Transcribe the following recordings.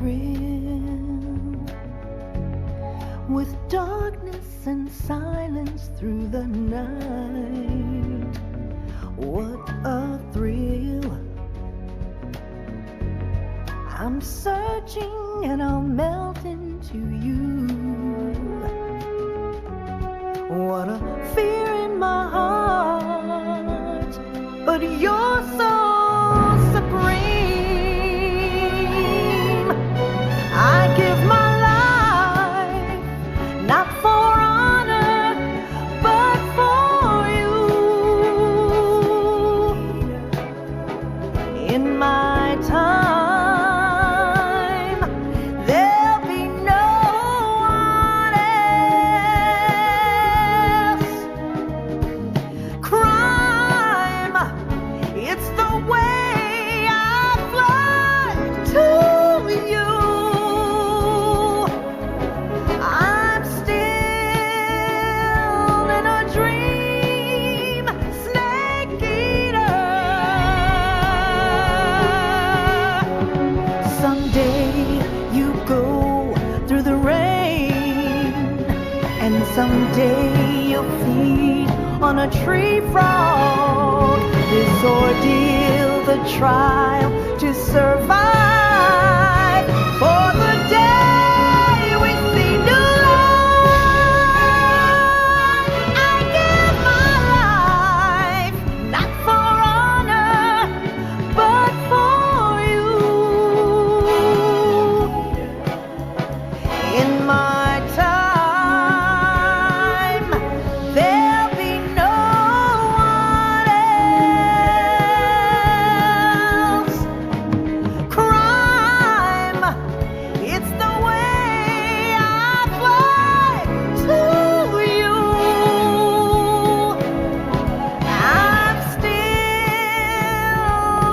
thrill, with darkness and silence through the night. What a thrill. I'm searching and I'll melt into you. What a fear in my heart, but you're so supreme. I give my life, not for honor, but for you. In my time, there'll be no one else. Crime, it's the way I fly to you. I'm still in a dream, snake eater. Someday you go through the rain, and someday you'll feed on a tree frog. This ordeal, the trial to survive, for the day we see new life. I give my life, not for honor, but for you. In my time, there'll be no one else. Crime, it's the way I fly to you. I'm still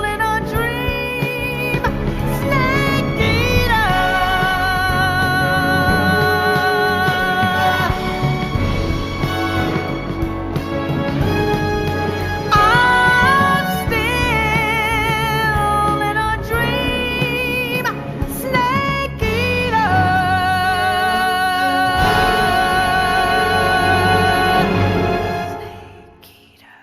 in a dream, snake eater. I'm still in a dream, snake eater. Snake eater.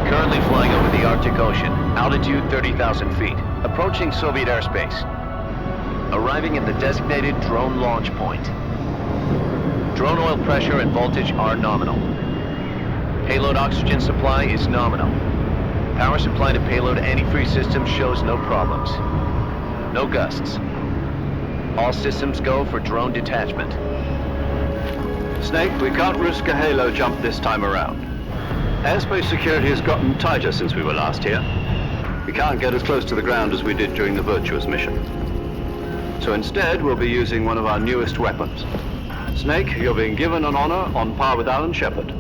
Currently flying over the Arctic Ocean, altitude 30,000 feet, approaching Soviet airspace. Arriving at the designated drone launch point. Drone oil pressure and voltage are nominal. Payload oxygen supply is nominal. Power supply to payload antifreeze system shows no problems. No gusts. All systems go for drone detachment. Snake, we can't risk a halo jump this time around. Airspace security has gotten tighter since we were last here. We can't get as close to the ground as we did during the Virtuous mission. So instead, we'll be using one of our newest weapons. Snake, you're being given an honor on par with Alan Shepard.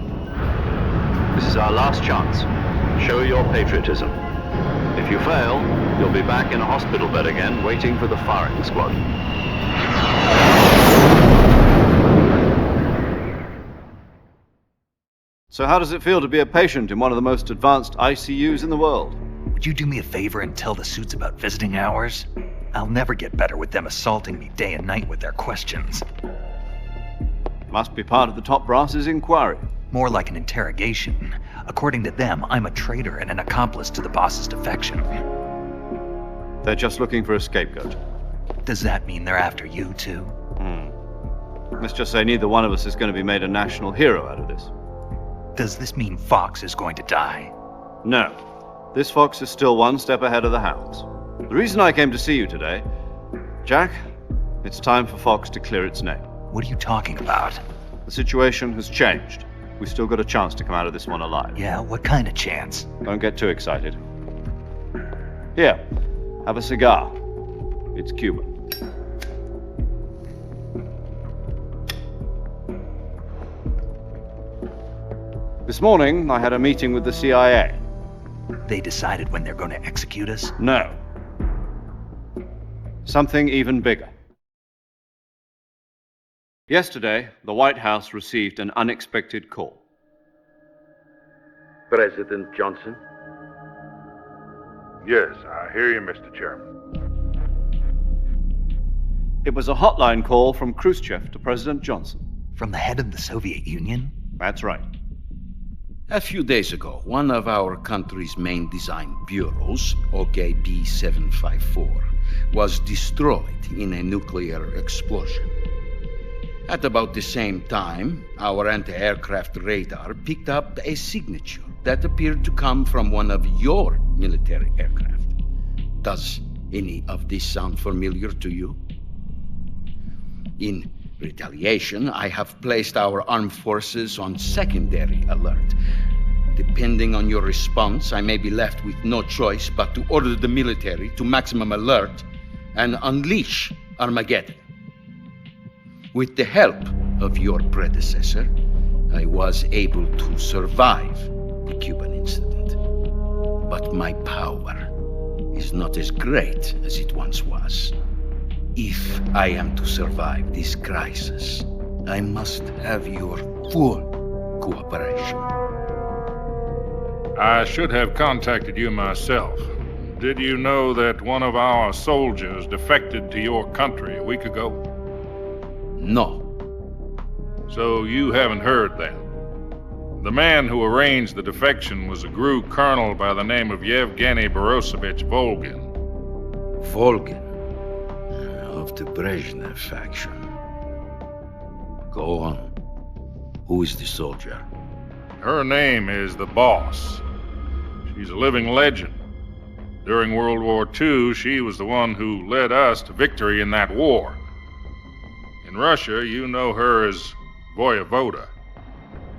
This is our last chance. Show your patriotism. If you fail, you'll be back in a hospital bed again, waiting for the firing squad. So how does it feel to be a patient in one of the most advanced ICUs in the world? Would you do me a favor and tell the suits about visiting hours? I'll never get better with them assaulting me day and night with their questions. Must be part of the top brass's inquiry. More like an interrogation. According to them, I'm a traitor and an accomplice to the boss's defection. They're just looking for a scapegoat. Does that mean they're after you, too? Let's just say neither one of us is going to be made a national hero out of this. Does this mean Fox is going to die? No. This fox is still one step ahead of the hounds. The reason I came to see you today, Jack, it's time for Fox to clear its name. What are you talking about? The situation has changed. We've still got a chance to come out of this one alive. Yeah, what kind of chance? Don't get too excited. Here, have a cigar. It's Cuban. This morning, I had a meeting with the CIA. They decided when they're going to execute us? No. Something even bigger. Yesterday, the White House received an unexpected call. President Johnson? Yes, I hear you, Mr. Chairman. It was a hotline call from Khrushchev to President Johnson. From the head of the Soviet Union? That's right. A few days ago, one of our country's main design bureaus, OKB 754, was destroyed in a nuclear explosion. At about the same time, our anti-aircraft radar picked up a signature that appeared to come from one of your military aircraft. Does any of this sound familiar to you? In retaliation, I have placed our armed forces on secondary alert. Depending on your response, I may be left with no choice but to order the military to maximum alert and unleash Armageddon. With the help of your predecessor, I was able to survive the Cuban incident. But my power is not as great as it once was. If I am to survive this crisis, I must have your full cooperation. I should have contacted you myself. Did you know that one of our soldiers defected to your country a week ago? No. So you haven't heard then. The man who arranged the defection was a GRU colonel by the name of Yevgeny Borisovich Volgin. Volgin, of the Brezhnev faction. Go on. Who is the soldier? Her name is the Boss. She's a living legend. During World War II, she was the one who led us to victory in that war. In Russia, you know her as Voyevoda.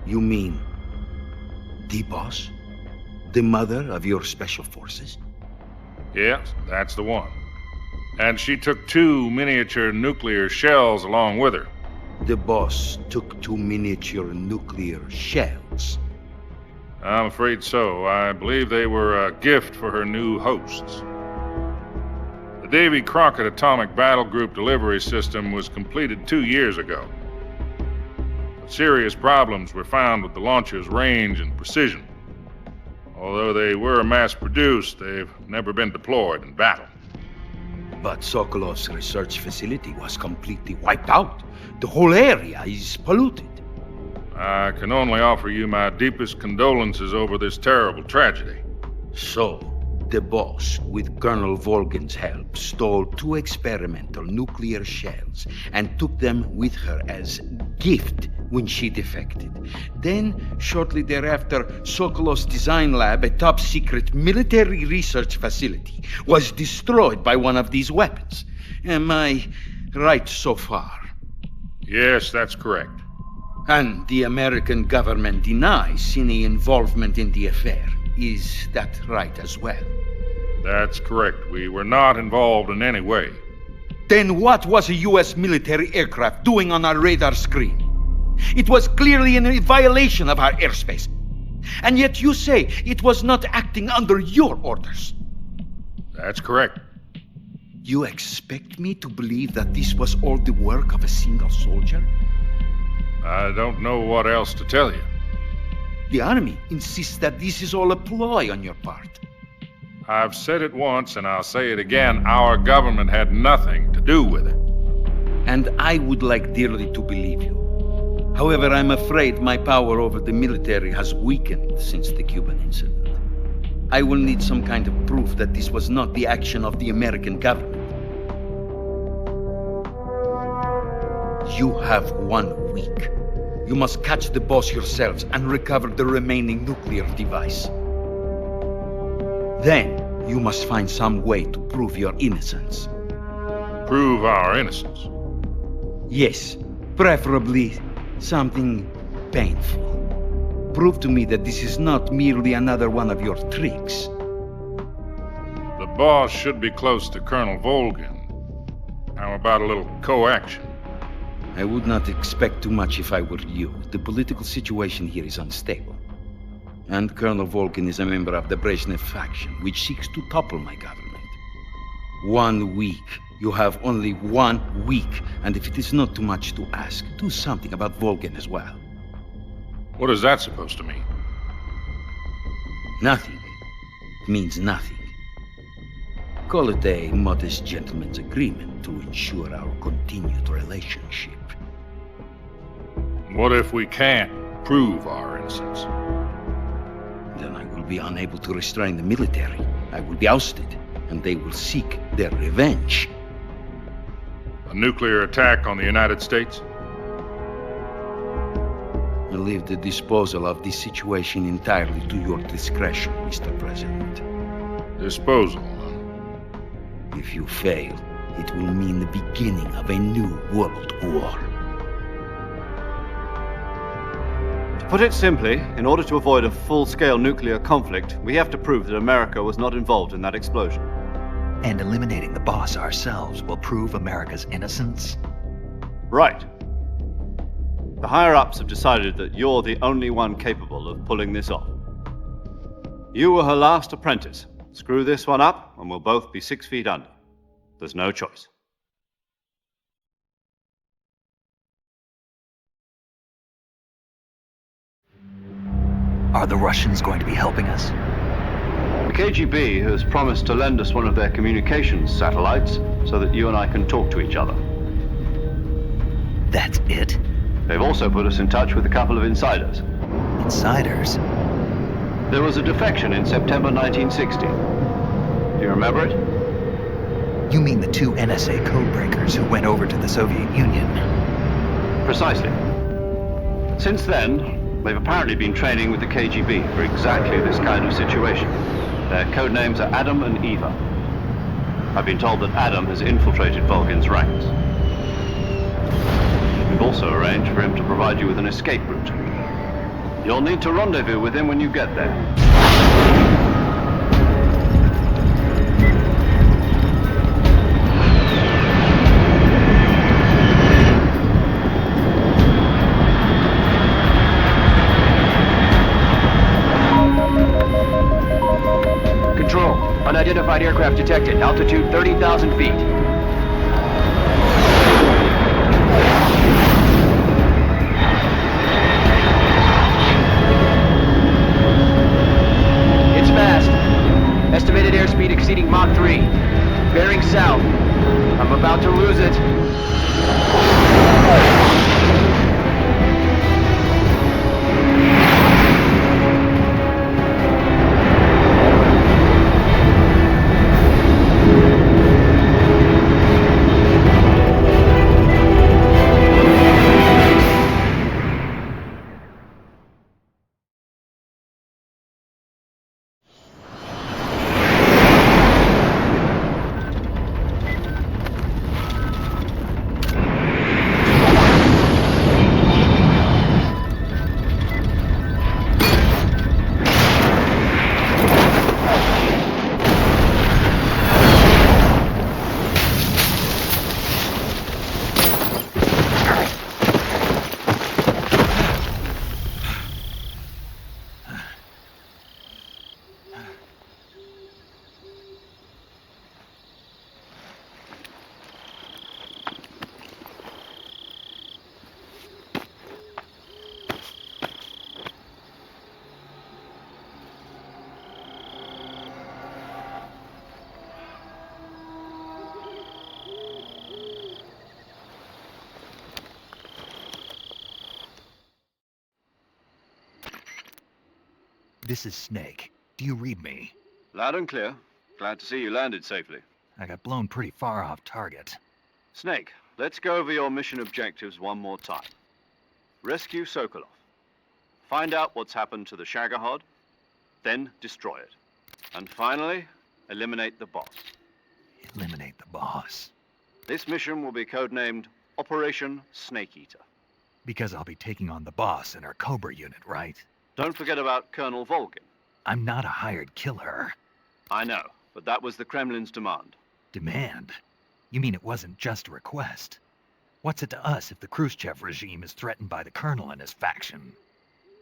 You mean the Boss? The mother of your special forces? Yes, that's the one. And she took 2 miniature nuclear shells along with her. The Boss took 2 miniature nuclear shells. I'm afraid so. I believe they were a gift for her new hosts. The Davy Crockett Atomic Battle Group delivery system was completed 2 years ago. But serious problems were found with the launcher's range and precision. Although they were mass-produced, they've never been deployed in battle. But Sokolov's research facility was completely wiped out. The whole area is polluted. I can only offer you my deepest condolences over this terrible tragedy. So, the Boss, with Colonel Volgin's help, stole 2 experimental nuclear shells and took them with her as gift when she defected. Then, shortly thereafter, Sokolov's design lab, a top-secret military research facility, was destroyed by one of these weapons. Am I right so far? Yes, that's correct. And the American government denies any involvement in the affair. Is that right as well? That's correct. We were not involved in any way. Then what was a U.S. military aircraft doing on our radar screen? It was clearly in violation of our airspace. And yet you say it was not acting under your orders. That's correct. You expect me to believe that this was all the work of a single soldier? I don't know what else to tell you. The Army insists that this is all a ploy on your part. I've said it once and I'll say it again. Our government had nothing to do with it. And I would like dearly to believe you. However, I'm afraid my power over the military has weakened since the Cuban incident. I will need some kind of proof that this was not the action of the American government. You have 1 week. You must catch the Boss yourselves and recover the remaining nuclear device. Then, you must find some way to prove your innocence. Prove our innocence. Yes, preferably something painful. Prove to me that this is not merely another one of your tricks. The Boss should be close to Colonel Volgin. How about a little co-action? I would not expect too much if I were you. The political situation here is unstable. And Colonel Volgin is a member of the Brezhnev faction, which seeks to topple my government. 1 week You have only 1 week, and if it is not too much to ask, do something about Volgin as well. What is that supposed to mean? Nothing means nothing. Call it a modest gentleman's agreement to ensure our continued relationship. What if we can't prove our innocence? Then I will be unable to restrain the military. I will be ousted, and they will seek their revenge. A nuclear attack on the United States? I leave the disposal of this situation entirely to your discretion, Mr. President. Disposal, huh? If you fail, it will mean the beginning of a new world war. To put it simply, in order to avoid a full-scale nuclear conflict, we have to prove that America was not involved in that explosion. And eliminating the boss ourselves will prove America's innocence? Right. The higher-ups have decided that you're the only one capable of pulling this off. You were her last apprentice. Screw this one up, and we'll both be 6 feet under. There's no choice. Are the Russians going to be helping us? The KGB has promised to lend us one of their communications satellites so that you and I can talk to each other. That's it? They've also put us in touch with a couple of insiders. Insiders? There was a defection in September 1960. Do you remember it? You mean the 2 NSA codebreakers who went over to the Soviet Union? Precisely. Since then, they've apparently been training with the KGB for exactly this kind of situation. Their codenames are Adam and Eva. I've been told that Adam has infiltrated Volgin's ranks. We've also arranged for him to provide you with an escape route. You'll need to rendezvous with him when you get there. Control, unidentified aircraft detected. Altitude 30,000 feet. It's fast. Estimated airspeed exceeding Mach 3. Bearing south. I'm about to lose it. This is Snake. Do you read me? Loud and clear. Glad to see you landed safely. I got blown pretty far off target. Snake, let's go over your mission objectives one more time. Rescue Sokolov. Find out what's happened to the Shagohod, then destroy it. And finally, eliminate the boss. Eliminate the boss. This mission will be codenamed Operation Snake Eater. Because I'll be taking on the boss in our Cobra unit, right? Don't forget about Colonel Volgin. I'm not a hired killer. I know, but that was the Kremlin's demand. Demand? You mean it wasn't just a request? What's it to us if the Khrushchev regime is threatened by the Colonel and his faction?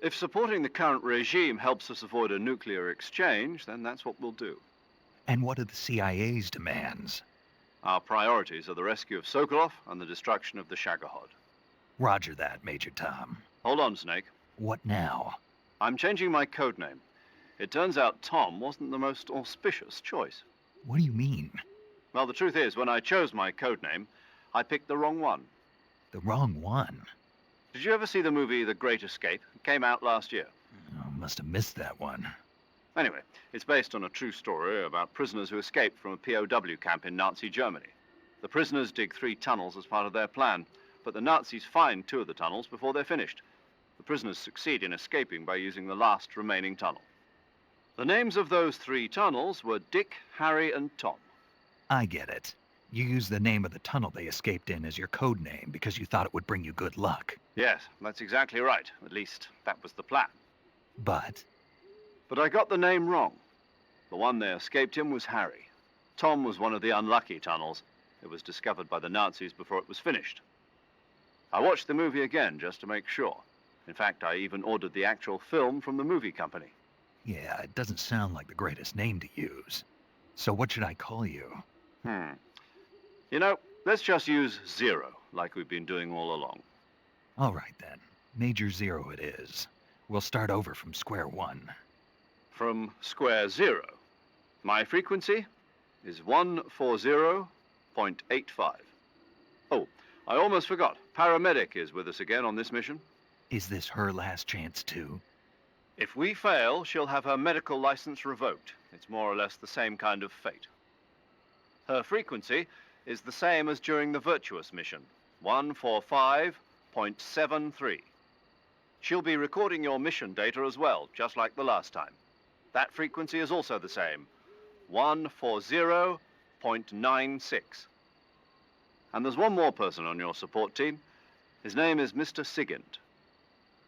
If supporting the current regime helps us avoid a nuclear exchange, then that's what we'll do. And what are the CIA's demands? Our priorities are the rescue of Sokolov and the destruction of the Shagohod. Roger that, Major Tom. Hold on, Snake. What now? I'm changing my code name. It turns out Tom wasn't the most auspicious choice. What do you mean? Well, the truth is, when I chose my code name, I picked the wrong one. The wrong one? Did you ever see the movie The Great Escape? It came out last year. Oh, must have missed that one. Anyway, it's based on a true story about prisoners who escaped from a POW camp in Nazi Germany. The prisoners dig 3 tunnels as part of their plan, but the Nazis find 2 of the tunnels before they're finished. The prisoners succeed in escaping by using the last remaining tunnel. The names of those 3 tunnels were Dick, Harry, and Tom. I get it. You used the name of the tunnel they escaped in as your code name because you thought it would bring you good luck. Yes, that's exactly right. At least, that was the plan. But But I got the name wrong. The one they escaped in was Harry. Tom was one of the unlucky tunnels. It was discovered by the Nazis before it was finished. I watched the movie again just to make sure. In fact, I even ordered the actual film from the movie company. yeah, it doesn't sound like the greatest name to use. So what should I call you? You know, let's just use Zero, like we've been doing all along. All right then. Major Zero it is. We'll start over from square one. From square 0. My frequency is 140.85. Oh, I almost forgot. Paramedic is with us again on this mission. Is this her last chance too? If we fail, she'll have her medical license revoked. It's more or less the same kind of fate. Her frequency is the same as during the Virtuous mission, 145.73. She'll be recording your mission data as well, just like the last time. That frequency is also the same, 140.96. And there's one more person on your support team. His name is Mr. Sigint.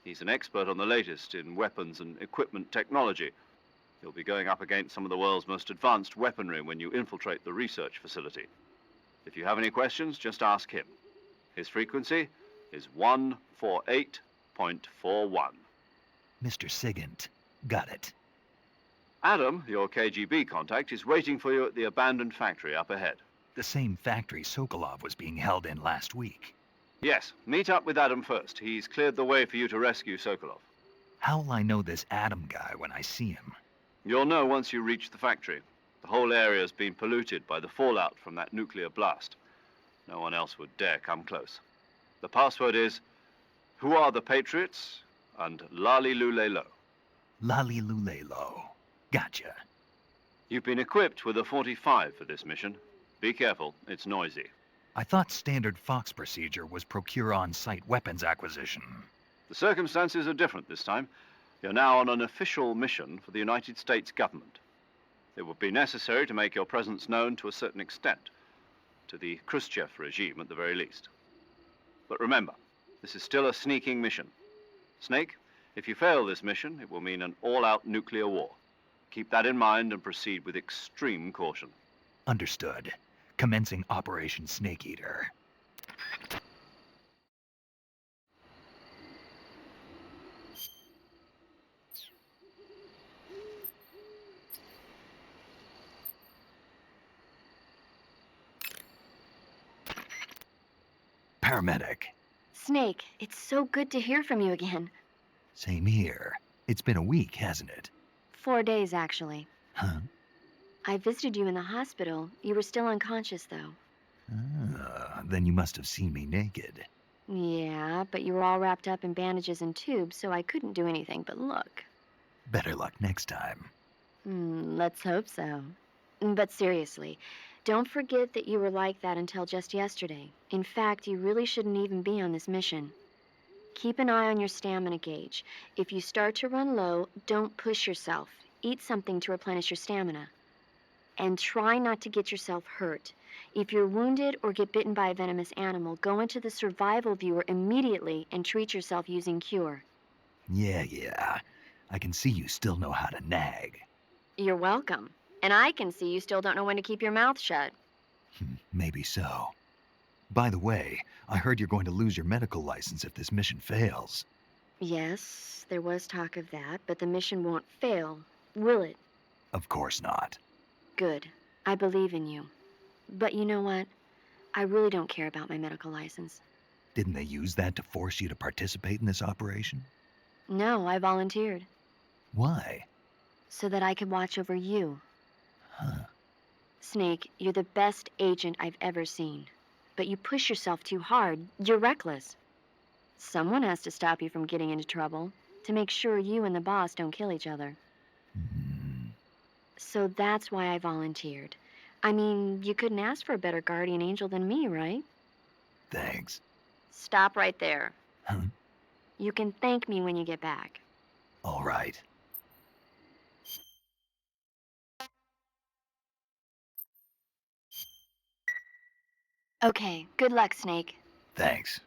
He's an expert on the latest in weapons and equipment technology. You'll be going up against some of the world's most advanced weaponry when you infiltrate the research facility. If you have any questions, just ask him. His frequency is 148.41. Mr. Sigint. Got it. Adam, your KGB contact, is waiting for you at the abandoned factory up ahead. The same factory Sokolov was being held in last week. Yes, meet up with Adam first. He's cleared the way for you to rescue Sokolov. How'll I know this Adam guy when I see him? You'll know once you reach the factory. The whole area's been polluted by the fallout from that nuclear blast. No one else would dare come close. The password is, "Who are the Patriots?" and "Lali Lulelo." Lali Lulelo. Gotcha. You've been equipped with a 45 for this mission. Be careful, it's noisy. I thought standard Fox procedure was procure on-site weapons acquisition. The circumstances are different this time. You're now on an official mission for the United States government. It would be necessary to make your presence known to a certain extent, to the Khrushchev regime at the very least. But remember, this is still a sneaking mission. Snake, if you fail this mission, it will mean an all-out nuclear war. Keep that in mind and proceed with extreme caution. Understood. Commencing Operation Snake Eater. Paramedic. Snake, it's so good to hear from you again. Same here. It's been a week, hasn't it? 4 days, actually. Huh? I visited you in the hospital. You were still unconscious, though. Then you must have seen me naked. Yeah, but you were all wrapped up in bandages and tubes, so I couldn't do anything but look. Better luck next time. Let's hope so. But seriously, don't forget that you were like that until just yesterday. In fact, you really shouldn't even be on this mission. Keep an eye on your stamina gauge. If you start to run low, don't push yourself. Eat something to replenish your stamina. And try not to get yourself hurt. If you're wounded or get bitten by a venomous animal, go into the survival viewer immediately and treat yourself using Cure. Yeah. I can see you still know how to nag. You're welcome. And I can see you still don't know when to keep your mouth shut. Maybe so. By the way, I heard you're going to lose your medical license if this mission fails. Yes, there was talk of that, but the mission won't fail, will it? Of course not. Good. I believe in you. But you know what? I really don't care about my medical license. Didn't they use that to force you to participate in this operation? No, I volunteered. Why? So that I could watch over you. Huh. Snake, you're the best agent I've ever seen. But you push yourself too hard. You're reckless. Someone has to stop you from getting into trouble, to make sure you and the boss don't kill each other. So that's why I volunteered. I mean, you couldn't ask for a better guardian angel than me, right? Thanks. Stop right there. Huh? You can thank me when you get back. All right. Okay, good luck, Snake. Thanks.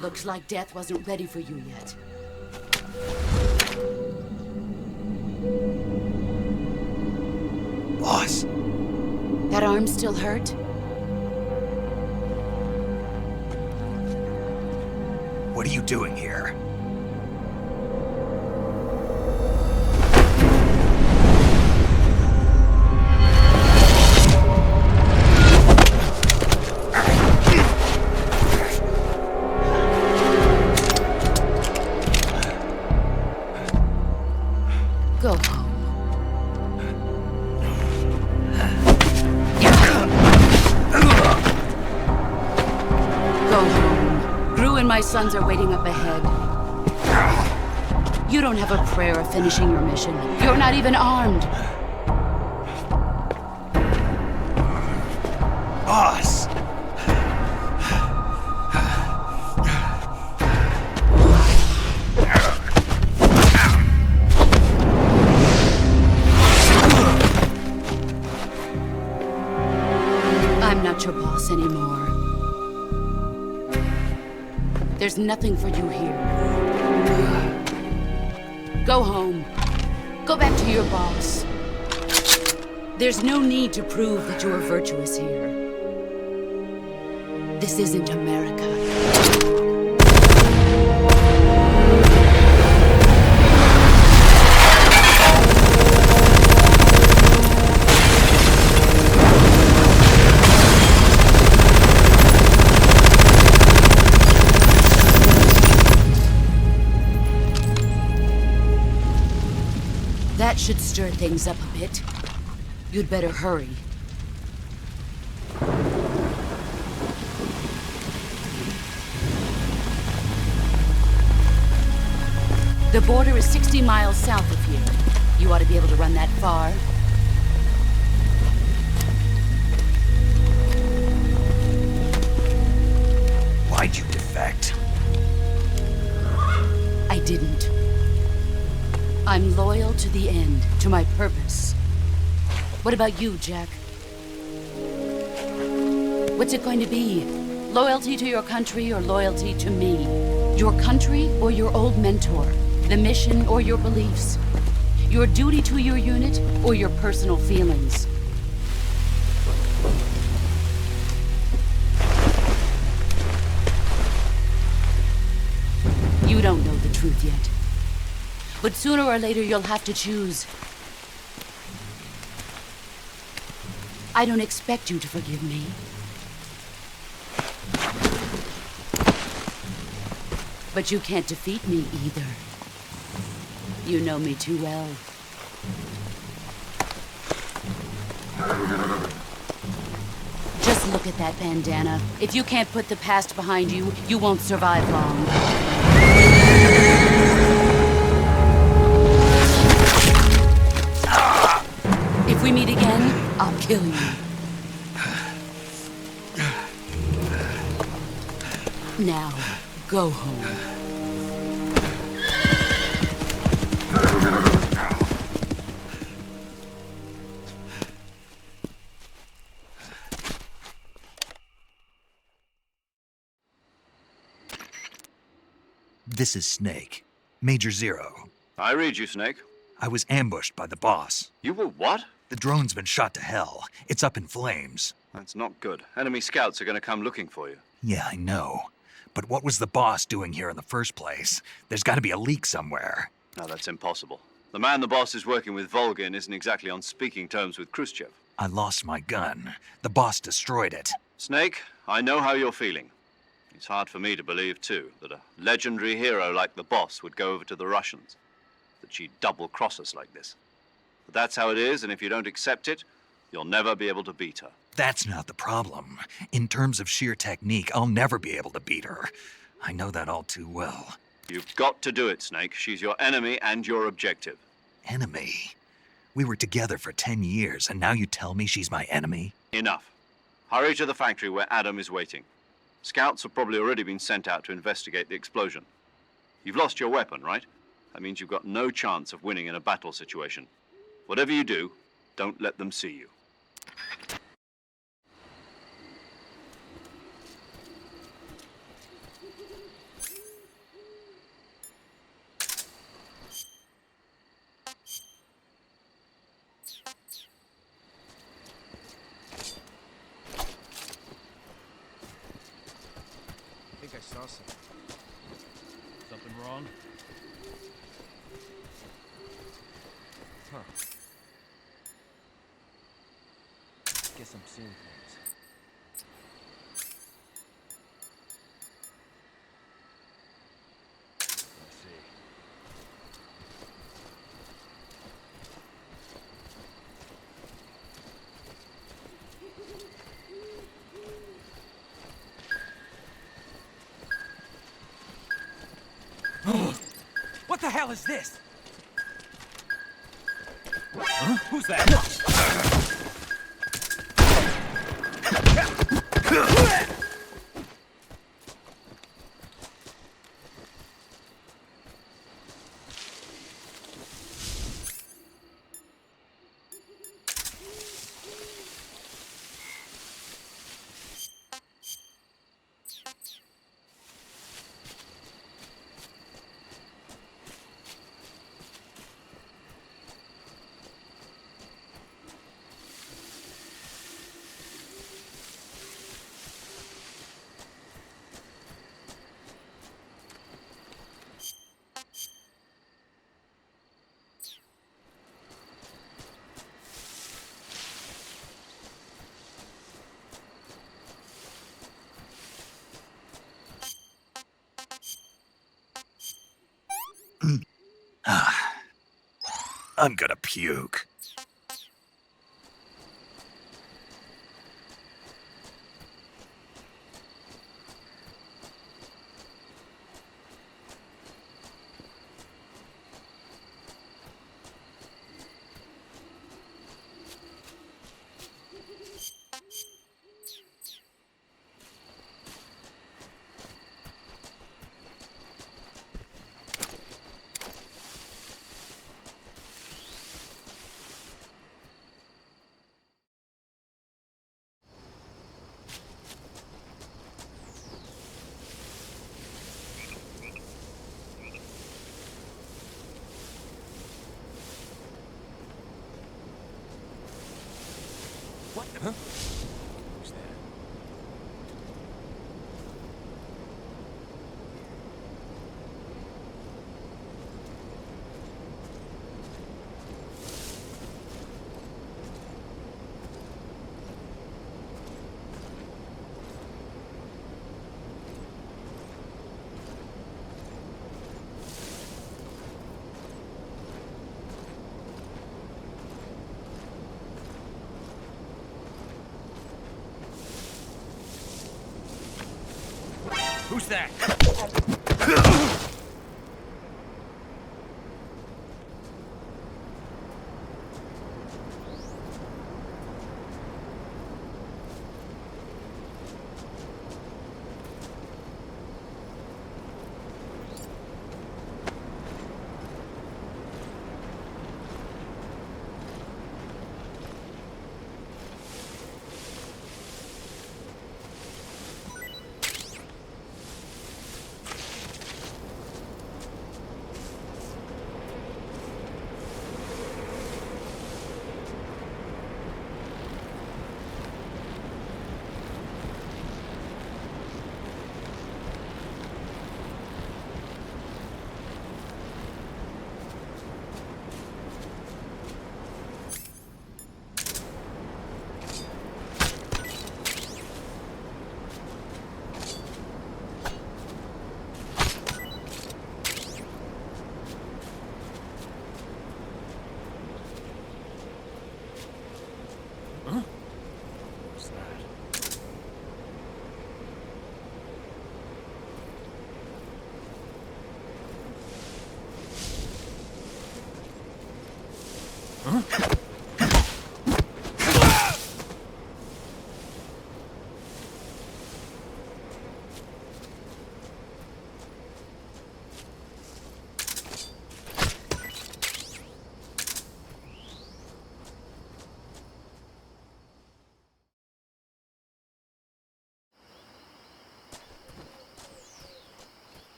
Looks like death wasn't ready for you yet. Boss! That arm still hurt? What are you doing here? Go home. Go home. Gru and my sons are waiting up ahead. You don't have a prayer of finishing your mission. You're not even armed. Boss! I'm not your boss anymore. There's nothing for you here. Go home. Go back to your boss. There's no need to prove that you are virtuous here. This isn't America. That should stir things up a bit. You'd better hurry. The border is 60 miles south of here. You ought to be able to run that far. Why'd you defect? I didn't. I'm loyal to the end, to my purpose. What about you, Jack? What's it going to be? Loyalty to your country or loyalty to me? Your country or your old mentor? The mission or your beliefs? Your duty to your unit or your personal feelings? You don't know the truth yet. But sooner or later you'll have to choose. I don't expect you to forgive me. But you can't defeat me either. You know me too well. Just look at that bandana. If you can't put the past behind you, you won't survive long. If we meet again, I'll kill you. Now, go home. This is Snake. Major Zero. I read you, Snake. I was ambushed by the boss. You were what? The drone's been shot to hell. It's up in flames. That's not good. Enemy scouts are going to come looking for you. Yeah, I know. But what was the boss doing here in the first place? There's got to be a leak somewhere. No, that's impossible. The man the boss is working with, Volgin, isn't exactly on speaking terms with Khrushchev. I lost my gun. The boss destroyed it. Snake, I know how you're feeling. It's hard for me to believe, too, that a legendary hero like the boss would go over to the Russians. That she'd double-cross us like this. But that's how it is, and if you don't accept it, you'll never be able to beat her. That's not the problem. In terms of sheer technique, I'll never be able to beat her. I know that all too well. You've got to do it, Snake. She's your enemy and your objective. Enemy? We were together for 10 years, and now you tell me she's my enemy? Enough. Hurry to the factory where Adam is waiting. Scouts have probably already been sent out to investigate the explosion. You've lost your weapon, right? That means you've got no chance of winning in a battle situation. Whatever you do, don't let them see you. I think I saw something. Something wrong? Huh. Guess I'm seeing things. Let's see. What the hell is this? Huh? Who's that? I'm gonna puke. What? Huh? Who's that? Who's that?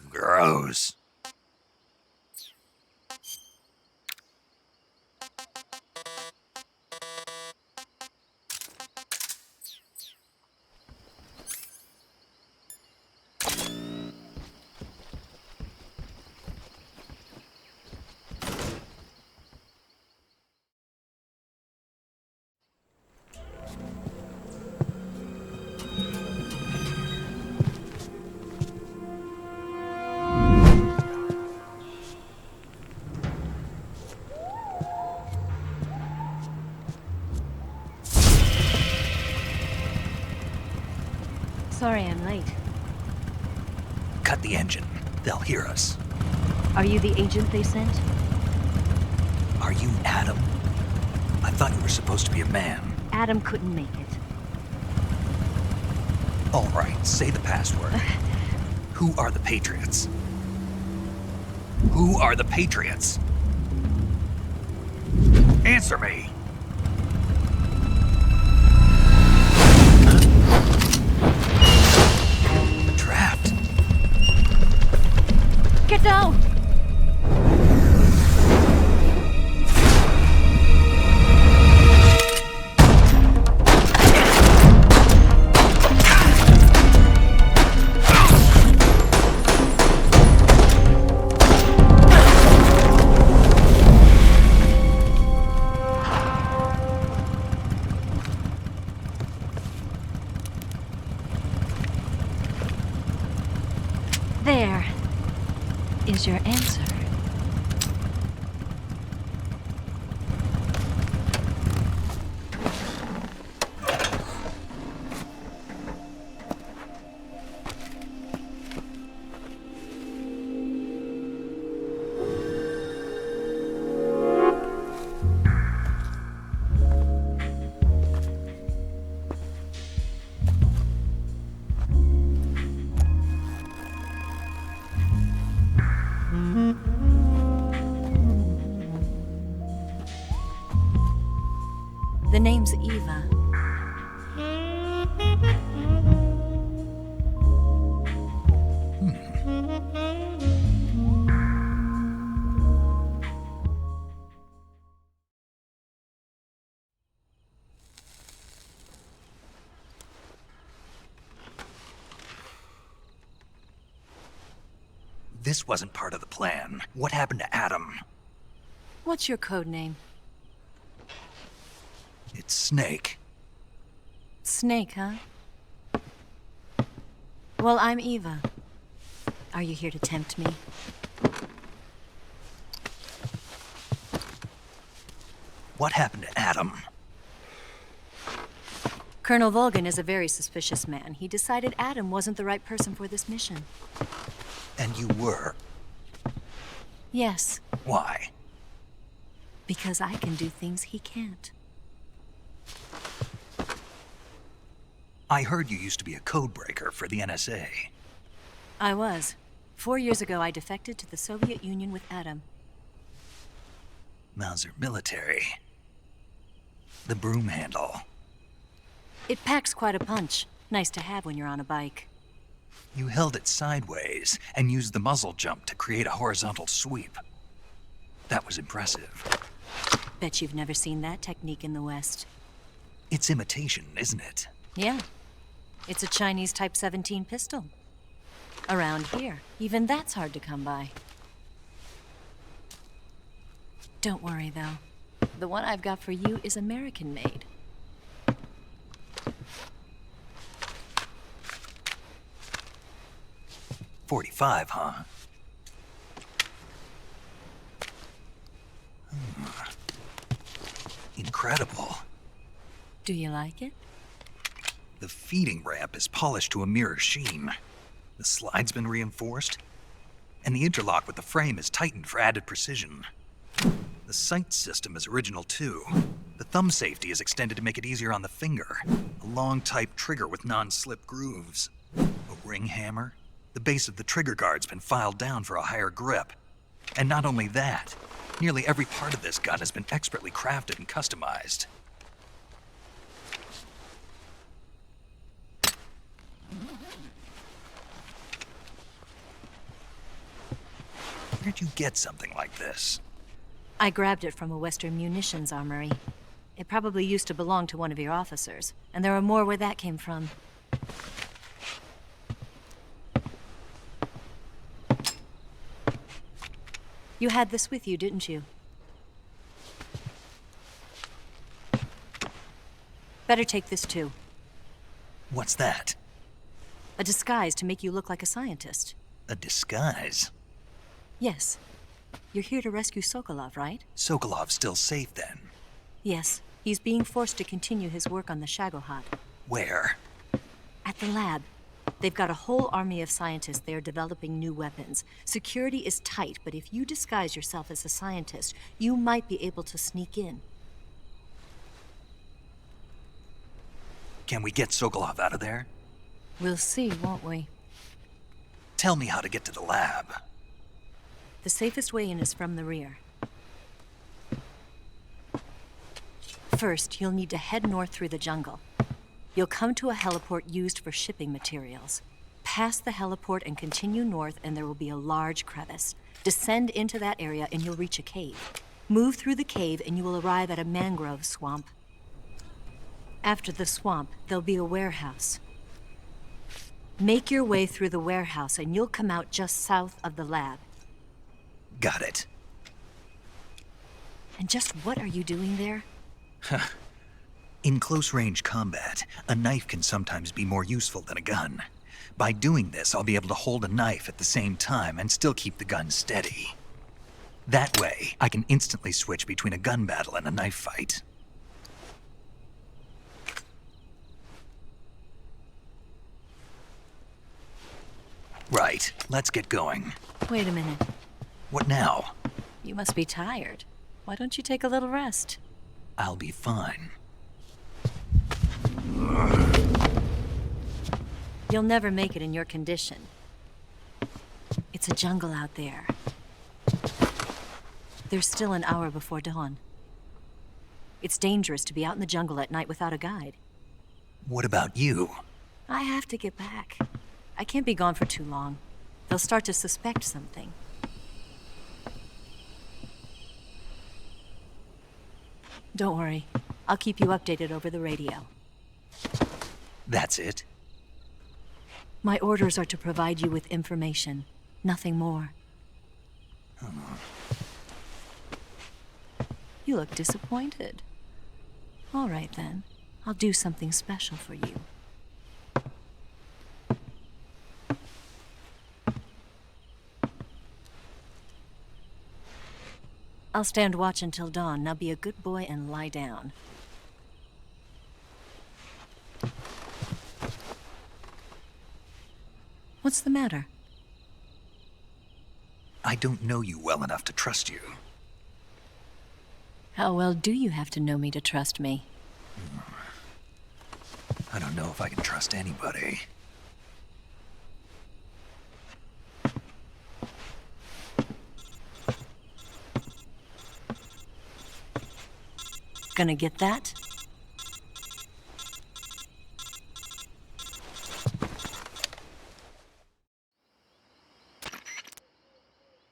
Gross. Sorry I'm late. Cut the engine. They'll hear us. Are you the agent they sent? Are you Adam? I thought you were supposed to be a man. Adam couldn't make it. All right, say the password. Who are the Patriots? Who are the Patriots? Answer me! Trapped. Get down! There is your answer. The name's Eva. This wasn't part of the plan. What happened to Adam? What's your code name? It's Snake. Snake, huh? Well, I'm Eva. Are you here to tempt me? What happened to Adam? Colonel Volgan is a very suspicious man. He decided Adam wasn't the right person for this mission. And you were. Yes, Why? because I can do things he can't. I heard you used to be a codebreaker for the NSA. I was. 4 years ago, I defected to the Soviet Union with Adam. Mauser military. The broom handle. It packs quite a punch. Nice to have when you're on a bike. You held it sideways and used the muzzle jump to create a horizontal sweep. That was impressive. Bet you've never seen that technique in the West. It's imitation, isn't it? Yeah. It's a Chinese Type 17 pistol. Around here, even that's hard to come by. Don't worry, though. The one I've got for you is American-made. .45, huh? Incredible. Do you like it? The feeding ramp is polished to a mirror sheen. The slide's been reinforced, and the interlock with the frame is tightened for added precision. The sight system is original too. The thumb safety is extended to make it easier on the finger. A long type trigger with non-slip grooves. A ring hammer. The base of the trigger guard's been filed down for a higher grip. And not only that, nearly every part of this gun has been expertly crafted and customized. Where'd you get something like this? I grabbed it from a Western munitions armory. It probably used to belong to one of your officers, and there are more where that came from. You had this with you, didn't you? Better take this too. What's that? A disguise to make you look like a scientist. A disguise? Yes. You're here to rescue Sokolov, right? Sokolov's still safe then? Yes. He's being forced to continue his work on the Shagohod. Where? At the lab. They've got a whole army of scientists there developing new weapons. Security is tight, but if you disguise yourself as a scientist, you might be able to sneak in. Can we get Sokolov out of there? We'll see, won't we? Tell me how to get to the lab. The safest way in is from the rear. First, you'll need to head north through the jungle. You'll come to a heliport used for shipping materials. Pass the heliport and continue north, and there will be a large crevice. Descend into that area and you'll reach a cave. Move through the cave and you will arrive at a mangrove swamp. After the swamp, there'll be a warehouse. Make your way through the warehouse and you'll come out just south of the lab. Got it. And just what are you doing there? In close-range combat, a knife can sometimes be more useful than a gun. By doing this, I'll be able to hold a knife at the same time and still keep the gun steady. That way, I can instantly switch between a gun battle and a knife fight. Right, let's get going. Wait a minute. What now? You must be tired. Why don't you take a little rest? I'll be fine. You'll never make it in your condition. It's a jungle out there. There's still an hour before dawn. It's dangerous to be out in the jungle at night without a guide. What about you? I have to get back. I can't be gone for too long. They'll start to suspect something. Don't worry. I'll keep you updated over the radio. That's it? My orders are to provide you with information. Nothing more. You look disappointed. All right, then. I'll do something special for you. I'll stand watch until dawn. Now be a good boy and lie down. What's the matter? I don't know you well enough to trust you. How well do you have to know me to trust me? I don't know if I can trust anybody. Gonna get that?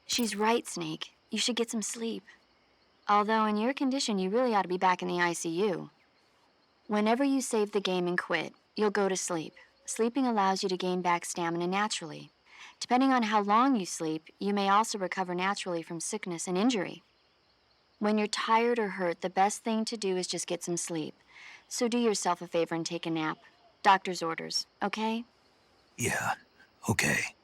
She's right, Snake. You should get some sleep. Although in your condition, you really ought to be back in the ICU. Whenever you save the game and quit, you'll go to sleep. Sleeping allows you to gain back stamina naturally. Depending on how long you sleep, you may also recover naturally from sickness and injury. When you're tired or hurt, the best thing to do is just get some sleep. So do yourself a favor and take a nap. Doctor's orders, okay? Yeah, okay.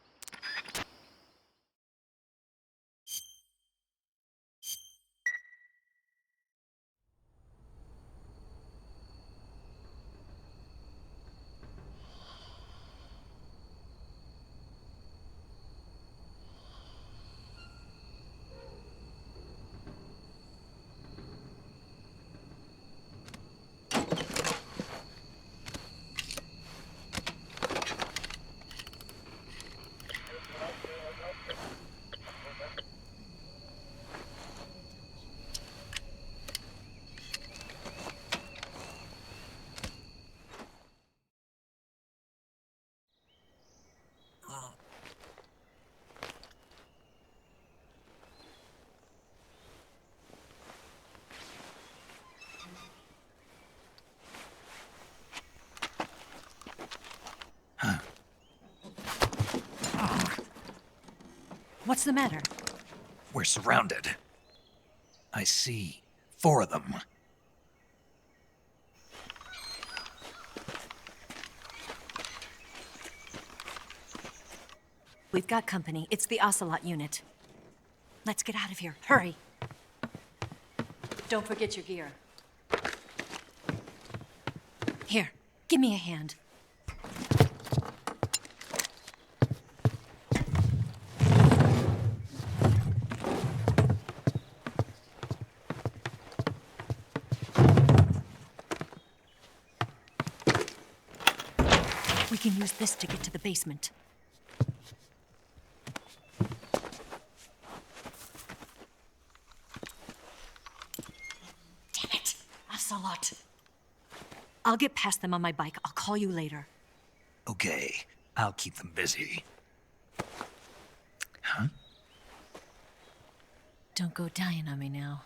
What's the matter? We're surrounded. I see 4 of them. We've got company. It's the Ocelot unit. Let's get out of here. Hurry. Don't forget your gear. Here, give me a hand. We can use this to get to the basement. Damn it, Ocelot. I'll get past them on my bike. I'll call you later. Okay, I'll keep them busy. Huh? Don't go dying on me now.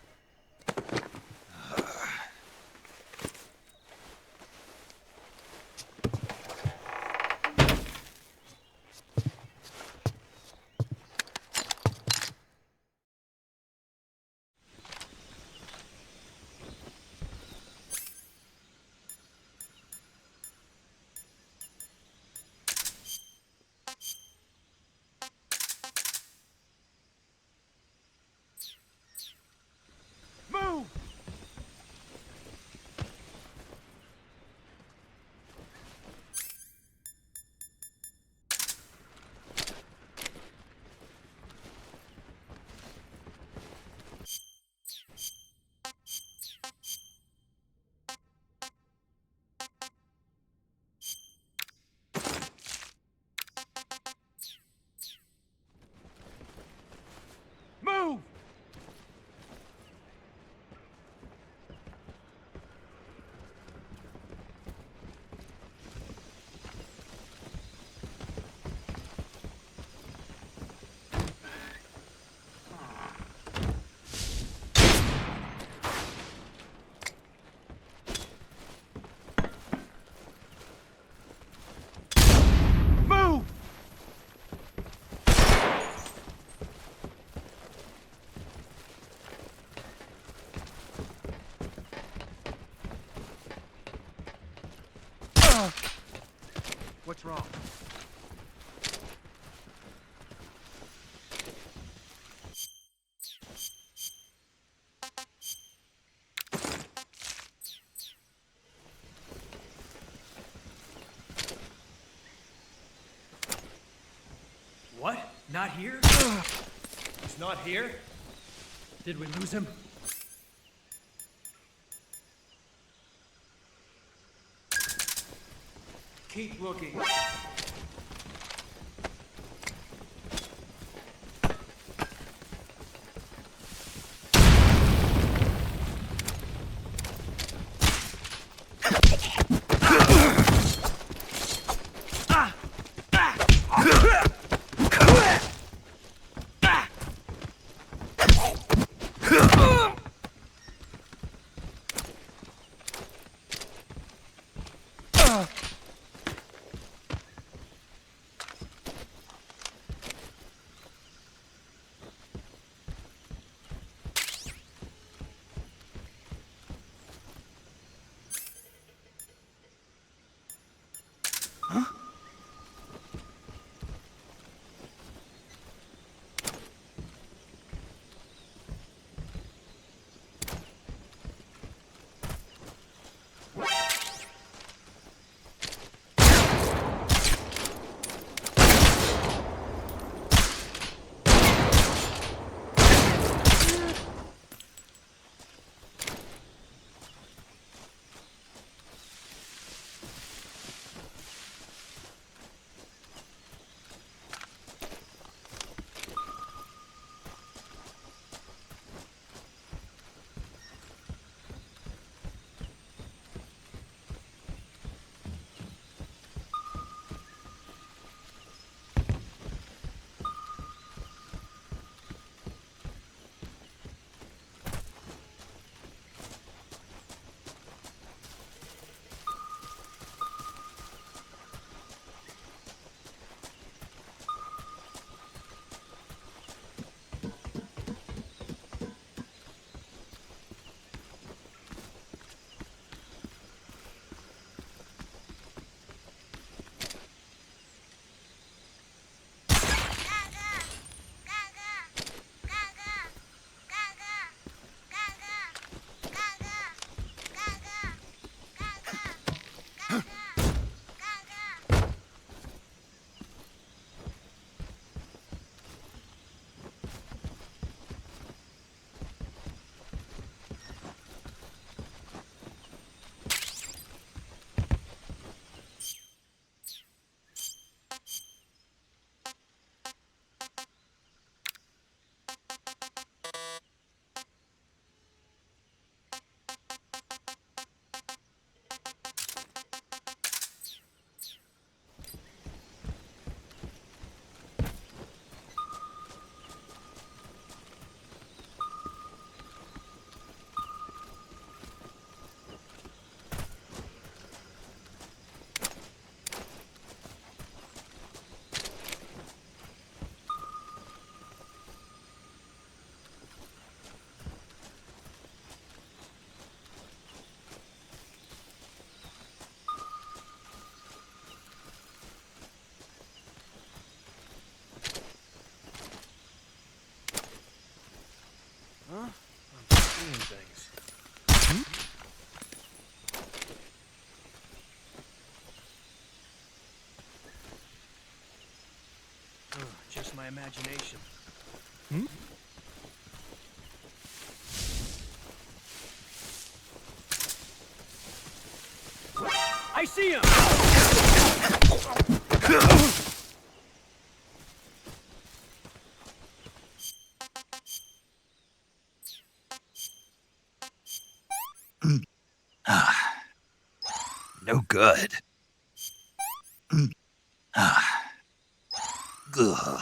Move! Move! What's wrong? What? Not here? He's not here? Did we lose him? Keep looking. Just my imagination. I see him! No good. Ugh.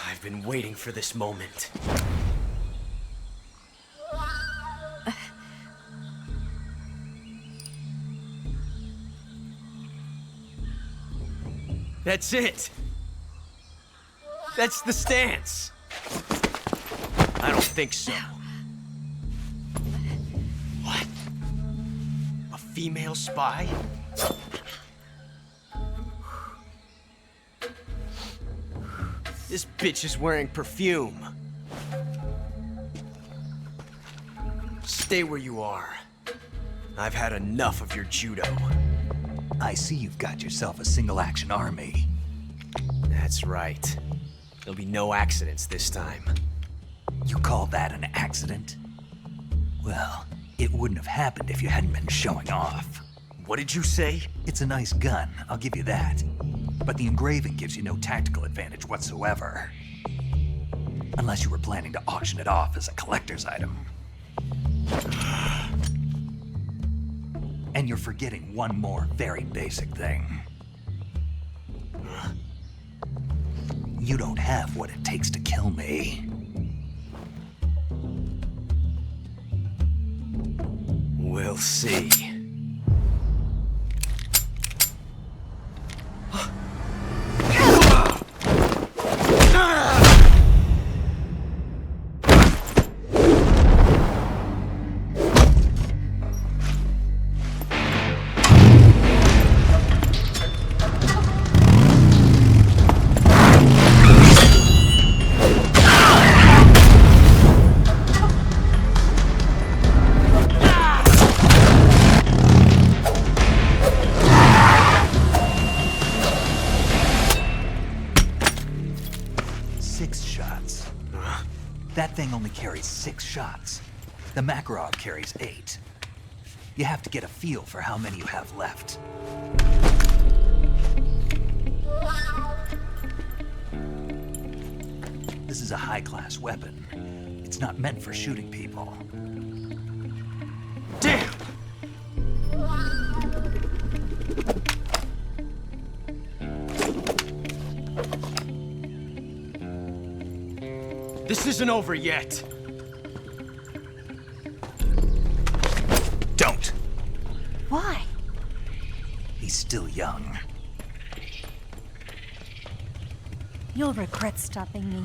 I've been waiting for this moment. That's it. That's the stance. I don't think so. What? A female spy? This bitch is wearing perfume. Stay where you are. I've had enough of your judo. I see you've got yourself a single-action army. That's right. There'll be no accidents this time. You call that an accident? Well, it wouldn't have happened if you hadn't been showing off. What did you say? It's a nice gun, I'll give you that. But the engraving gives you no tactical advantage whatsoever. Unless you were planning to auction it off as a collector's item. And you're forgetting one more very basic thing. You don't have what it takes to kill me. We'll see. That thing only carries 6 shots. The Makarov carries 8. You have to get a feel for how many you have left. This is a high-class weapon. It's not meant for shooting people. Damn! This isn't over yet. Don't. Why? He's still young. You'll regret stopping me.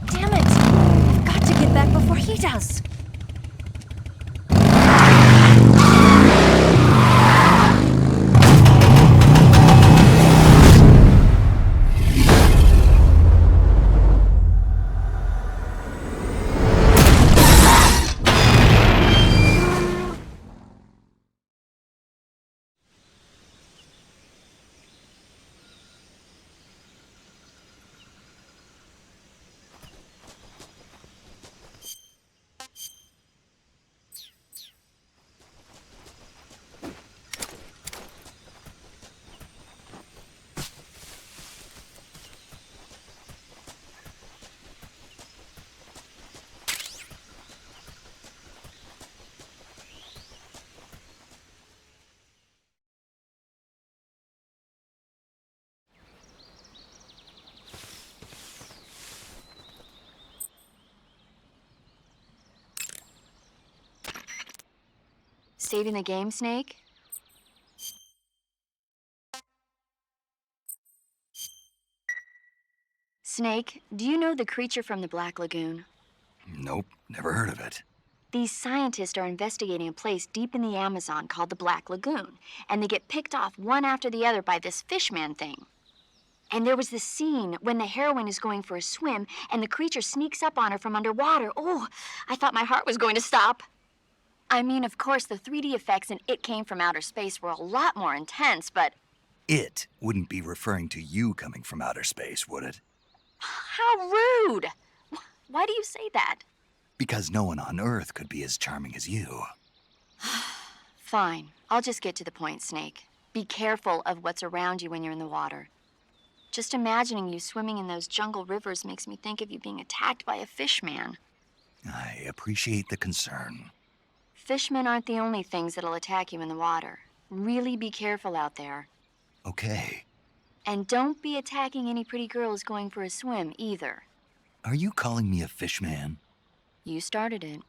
Damn it! I've got to get back before he does. Saving the game, Snake? Snake, do you know the creature from the Black Lagoon? Nope, never heard of it. These scientists are investigating a place deep in the Amazon called the Black Lagoon, and they get picked off one after the other by this fishman thing. And there was this scene when the heroine is going for a swim and the creature sneaks up on her from underwater. Oh, I thought my heart was going to stop. I mean, of course, the 3D effects in It Came from Outer Space were a lot more intense, but... It wouldn't be referring to you coming from outer space, would it? How rude! Why do you say that? Because no one on Earth could be as charming as you. Fine. I'll just get to the point, Snake. Be careful of what's around you when you're in the water. Just imagining you swimming in those jungle rivers makes me think of you being attacked by a fishman. I appreciate the concern. Fishmen aren't the only things that'll attack you in the water. Really be careful out there. Okay. And don't be attacking any pretty girls going for a swim, either. Are you calling me a fishman? You started it.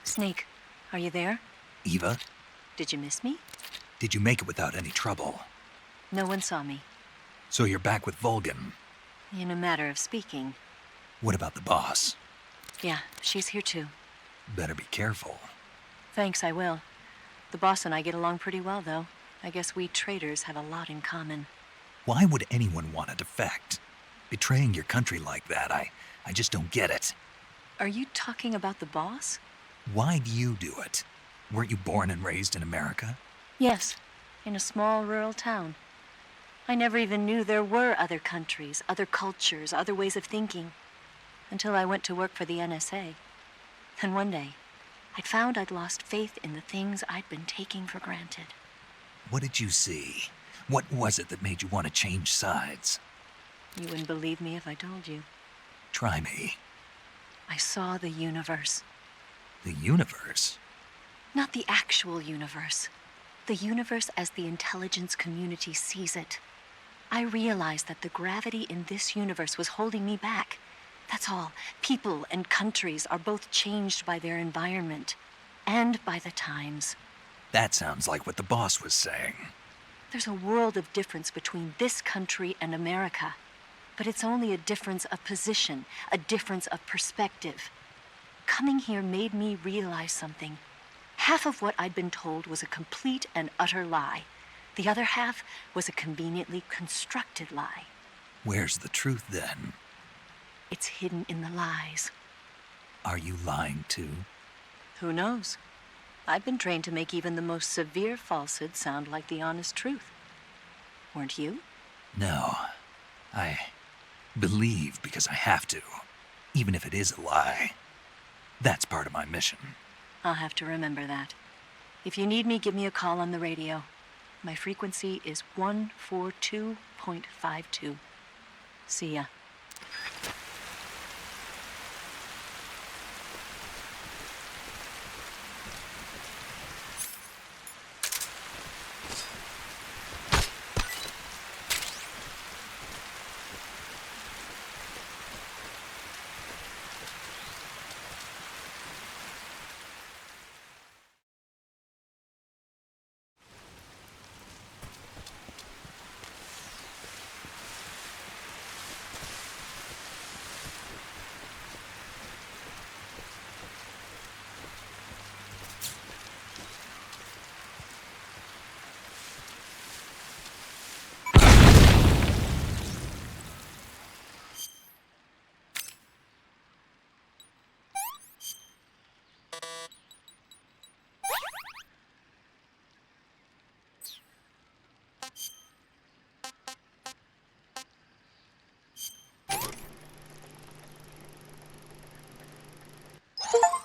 Snake, are you there? Eva, Did you miss me? did you make it without any trouble? No one saw me. So you're back with Vulcan. In a matter of speaking. What about the boss? Yeah, she's here too. Better be careful. Thanks, I will. The boss and I get along pretty well, though. I guess we traitors have a lot in common. Why would anyone want to defect? Betraying your country like that, I just don't get it. Are you talking about the boss? Why do you do it? Weren't you born and raised in America? Yes, in a small rural town. I never even knew there were other countries, other cultures, other ways of thinking, until I went to work for the NSA. Then one day, I'd found I'd lost faith in the things I'd been taking for granted. What did you see? What was it that made you want to change sides? You wouldn't believe me if I told you. Try me. I saw the universe. The universe? Not the actual universe. The universe as the intelligence community sees it. I realized that the gravity in this universe was holding me back. That's all. People and countries are both changed by their environment and by the times. That sounds like what the boss was saying. There's a world of difference between this country and America. But it's only a difference of position, a difference of perspective. Coming here made me realize something. Half of what I'd been told was a complete and utter lie. The other half was a conveniently constructed lie. Where's the truth then? It's hidden in the lies. Are you lying too? Who knows? I've been trained to make even the most severe falsehood sound like the honest truth. Weren't you? No. I believe because I have to, even if it is a lie. That's part of my mission. I'll have to remember that. If you need me, give me a call on the radio. My frequency is 142.52. See ya.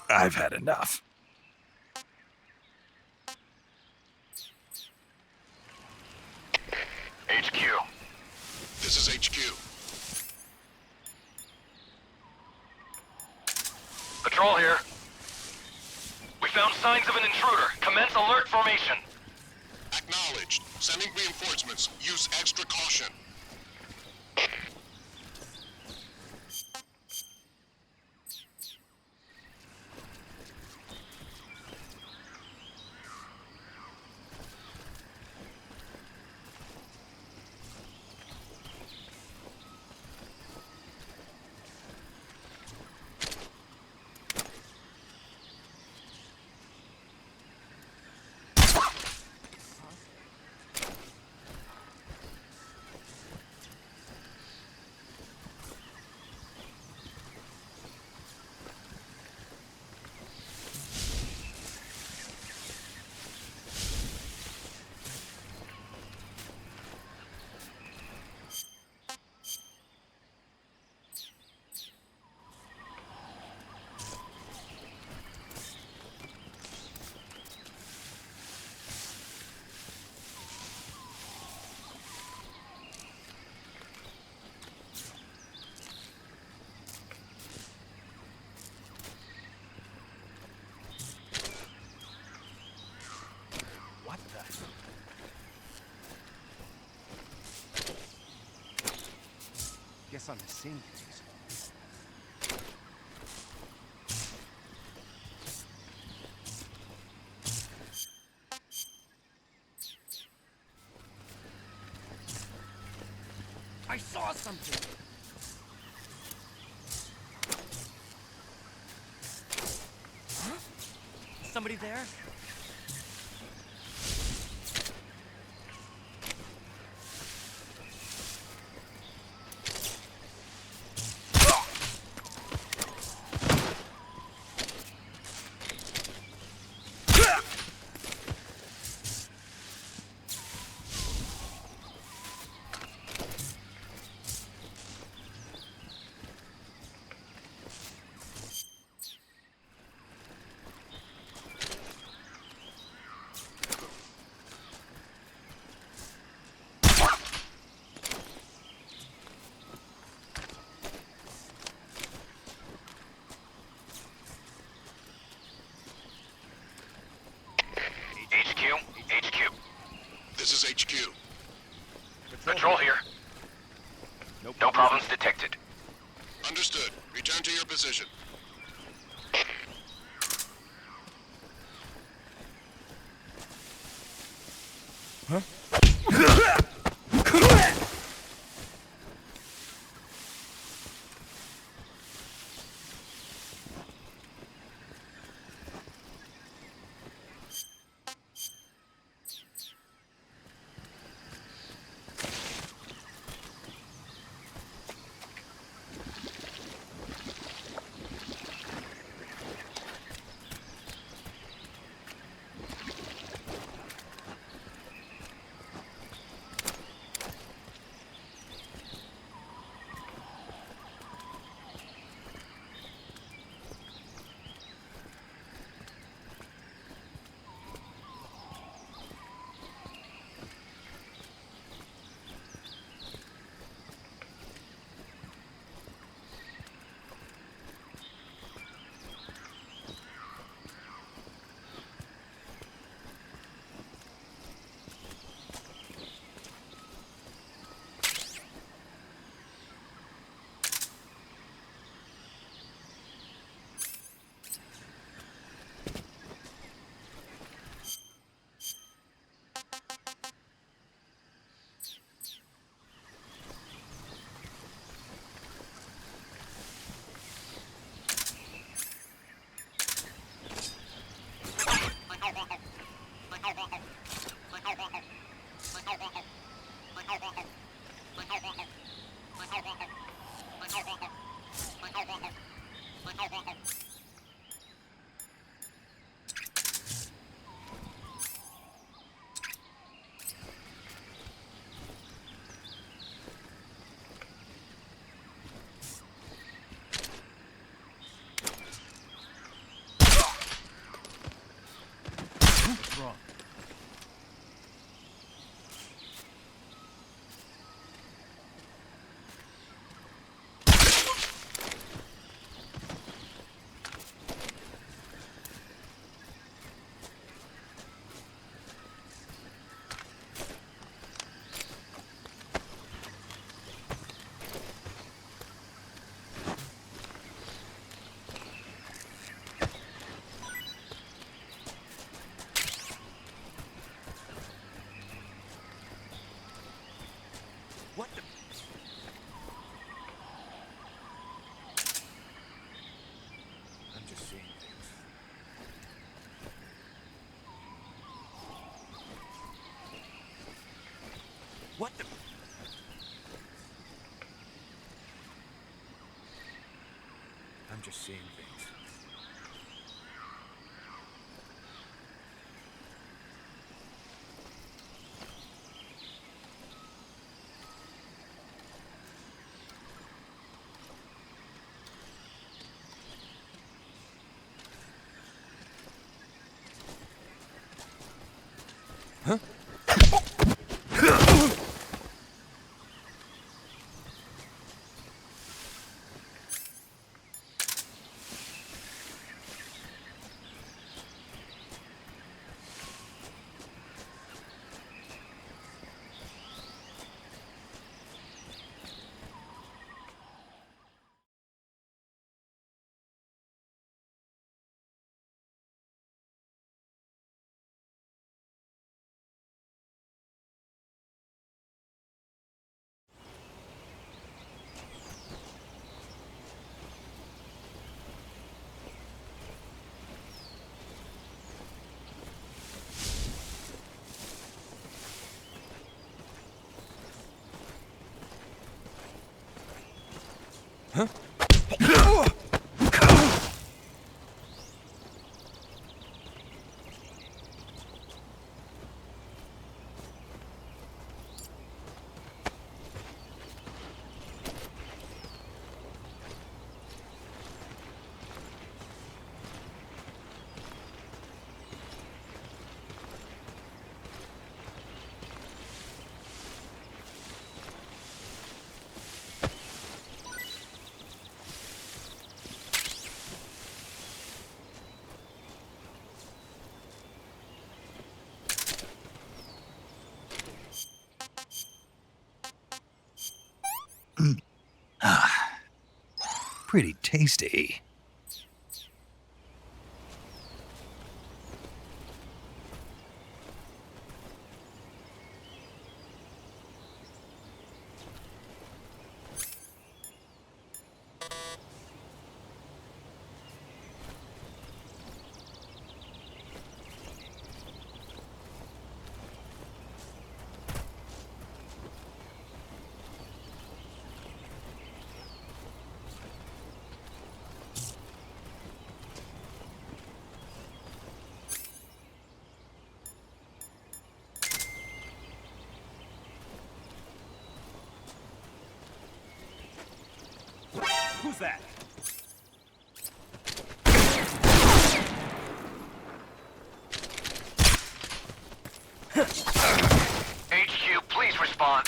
I've had enough. HQ. This is HQ. Patrol here. We found signs of an intruder. Commence alert formation. Acknowledged. Sending reinforcements. Use extra caution. What the? Guess I'm seeing things. I saw something! Huh? Somebody there? HQ. This is HQ. Patrol here. No problems detected. Understood. Return to your position. Huh? just seeing things. What the? I'm just seeing things. Huh? Huh? Pretty tasty. Who's that? HQ, please respond.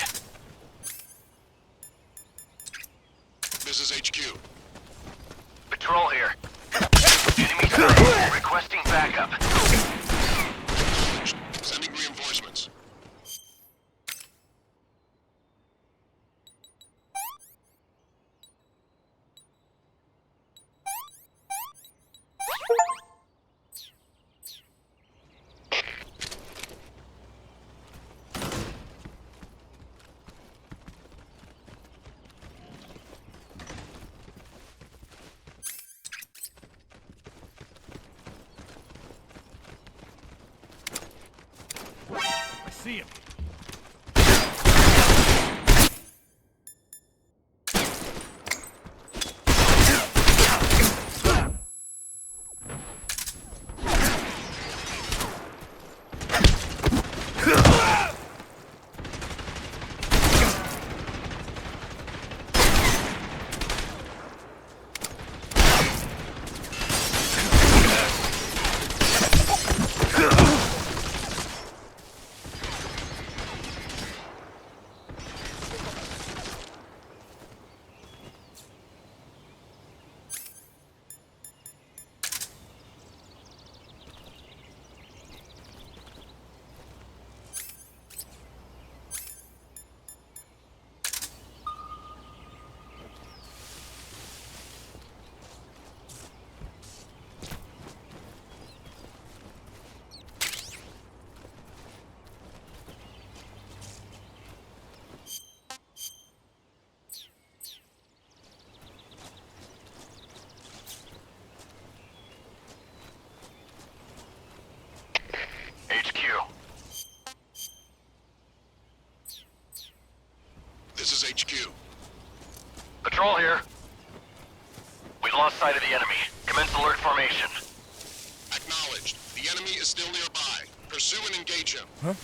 This is HQ. Patrol here. Enemy sighted. Requesting backup. Sending reinforcements. I see him. Alert formation. Acknowledged. The enemy is still nearby. Pursue and engage him.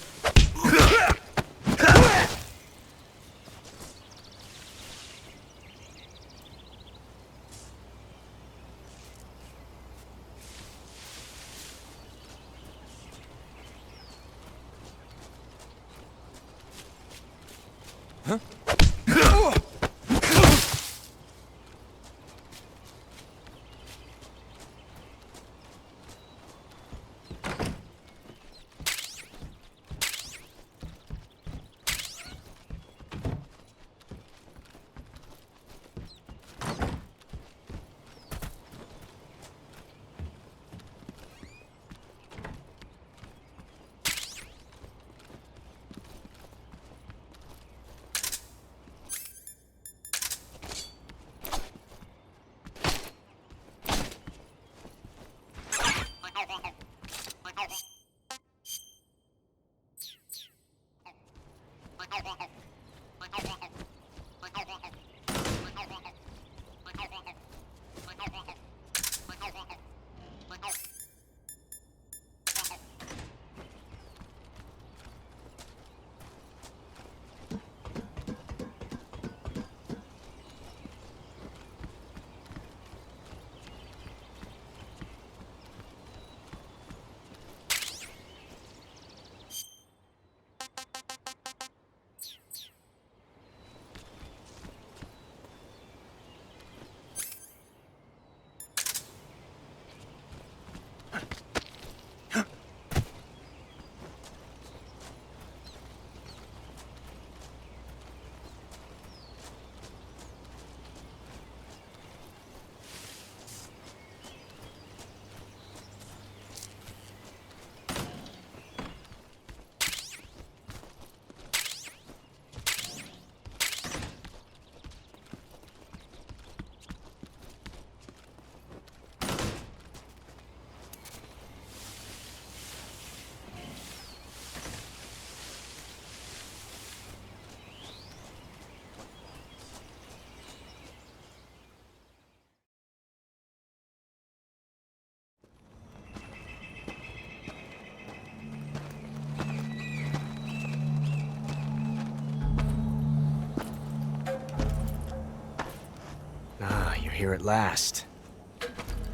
Here at last.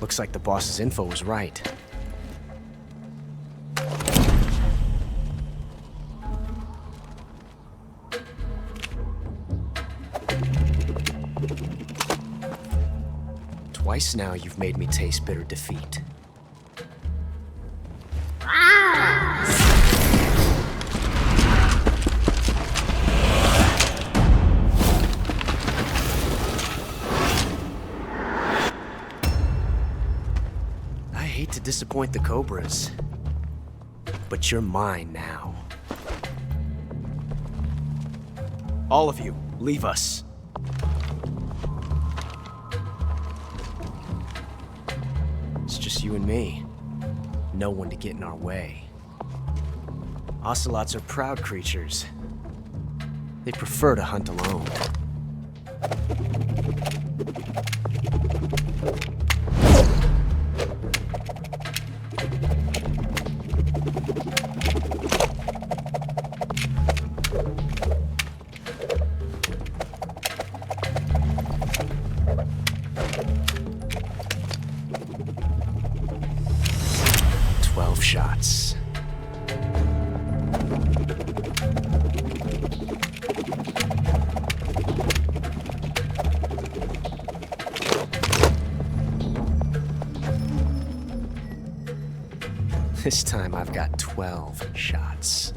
Looks like the boss's info was right. Twice now you've made me taste bitter defeat. To disappoint the Cobras, but you're mine now. All of you, leave us. It's just you and me. No one to get in our way. Ocelots are proud creatures. They prefer to hunt alone. Shots. This time I've got 12 shots.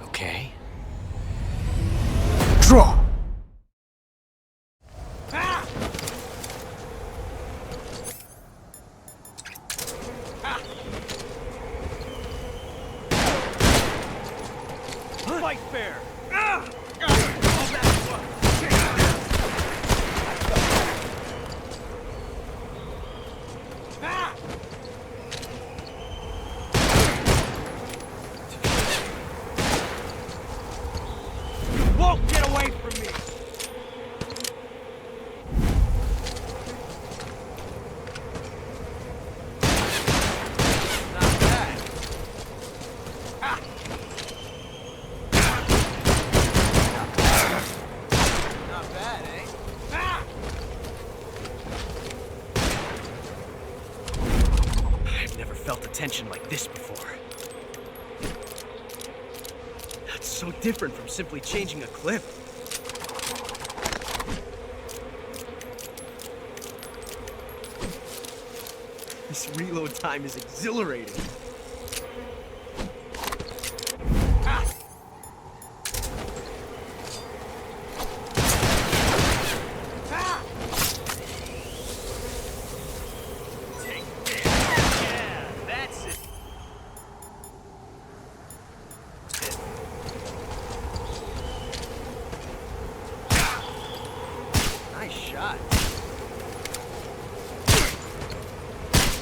Okay. Draw! Fight fair! attention like this before. That's so different from simply changing a clip. This reload time is exhilarating.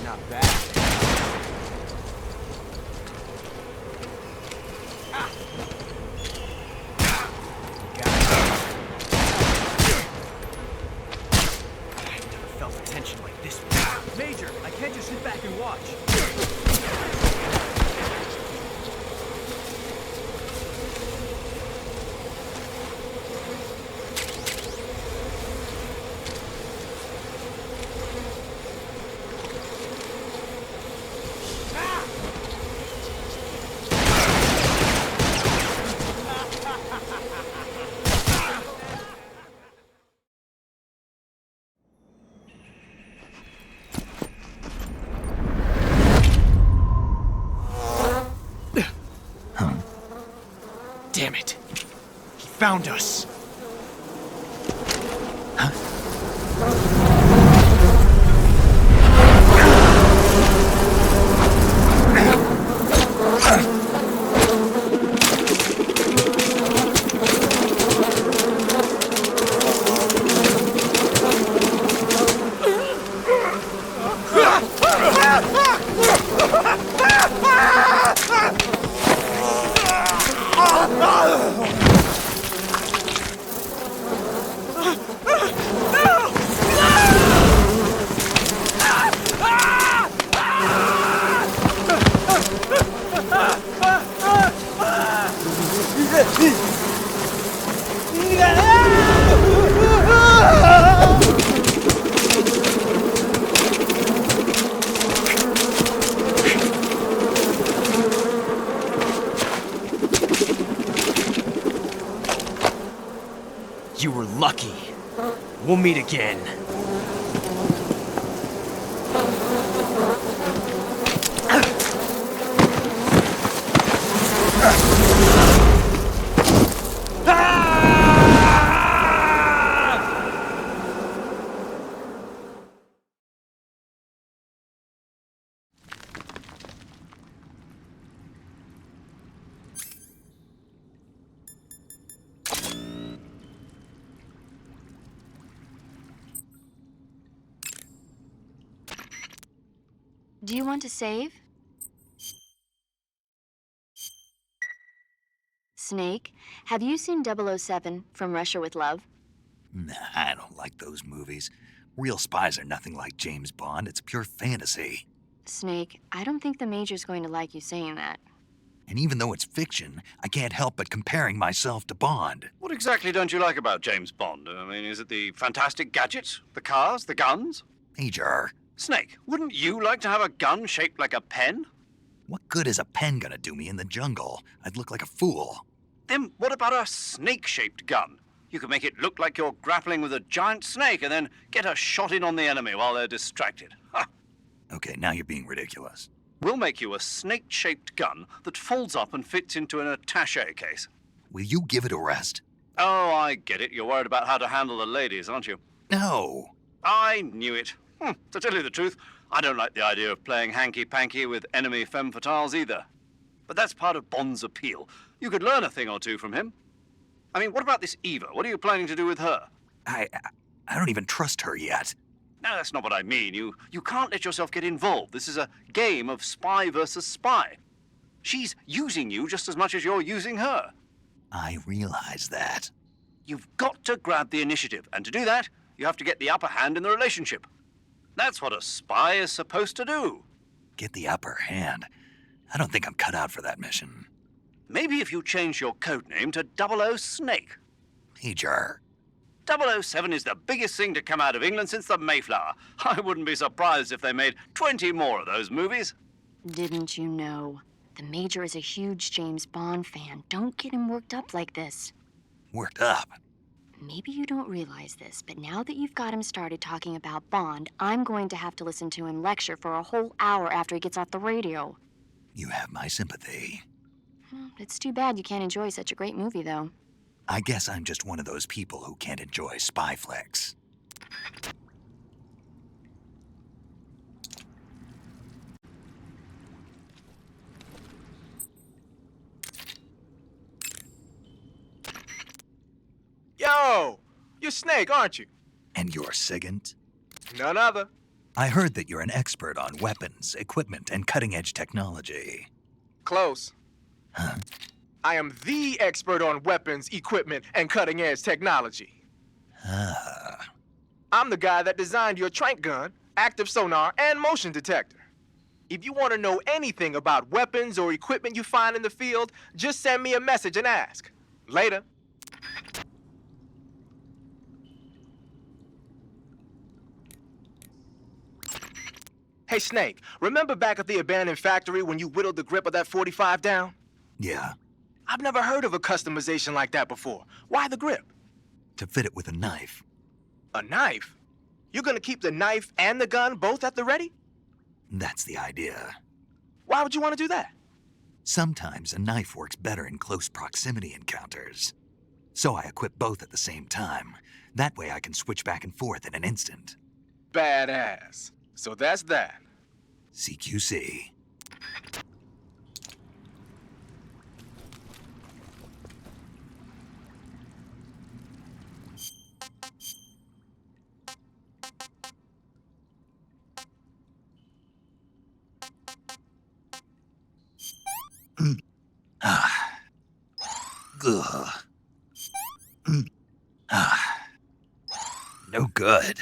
Not bad. I've never felt a tension like this before. Major, I can't just sit back and watch. Damn it. He found us. You were lucky. We'll meet again. Do you want to save? Snake, have you seen 007 from Russia with Love? Nah, I don't like those movies. Real spies are nothing like James Bond. It's pure fantasy. Snake, I don't think the Major's going to like you saying that. And even though it's fiction, I can't help but comparing myself to Bond. What exactly don't you like about James Bond? I mean, is it the fantastic gadgets, the cars, the guns? Major. Snake, wouldn't you like to have a gun shaped like a pen? What good is a pen gonna do me in the jungle? I'd look like a fool. Then what about a snake-shaped gun? You could make it look like you're grappling with a giant snake and then get a shot in on the enemy while they're distracted. Ha! Okay, now you're being ridiculous. We'll make you a snake-shaped gun that folds up and fits into an attaché case. Will you give it a rest? Oh, I get it. You're worried about how to handle the ladies, aren't you? No. I knew it. To tell you the truth, I don't like the idea of playing hanky-panky with enemy femme fatales either. But that's part of Bond's appeal. You could learn a thing or two from him. I mean, what about this Eva? What are you planning to do with her? I don't even trust her yet. No, that's not what I mean. You can't let yourself get involved. This is a game of spy versus spy. She's using you just as much as you're using her. I realize that. You've got to grab the initiative, and to do that, you have to get the upper hand in the relationship. That's what a spy is supposed to do. Get the upper hand? I don't think I'm cut out for that mission. Maybe if you change your codename to 00 Snake. Major. 007 is the biggest thing to come out of England since the Mayflower. I wouldn't be surprised if they made 20 more of those movies. Didn't you know? The Major is a huge James Bond fan. Don't get him worked up like this. Worked up? Maybe you don't realize this, but now that you've got him started talking about Bond, I'm going to have to listen to him lecture for a whole hour after he gets off the radio. You have my sympathy. It's too bad you can't enjoy such a great movie, though. I guess I'm just one of those people who can't enjoy spy flicks. Yo! You're Snake, aren't you? And you're Sigint? None other. I heard that you're an expert on weapons, equipment, and cutting-edge technology. Close. Huh? I am the expert on weapons, equipment, and cutting-edge technology. Ah. I'm the guy that designed your trank gun, active sonar, and motion detector. If you want to know anything about weapons or equipment you find in the field, just send me a message and ask. Later. Hey, Snake, remember back at the abandoned factory when you whittled the grip of that 45 down? Yeah. I've never heard of a customization like that before. Why the grip? To fit it with a knife. A knife? You're gonna keep the knife and the gun both at the ready? That's the idea. Why would you want to do that? Sometimes a knife works better in close proximity encounters. So I equip both at the same time. That way I can switch back and forth in an instant. Badass. So that's that. CQC. No good.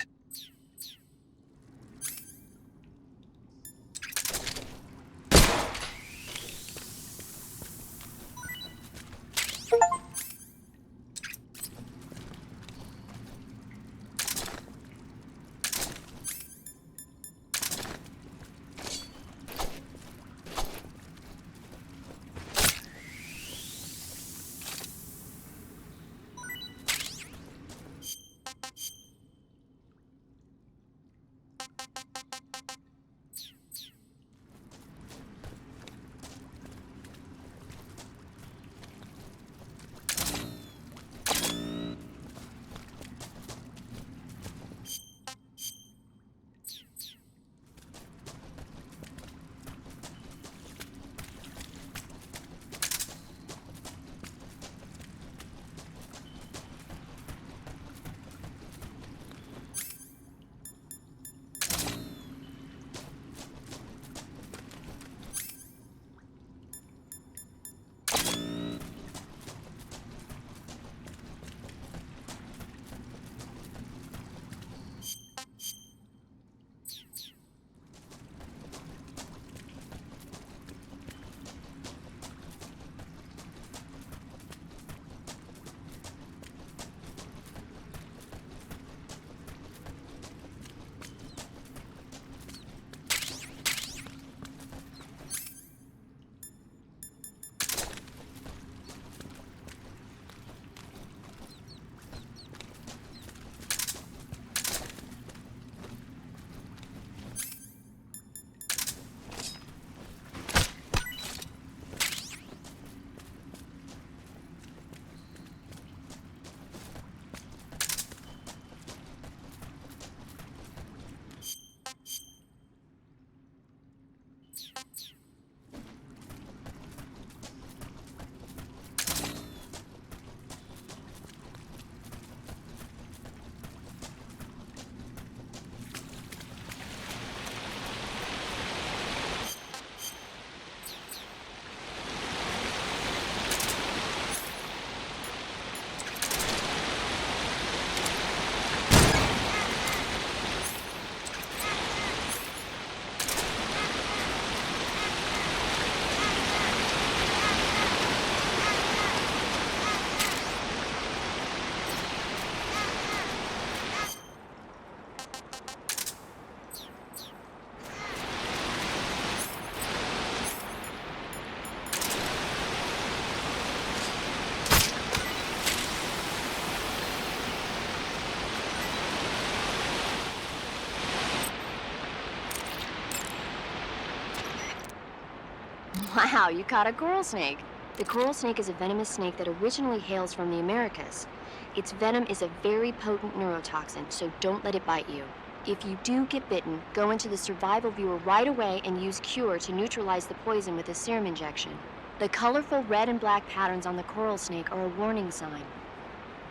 Wow, you caught a coral snake. The coral snake is a venomous snake that originally hails from the Americas. Its venom is a very potent neurotoxin, so don't let it bite you. If you do get bitten, go into the survival viewer right away and use Cure to neutralize the poison with a serum injection. The colorful red and black patterns on the coral snake are a warning sign.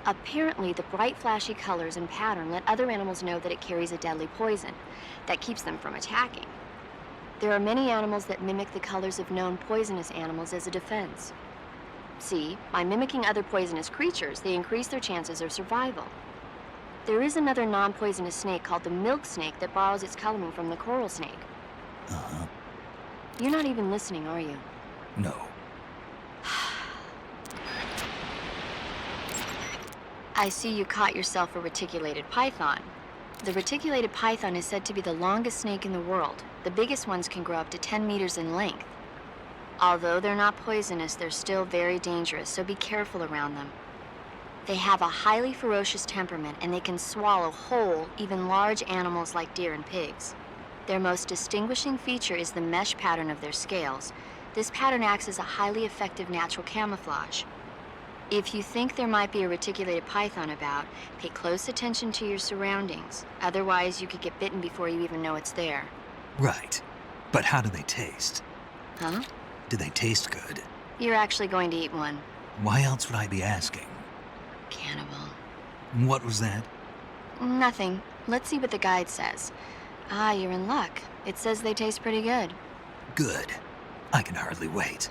Apparently, the bright flashy colors and pattern let other animals know that it carries a deadly poison that keeps them from attacking. There are many animals that mimic the colors of known poisonous animals as a defense. See, by mimicking other poisonous creatures, they increase their chances of survival. There is another non-poisonous snake called the milk snake that borrows its coloring from the coral snake. Uh-huh. You're not even listening, are you? No. I see you caught yourself a reticulated python. The reticulated python is said to be the longest snake in the world. The biggest ones can grow up to 10 meters in length. Although they're not poisonous, they're still very dangerous, so be careful around them. They have a highly ferocious temperament, and they can swallow whole, even large animals like deer and pigs. Their most distinguishing feature is the mesh pattern of their scales. This pattern acts as a highly effective natural camouflage. If you think there might be a reticulated python about, pay close attention to your surroundings. Otherwise, you could get bitten before you even know it's there. Right. But how do they taste? Huh? Do they taste good? You're actually going to eat one. Why else would I be asking? Cannibal. What was that? Nothing. Let's see what the guide says. Ah, you're in luck. It says they taste pretty good. Good. I can hardly wait.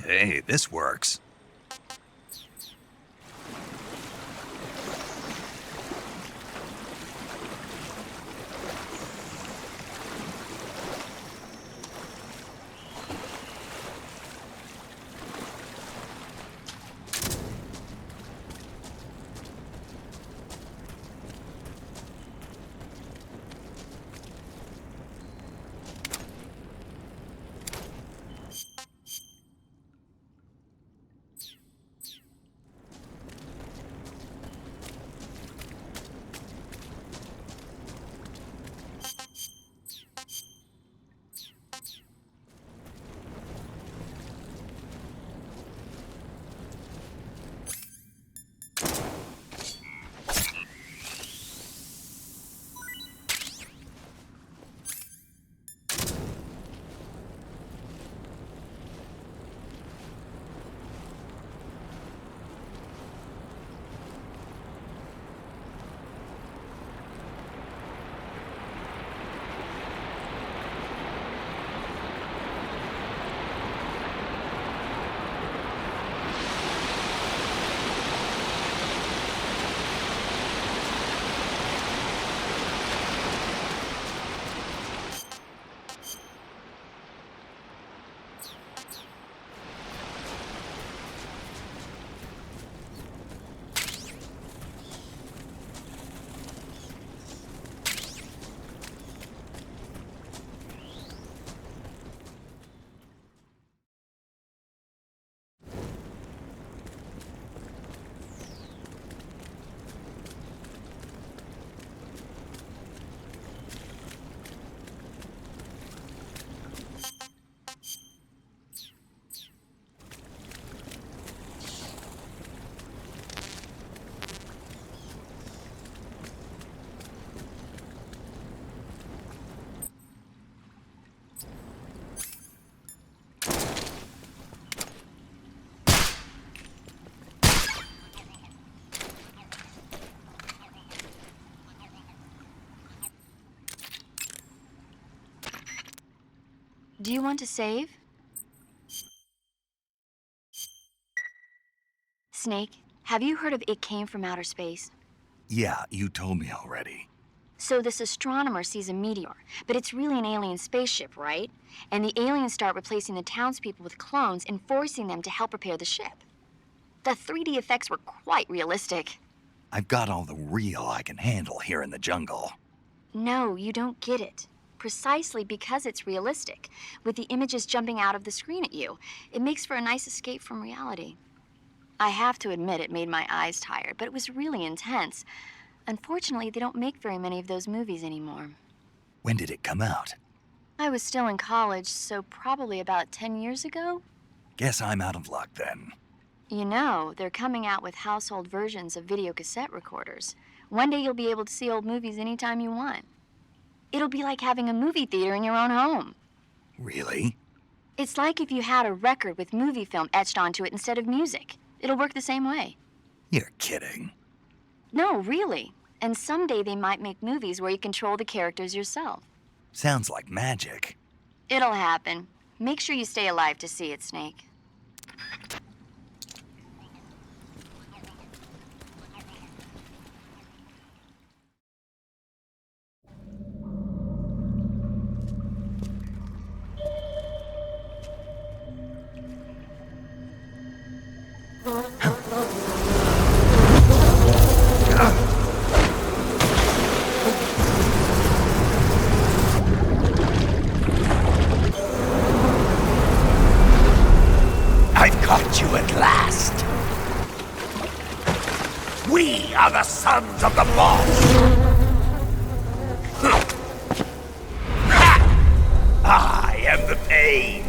Hey, this works. Do you want to save? Snake, have you heard of It Came from Outer Space? Yeah, you told me already. So this astronomer sees a meteor, but it's really an alien spaceship, right? And the aliens start replacing the townspeople with clones and forcing them to help repair the ship. The 3D effects were quite realistic. I've got all the real I can handle here in the jungle. No, you don't get it. Precisely because it's realistic, with the images jumping out of the screen at you, it makes for a nice escape from reality. I have to admit it made my eyes tired, but it was really intense. Unfortunately, they don't make very many of those movies anymore. When did it come out? I was still in college, so probably about 10 years ago. Guess I'm out of luck then. You know, they're coming out with household versions of video cassette recorders. One day you'll be able to see old movies anytime you want. It'll be like having a movie theater in your own home. Really? It's like if you had a record with movie film etched onto it instead of music. It'll work the same way. You're kidding. No, really. And someday they might make movies where you control the characters yourself. Sounds like magic. It'll happen. Make sure you stay alive to see it, Snake. I've caught you at last. We are the sons of the boss. I am the pain.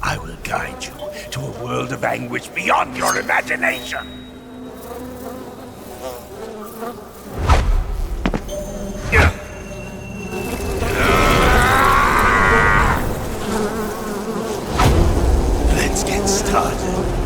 I will guide you to a world of anguish beyond your imagination. Let's get started.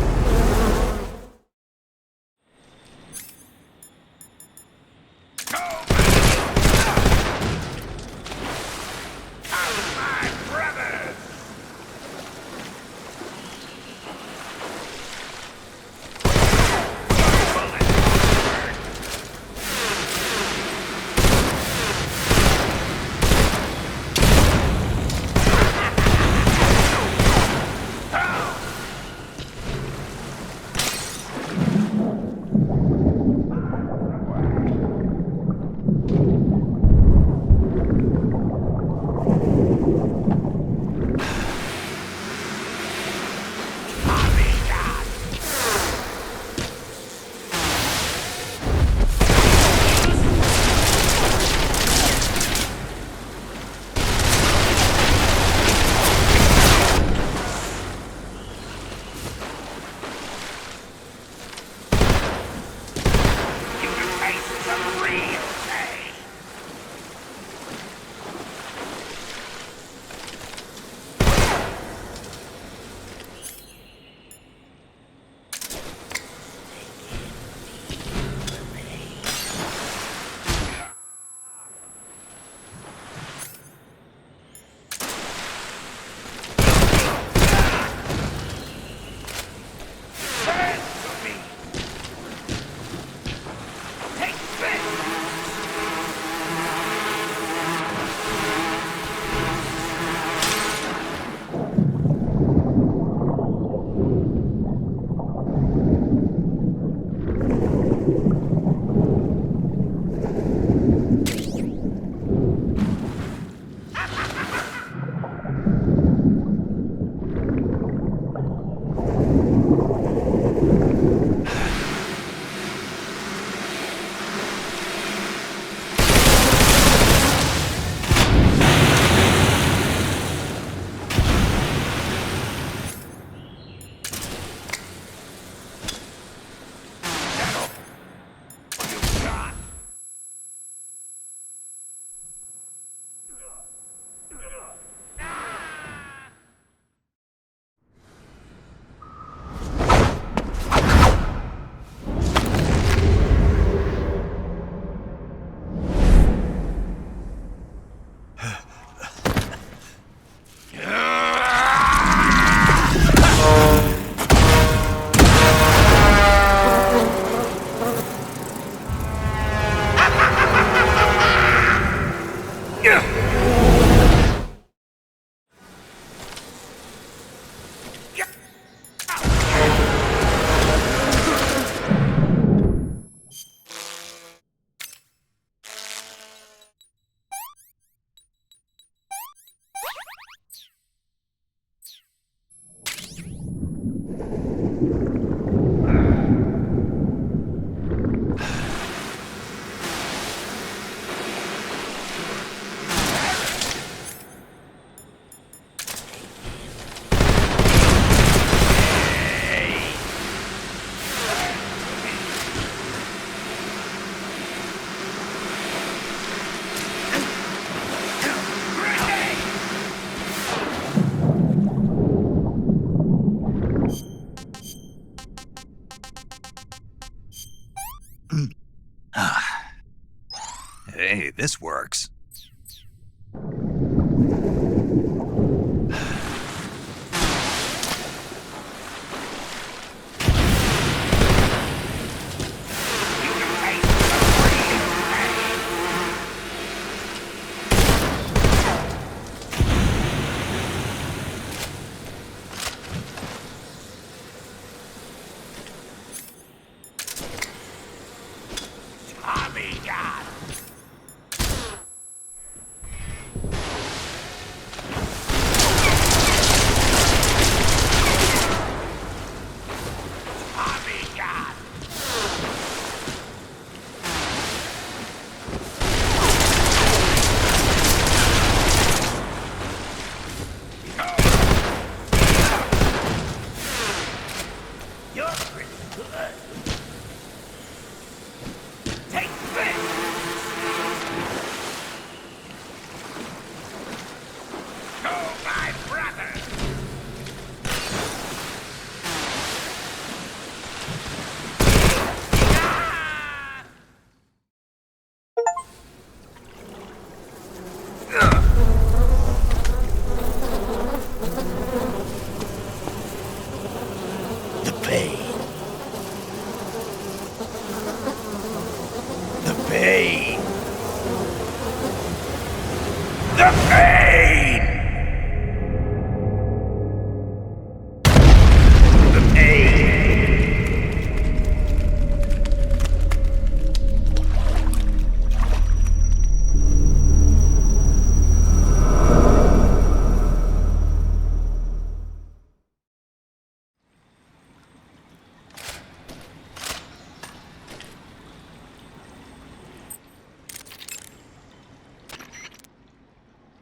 Hey, this works.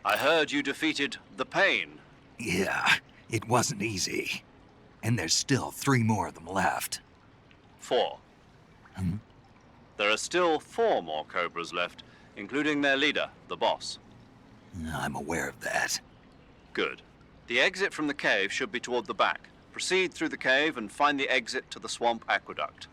I heard you defeated the Pain. Yeah, it wasn't easy. And there's still 3 more of them left. 4. Hmm? There are still 4 more Cobras left, including their leader, the boss. I'm aware of that. Good. The exit from the cave should be toward the back. Proceed through the cave and find the exit to the swamp aqueduct.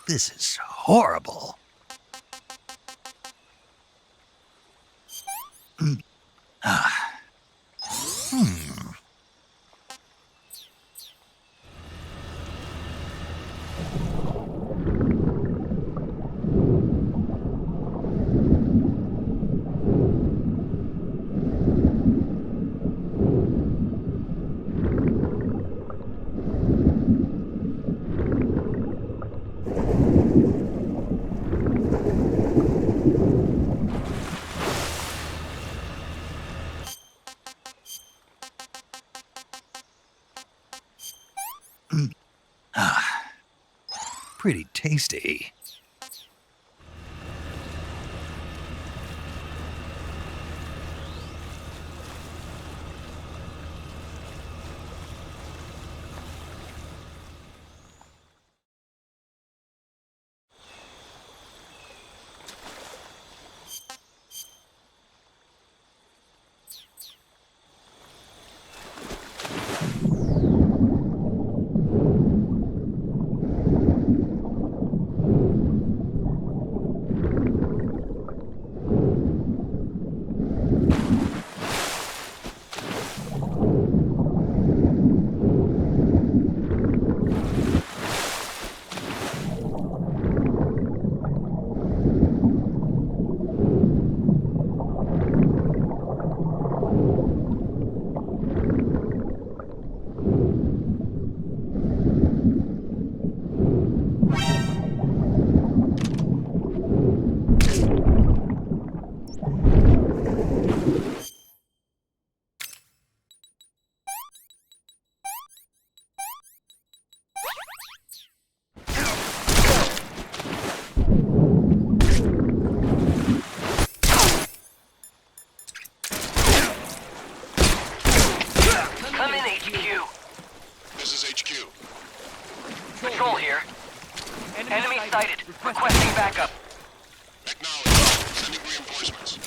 This is horrible. Pretty tasty. Come in, HQ. This is HQ. Patrol here. Enemy sighted. Requesting backup. Acknowledged. Sending reinforcements.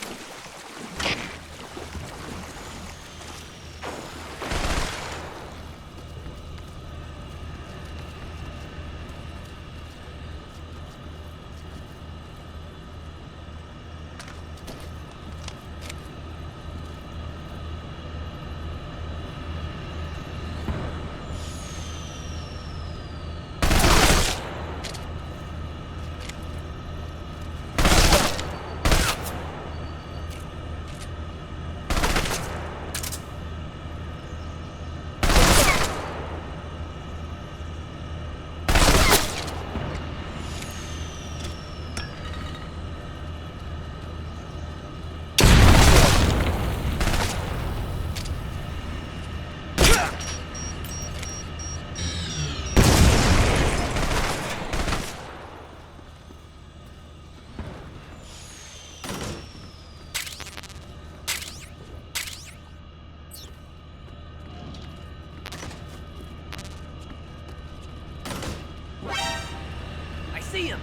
I see him!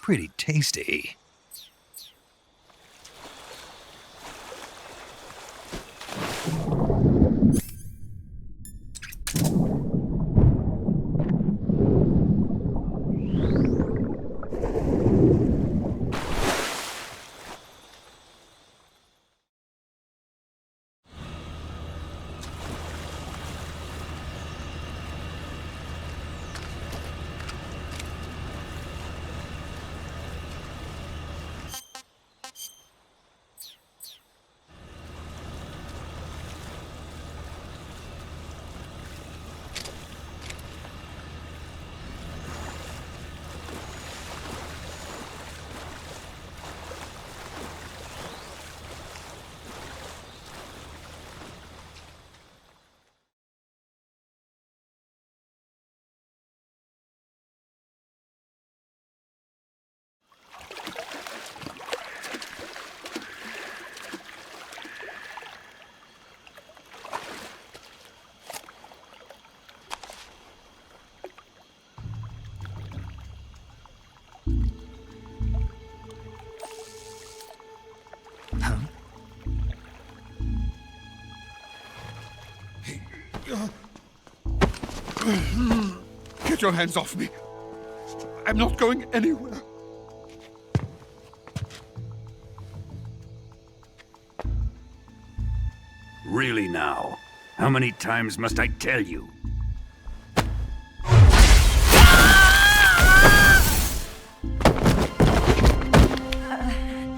pretty tasty. Get your hands off me. I'm not going anywhere. Really now? How many times must I tell you?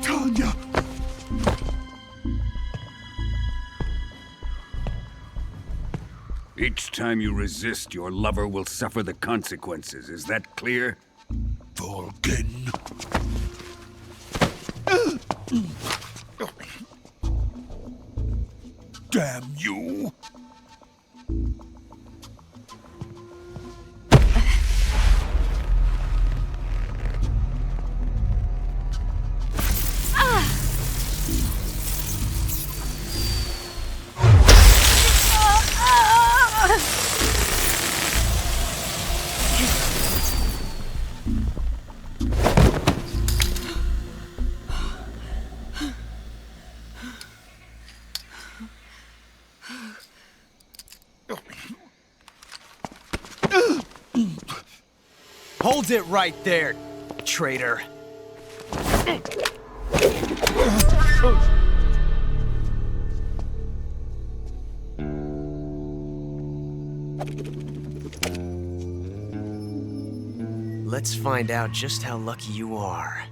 Tanya! Each time you resist, your lover will suffer the consequences. Is that clear? Vulcan. Damn you! Hold it right there, traitor. Let's find out just how lucky you are.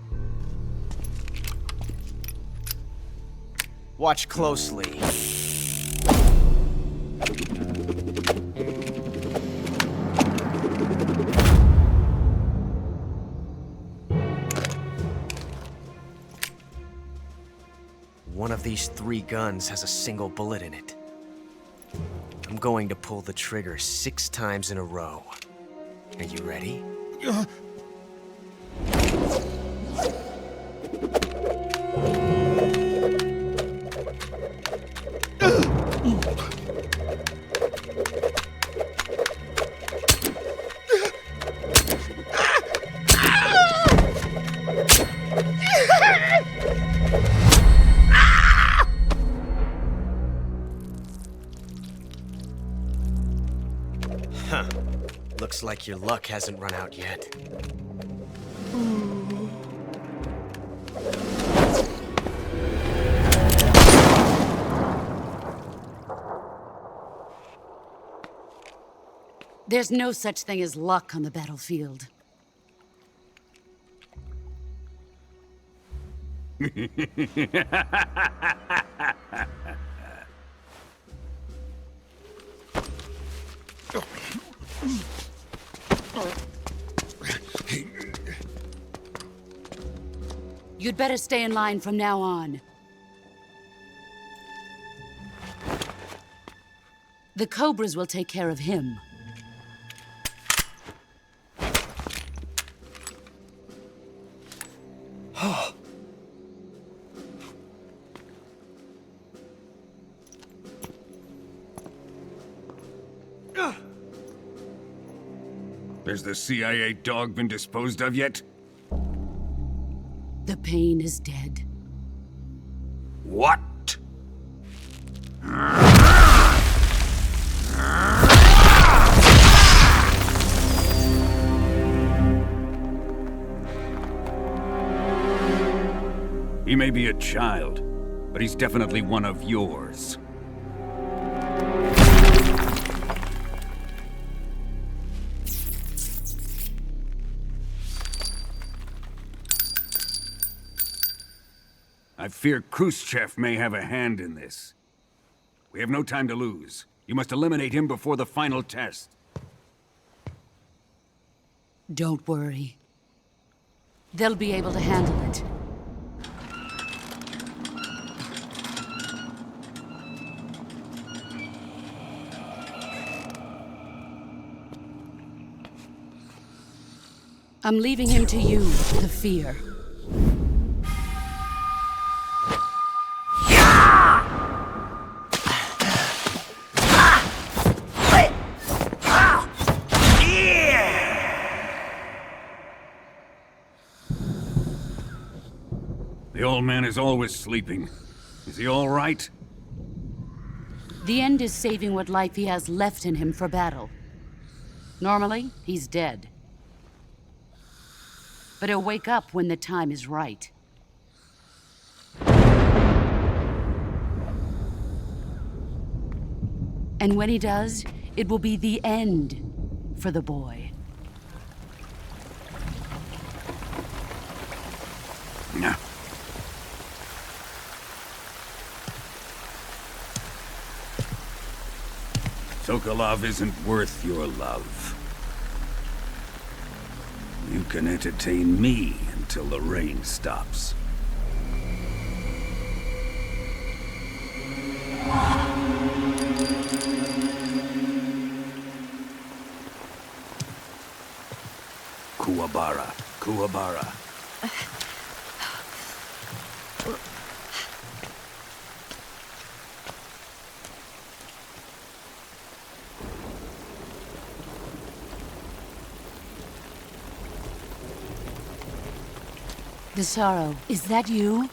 Watch closely. One of these 3 guns has a single bullet in it. I'm going to pull the trigger 6 times in a row. Are you ready? Huh. Looks like your luck hasn't run out yet. There's no such thing as luck on the battlefield. You'd better stay in line from now on. The Cobras will take care of him. Has the CIA dog been disposed of yet? The pain is dead. What? He may be a child, but he's definitely one of yours. I fear Khrushchev may have a hand in this. We have no time to lose. You must eliminate him before the final test. Don't worry. They'll be able to handle it. I'm leaving him to you, the fear. The old man is always sleeping. Is he all right? The end is saving what life he has left in him for battle. Normally, he's dead. But he'll wake up when the time is right. And when he does, it will be the end for the boy. Yeah. Sokolov isn't worth your love. You can entertain me until the rain stops. Kuwabara, Kuwabara. The sorrow, is that you?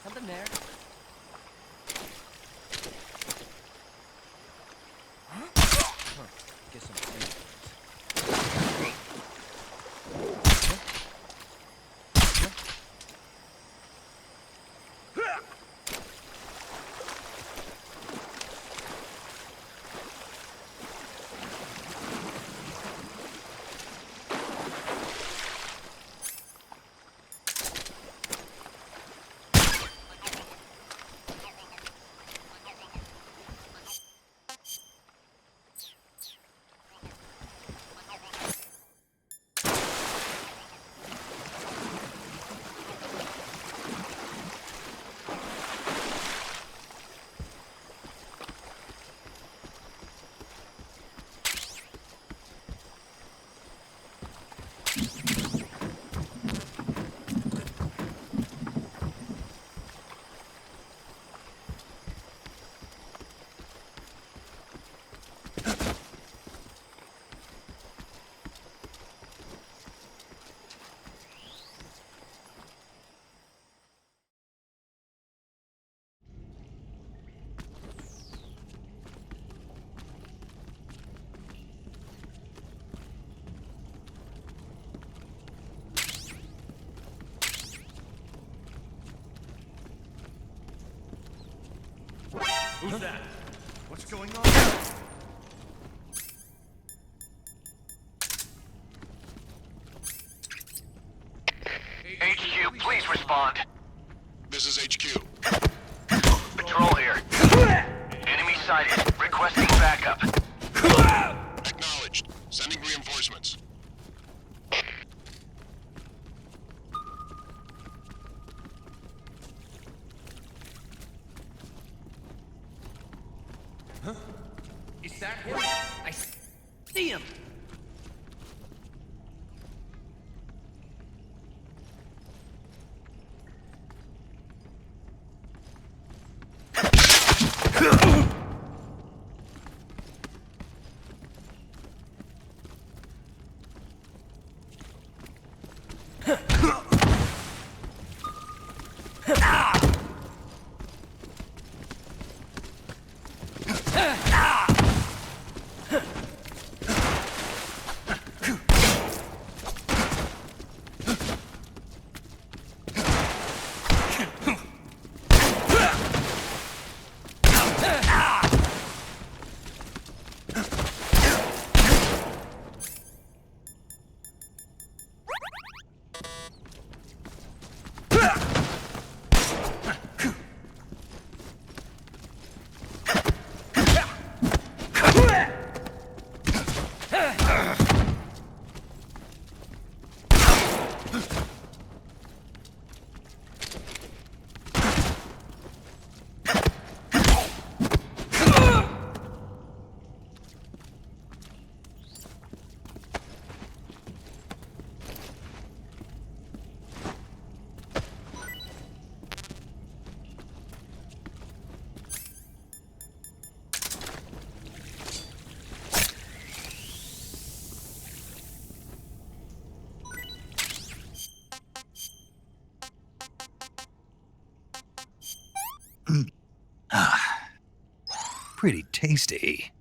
Something there. Guess I'm safe. Who's that? What's going on? HQ, please respond. This is HQ. Patrol here. Enemy sighted. Requesting backup. Acknowledged. Sending reinforcements. Huh? Is that him? I see him! Pretty tasty.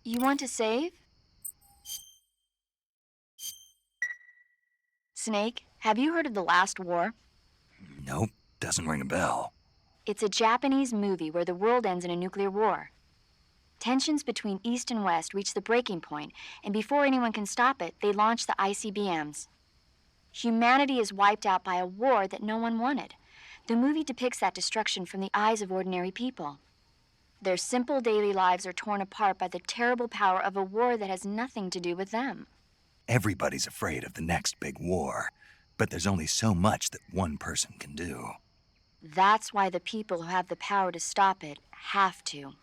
You want to save? Snake, have you heard of The Last War? Nope, doesn't ring a bell. It's a Japanese movie where the world ends in a nuclear war. Tensions between East and West reach the breaking point, and before anyone can stop it, they launch the ICBMs. Humanity is wiped out by a war that no one wanted. The movie depicts that destruction from the eyes of ordinary people. Their simple daily lives are torn apart by the terrible power of a war that has nothing to do with them. Everybody's afraid of the next big war, but there's only so much that one person can do. That's why the people who have the power to stop it have to.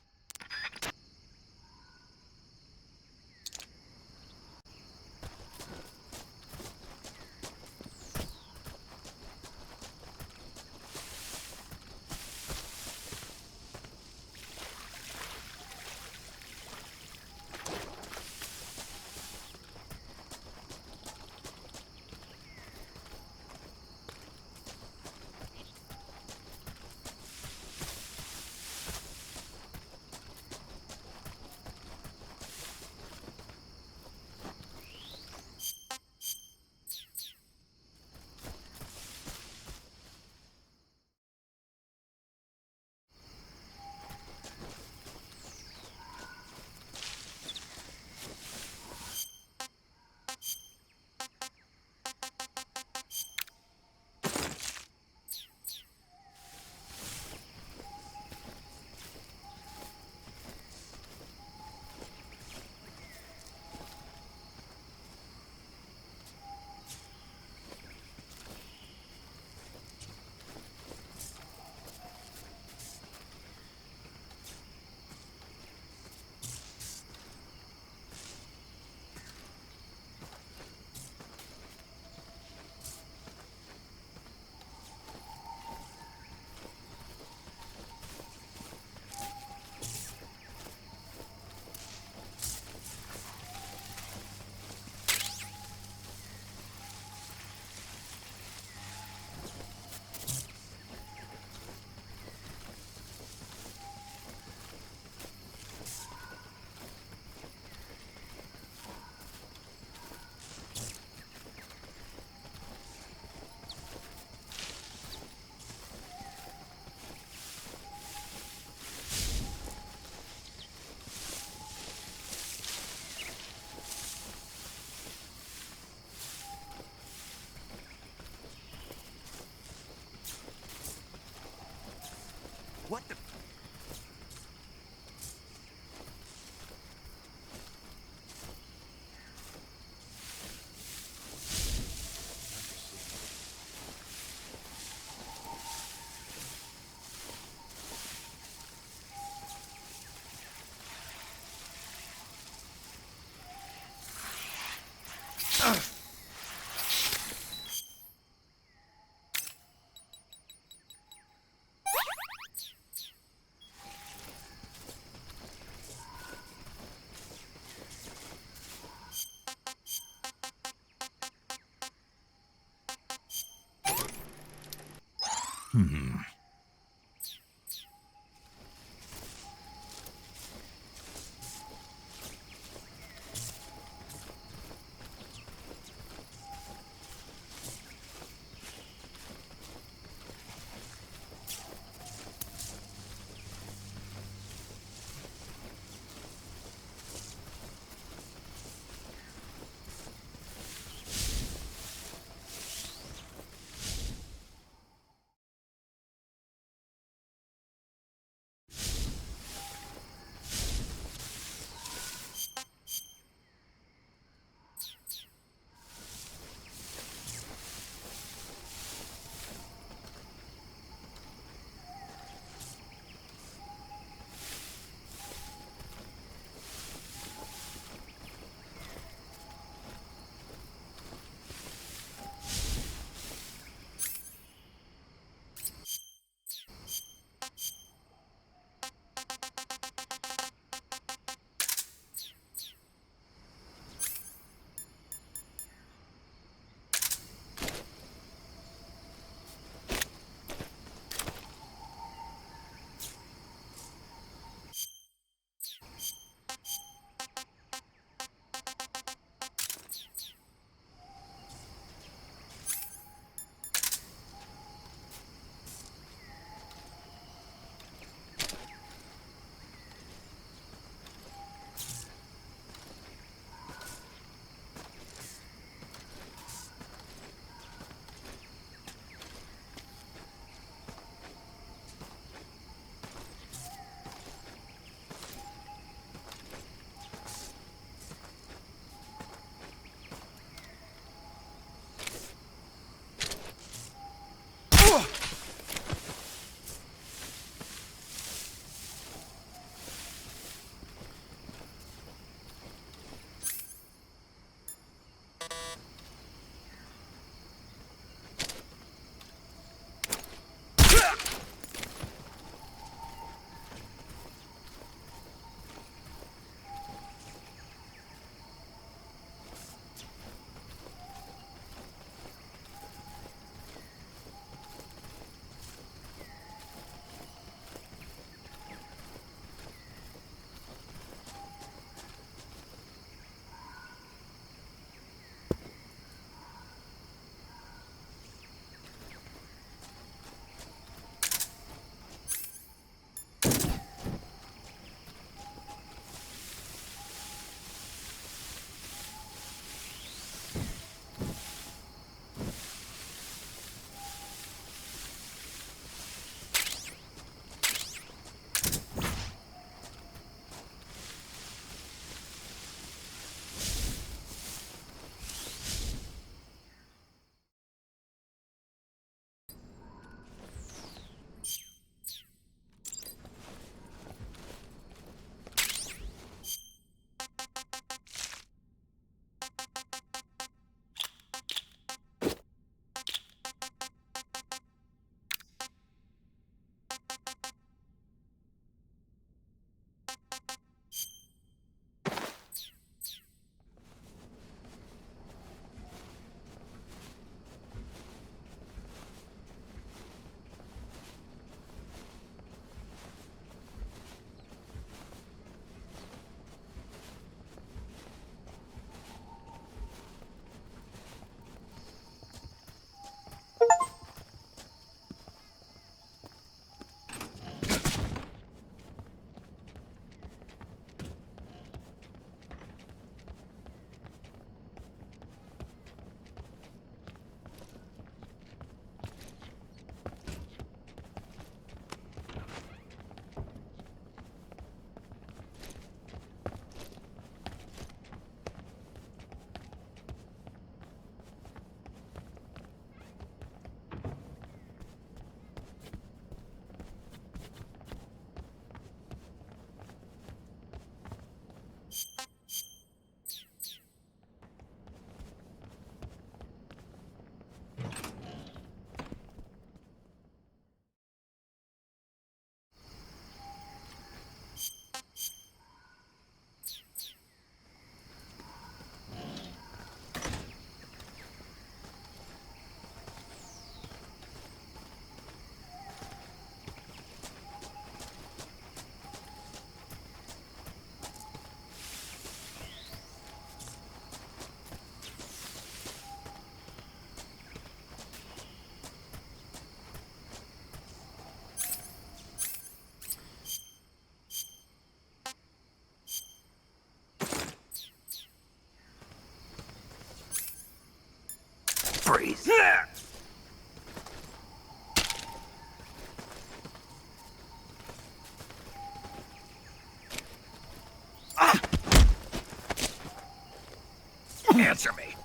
Answer me.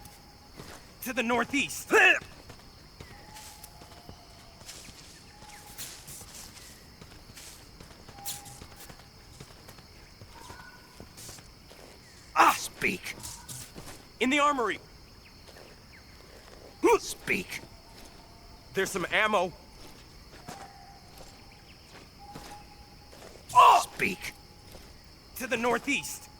To the northeast. Speak. In the armory. Speak. There's some ammo. Speak. To the northeast.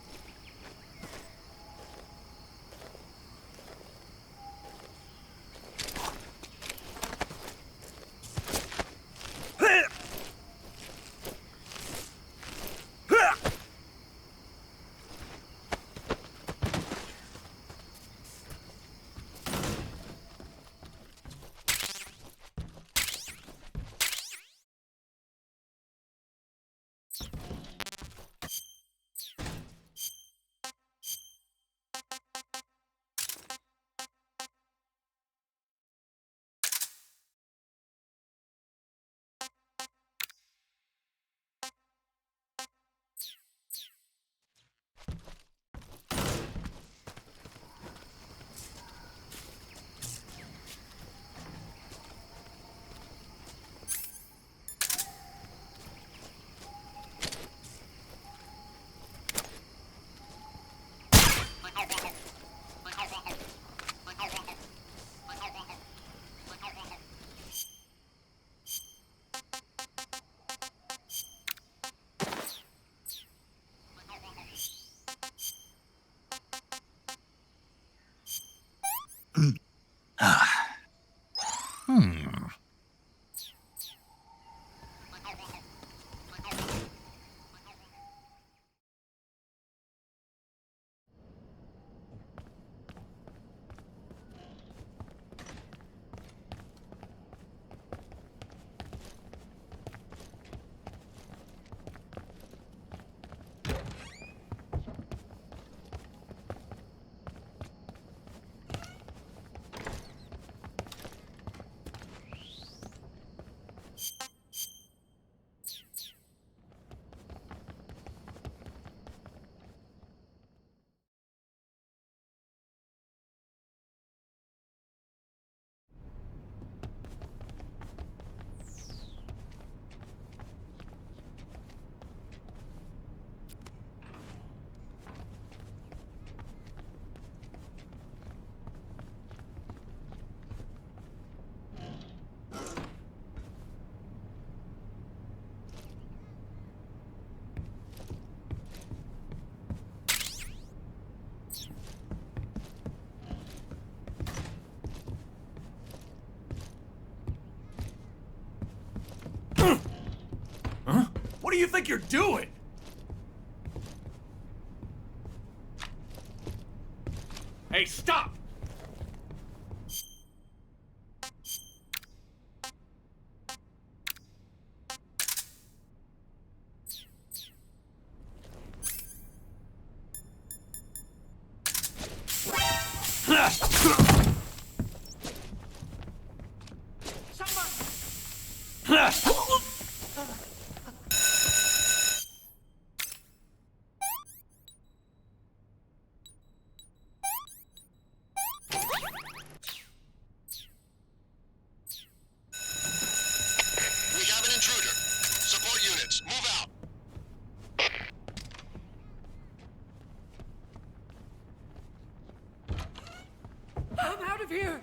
What do you think you're doing? Hey, stop! I'm out of here!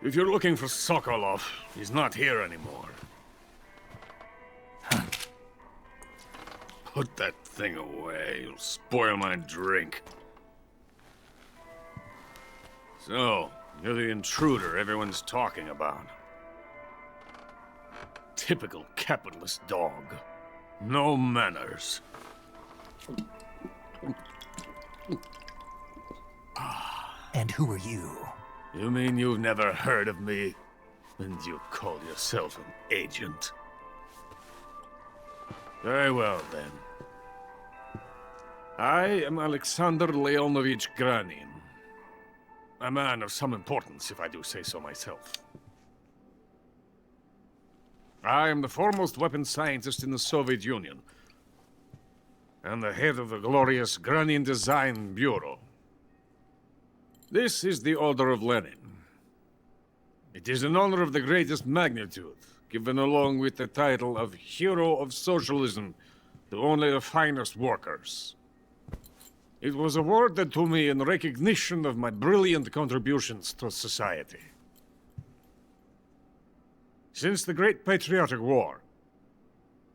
If you're looking for Sokolov, he's not here anymore. Put that thing away. You'll spoil my drink. So, you're the intruder everyone's talking about. Typical capitalist dog. No manners. And who are you? You mean you've never heard of me? And you call yourself an agent? Very well, then. I am Alexander Leonovich Granin. A man of some importance, if I do say so myself. I am the foremost weapons scientist in the Soviet Union, and the head of the glorious Granin Design Bureau. This is the Order of Lenin. It is an honor of the greatest magnitude, given along with the title of Hero of Socialism to only the finest workers. It was awarded to me in recognition of my brilliant contributions to society. Since the Great Patriotic War,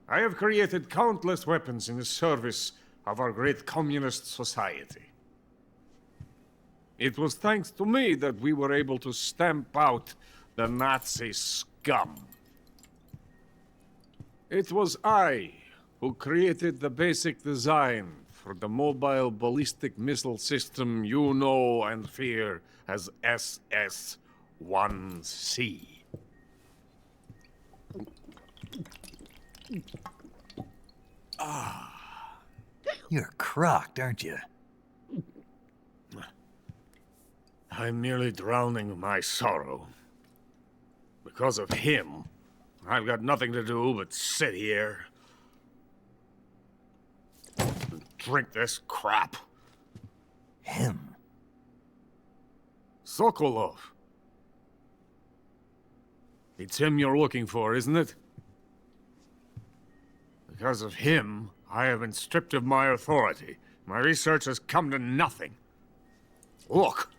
I have created countless weapons in the service of our great communist society. It was thanks to me that we were able to stamp out the Nazi scum. It was I who created the basic design for the mobile ballistic missile system you know and fear as SS-1C. You're crocked, aren't you? I'm merely drowning my sorrow. Because of him, I've got nothing to do but sit here and drink this crap. Him? Sokolov. It's him you're looking for, isn't it? Because of him, I have been stripped of my authority. My research has come to nothing. Look.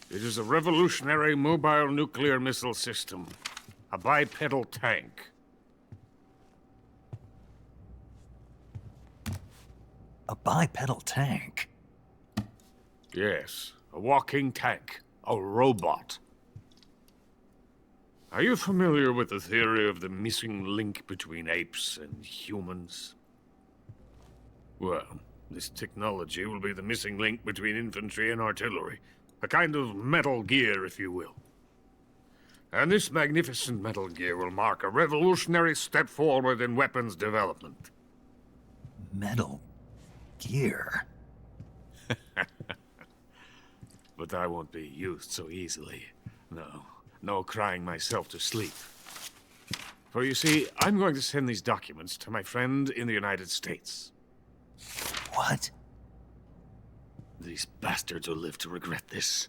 It is a revolutionary mobile nuclear missile system. A bipedal tank. A bipedal tank? Yes, a walking tank. A robot. Are you familiar with the theory of the missing link between apes and humans? Well, this technology will be the missing link between infantry and artillery. A kind of Metal Gear, if you will. And this magnificent Metal Gear will mark a revolutionary step forward in weapons development. Metal Gear? But I won't be used so easily. No crying myself to sleep. For you see, I'm going to send these documents to my friend in the United States. What? These bastards will live to regret this.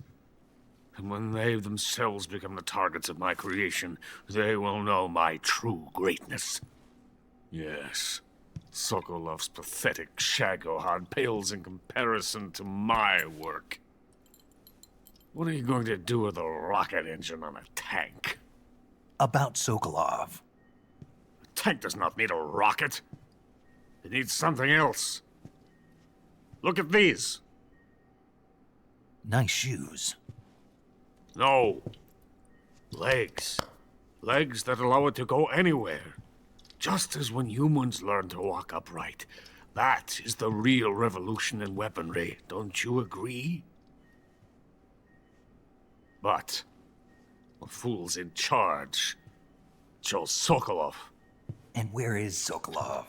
And when they themselves become the targets of my creation, they will know my true greatness. Yes, Sokolov's pathetic shagohod pales in comparison to my work. What are you going to do with a rocket engine on a tank? About Sokolov. A tank does not need a rocket. It needs something else. Look at these. Nice shoes. No. Legs. Legs that allow it to go anywhere. Just as when humans learn to walk upright. That is the real revolution in weaponry. Don't you agree? But the fool's in charge. Joe Sokolov. And where is Sokolov?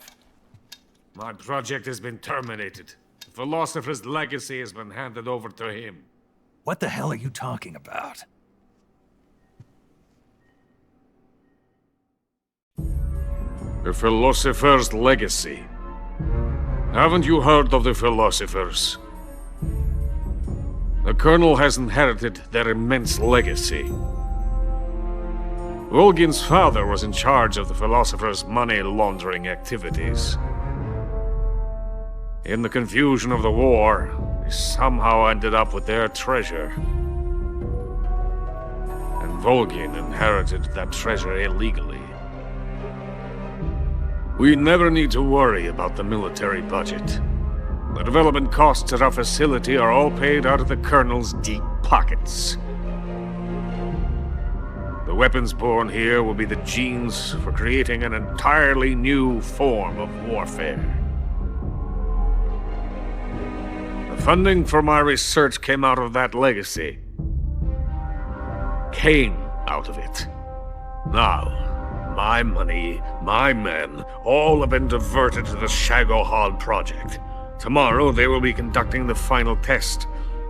My project has been terminated. The philosopher's legacy has been handed over to him. What the hell are you talking about? The philosopher's legacy. Haven't you heard of the philosophers? The Colonel has inherited their immense legacy. Volgin's father was in charge of the philosopher's money laundering activities. In the confusion of the war, we somehow ended up with their treasure. And Volgin inherited that treasure illegally. We never need to worry about the military budget. The development costs at our facility are all paid out of the Colonel's deep pockets. The weapons born here will be the genes for creating an entirely new form of warfare. The funding for my research came out of that legacy. Came out of it. Now, my money, my men, all have been diverted to the Shagohod project. Tomorrow they will be conducting the final test,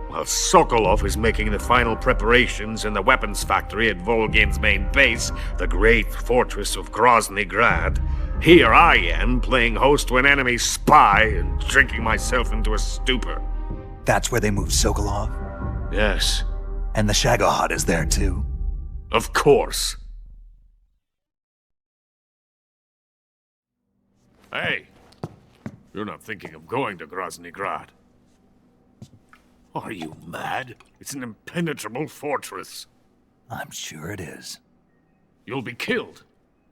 while Sokolov is making the final preparations in the weapons factory at Volgin's main base, the great fortress of Grozny Grad. Here I am, playing host to an enemy spy and drinking myself into a stupor. That's where they moved Sokolov? Yes. And the Shagohod is there too? Of course. Hey, you're not thinking of going to Grozny Grad. Are you mad? It's an impenetrable fortress. I'm sure it is. You'll be killed.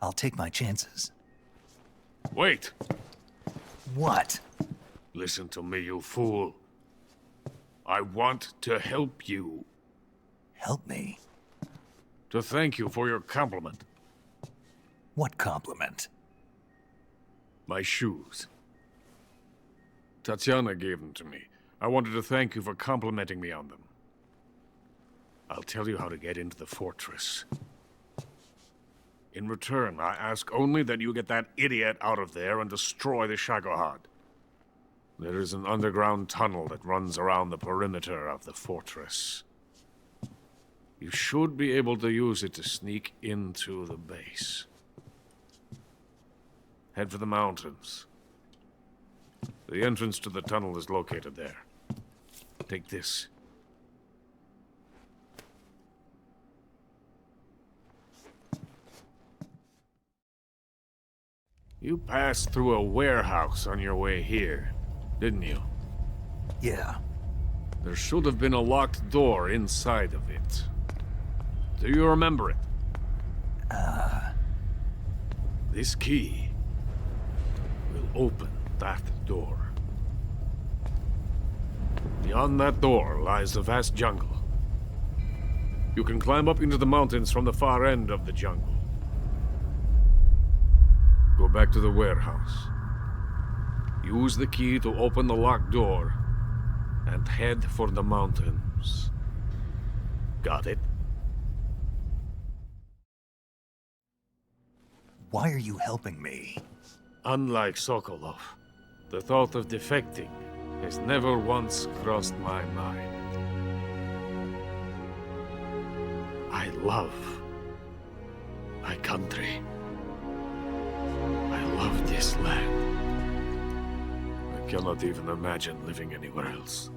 I'll take my chances. Wait. What? Listen to me, you fool. I want to help you. Help me? To thank you for your compliment. What compliment? My shoes. Tatiana gave them to me. I wanted to thank you for complimenting me on them. I'll tell you how to get into the fortress. In return, I ask only that you get that idiot out of there and destroy the Shagohod. There is an underground tunnel that runs around the perimeter of the fortress. You should be able to use it to sneak into the base. Head for the mountains. The entrance to the tunnel is located there. Take this. You passed through a warehouse on your way here, didn't you? Yeah. There should have been a locked door inside of it. Do you remember it? This key will open that door. Beyond that door lies a vast jungle. You can climb up into the mountains from the far end of the jungle. Go back to the warehouse. Use the key to open the locked door and head for the mountains. Got it? Why are you helping me? Unlike Sokolov, the thought of defecting has never once crossed my mind. I love my country. I love this land. I cannot even imagine living anywhere else.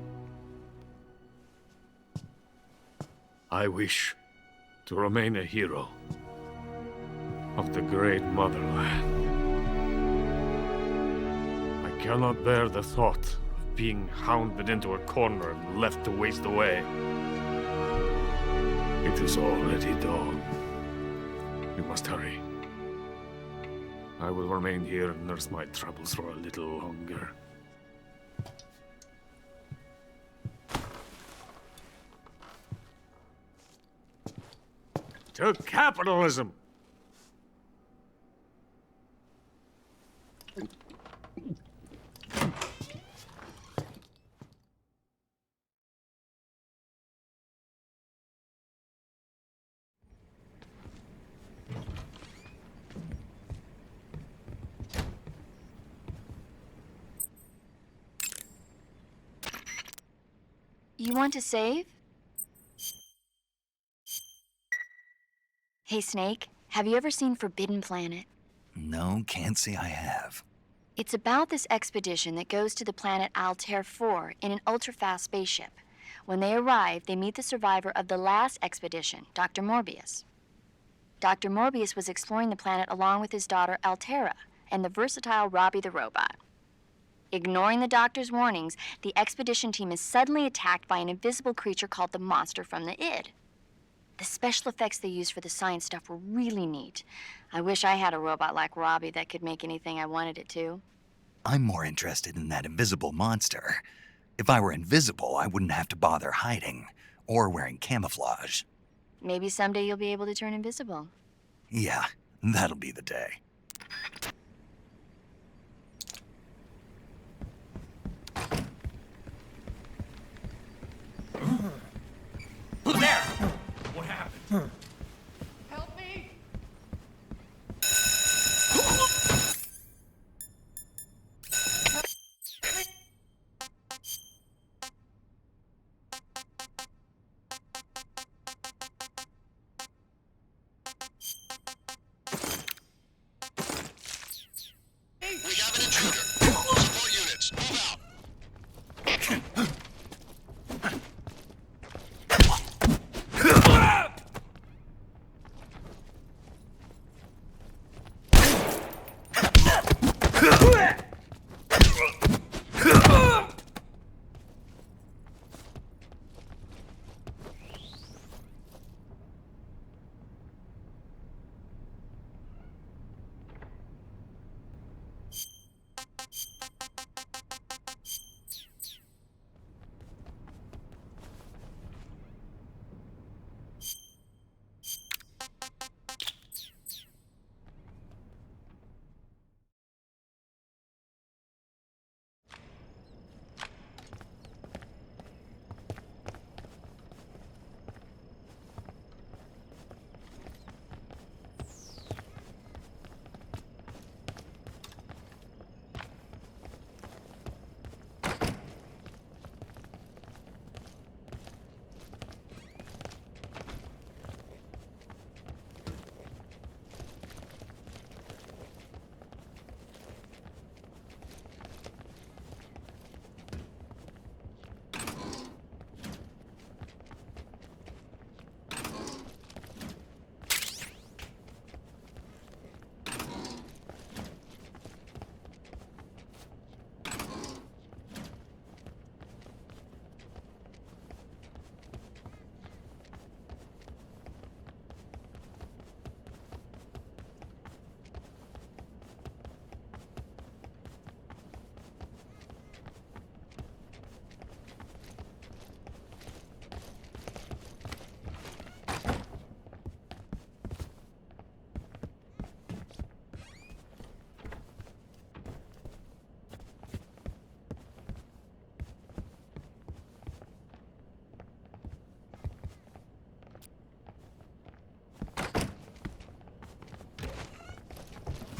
I wish to remain a hero of the great motherland. I cannot bear the thought of being hounded into a corner and left to waste away. It is already dawn. We must hurry. I will remain here and nurse my troubles for a little longer. To capitalism! You want to save? Hey, Snake, have you ever seen Forbidden Planet? No, can't say I have. It's about this expedition that goes to the planet Altair 4 in an ultra-fast spaceship. When they arrive, they meet the survivor of the last expedition, Dr. Morbius. Dr. Morbius was exploring the planet along with his daughter Altera and the versatile Robbie the robot. Ignoring the doctor's warnings, the expedition team is suddenly attacked by an invisible creature called the Monster from the Id. The special effects they used for the science stuff were really neat. I wish I had a robot like Robbie that could make anything I wanted it to. I'm more interested in that invisible monster. If I were invisible, I wouldn't have to bother hiding or wearing camouflage. Maybe someday you'll be able to turn invisible. Yeah, that'll be the day. Who's there? What happened? Help me! We have an intruder. Support units, move out.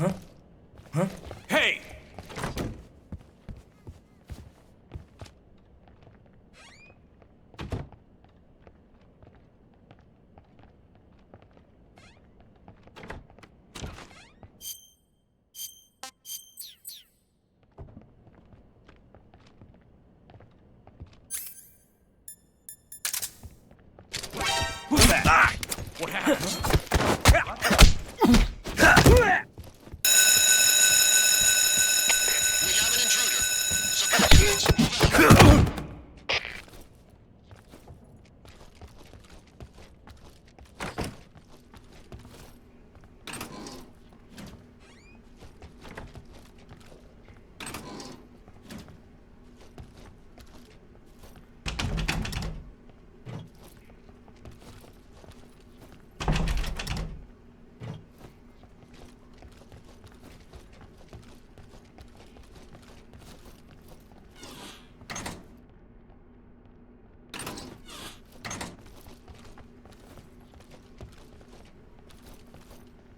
Huh? Huh? Hey! Who's that? Ah! What happened?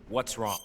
What's wrong?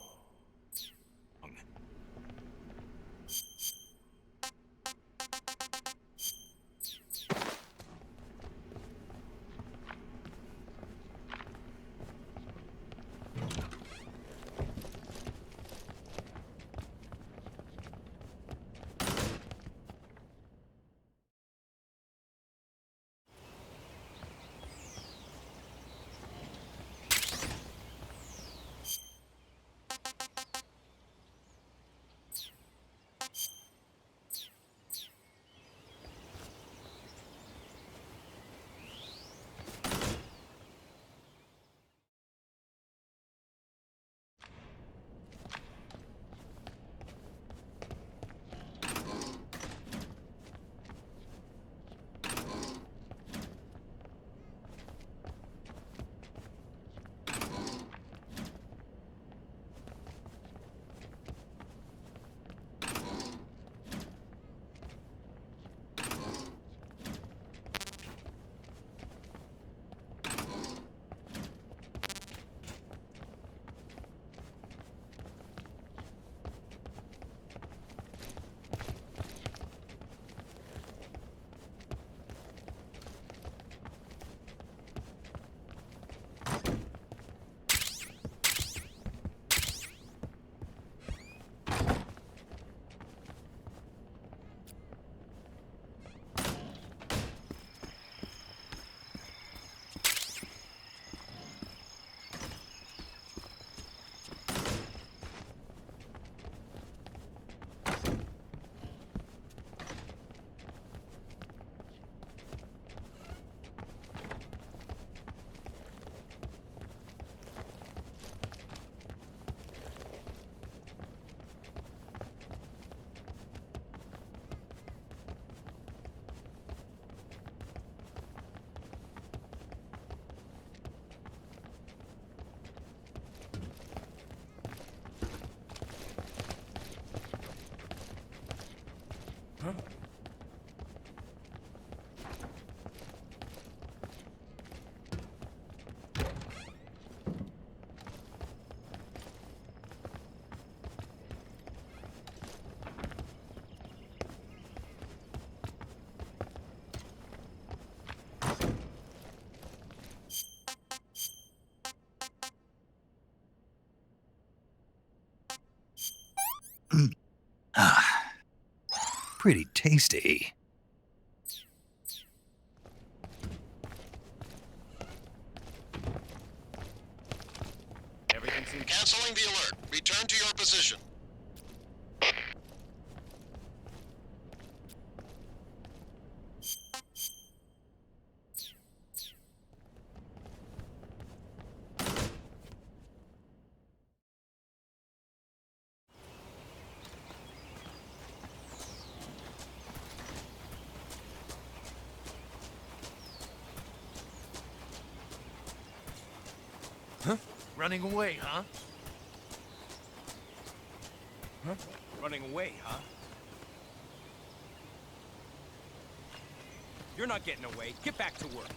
pretty tasty. Canceling the alert. Return to your position. Huh? Running away, huh? Huh? Running away, huh? You're not getting away. Get back to work.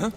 Huh?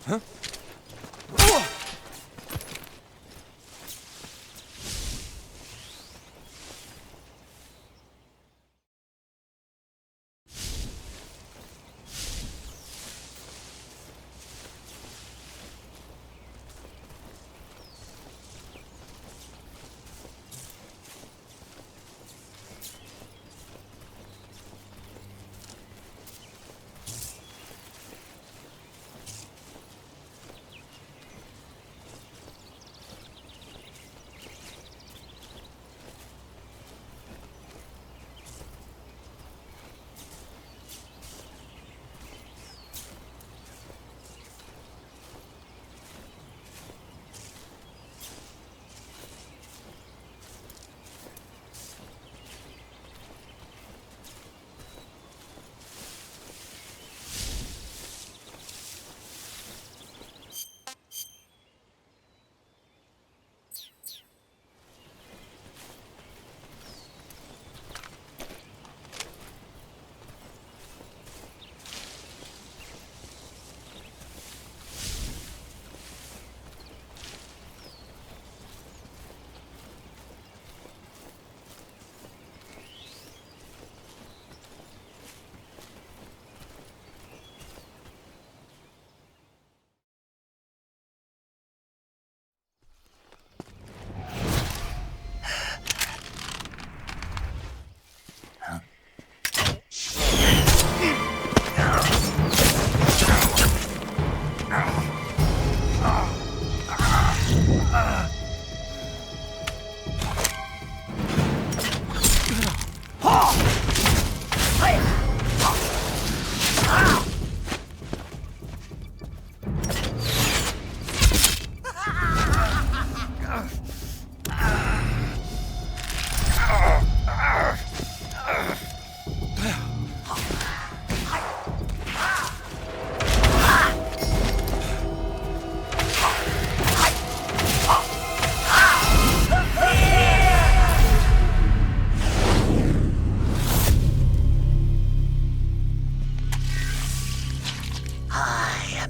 Huh? Huh?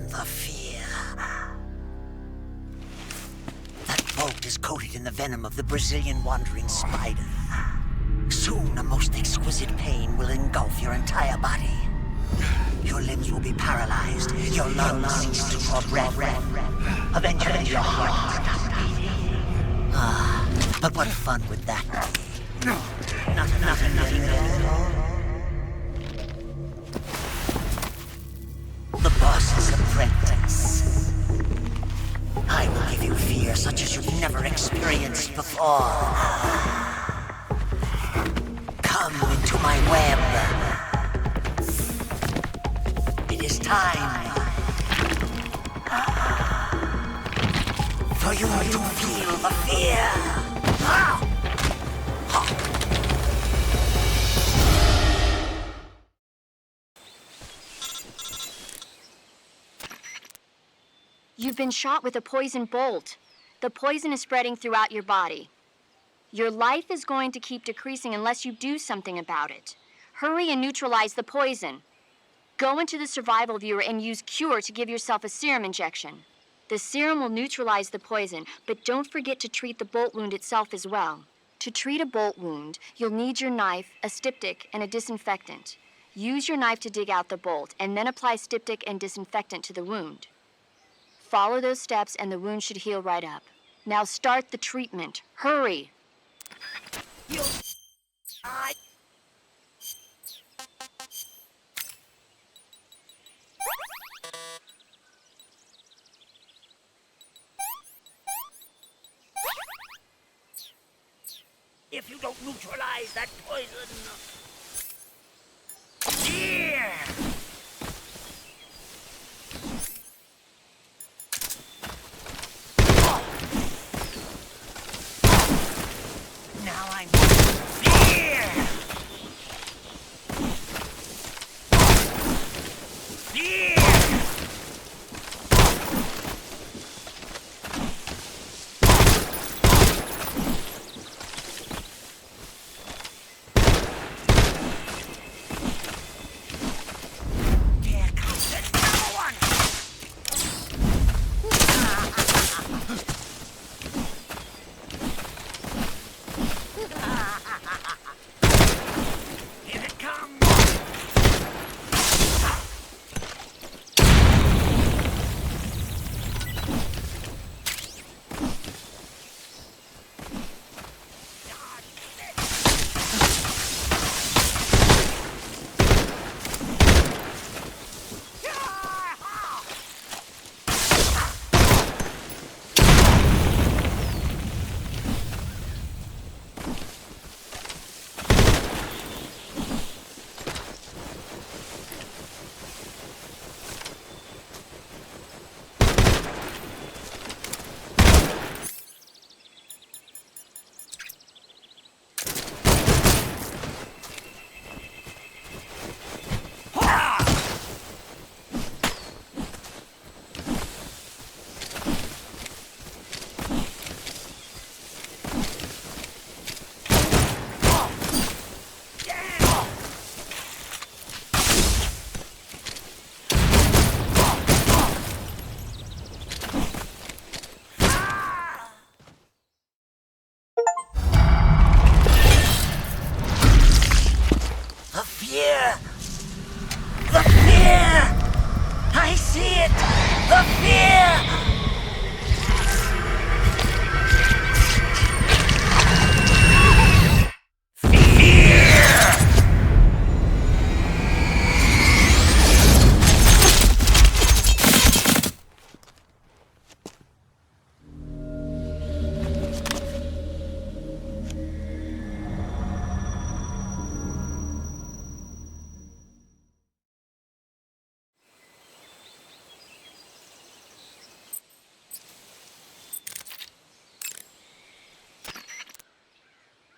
The fear. That bolt is coated in the venom of the Brazilian wandering spider. Soon, a most exquisite pain will engulf your entire body. Your limbs will be paralyzed, your lungs cease to draw breath. Eventually, your heart will stop beating. But what fun would that be? Nothing The boss's apprentice. I will give you fear such as you've never experienced before. Come into my web. It is time for you to feel the fear. You've been shot with a poison bolt. The poison is spreading throughout your body. Your life is going to keep decreasing unless you do something about it. Hurry and neutralize the poison. Go into the survival viewer and use Cure to give yourself a serum injection. The serum will neutralize the poison, but don't forget to treat the bolt wound itself as well. To treat a bolt wound, you'll need your knife, a styptic, and a disinfectant. Use your knife to dig out the bolt, and then apply styptic and disinfectant to the wound. Follow those steps and the wound should heal right up. Now start the treatment. Hurry! If you don't neutralize that poison... Here! Now I'm here! Here! There comes another one! Here it comes! The fear! The fear! I see it! The fear!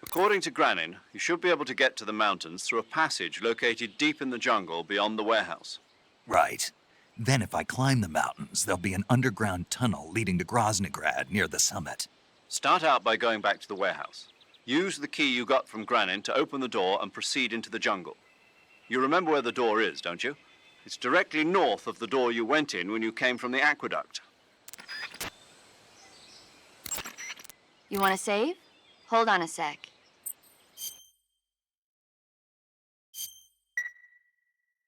According to Granin, you should be able to get to the mountains through a passage located deep in the jungle beyond the warehouse. Right. Then if I climb the mountains, there'll be an underground tunnel leading to Groznygrad near the summit. Start out by going back to the warehouse. Use the key you got from Granin to open the door and proceed into the jungle. You remember where the door is, don't you? It's directly north of the door you went in when you came from the aqueduct. You want to save? Hold on a sec.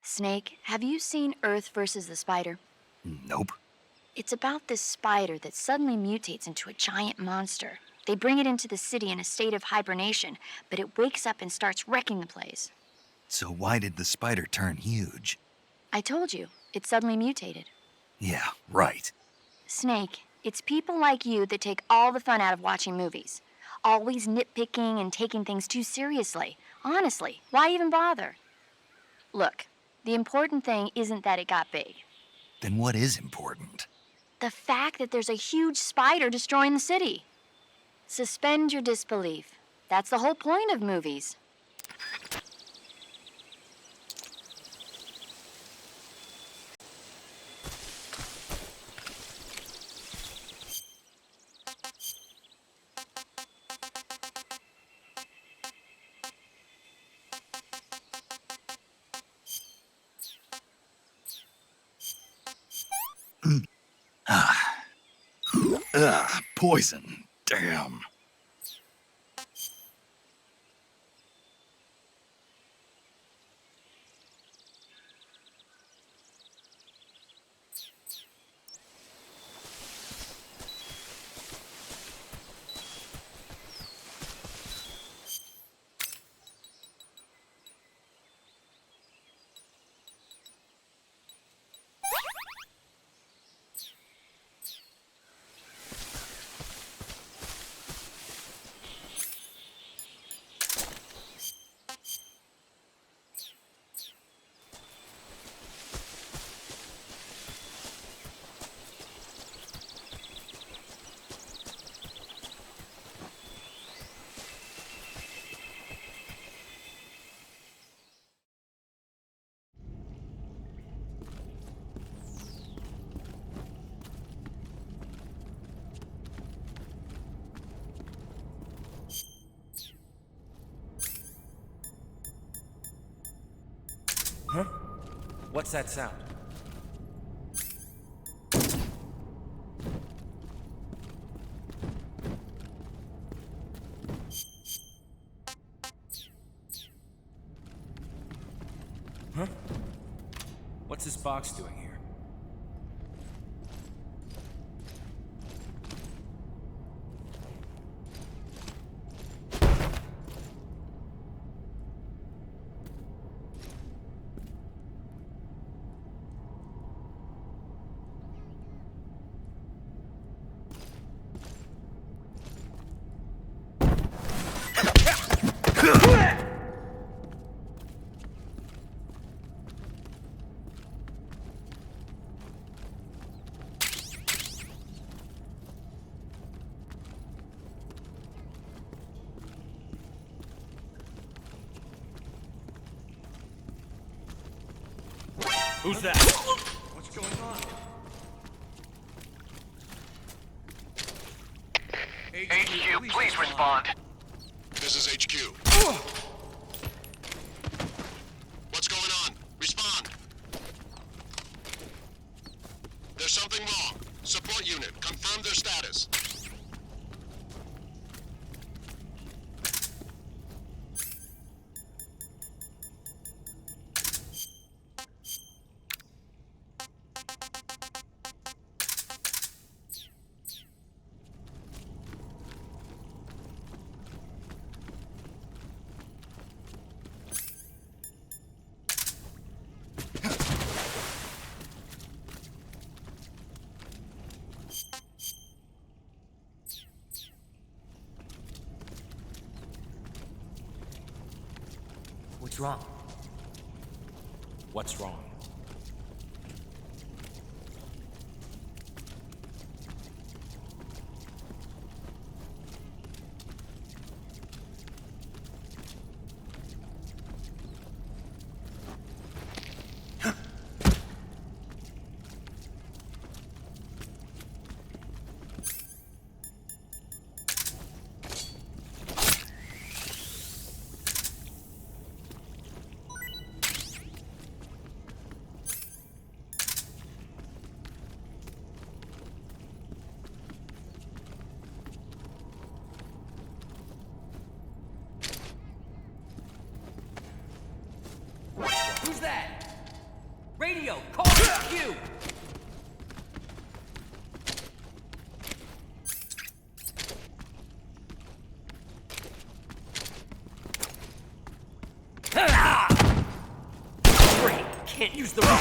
Snake, have you seen Earth versus the Spider? Nope. It's about this spider that suddenly mutates into a giant monster. They bring it into the city in a state of hibernation, but it wakes up and starts wrecking the place. So why did the spider turn huge? I told you, it suddenly mutated. Yeah, right. Snake, it's people like you that take all the fun out of watching movies. Always nitpicking and taking things too seriously. Honestly, why even bother? Look, the important thing isn't that it got big. Then what is important? The fact that there's a huge spider destroying the city. Suspend your disbelief. That's the whole point of movies. Poison. Damn. Huh? What's that sound? Huh? What's this box doing here? Who's that? What's going on? HQ, please respond. This is HQ. What's going on? Respond. There's something wrong. Support unit, confirm their status. What's wrong? What's wrong? You! Great, can't use the rope.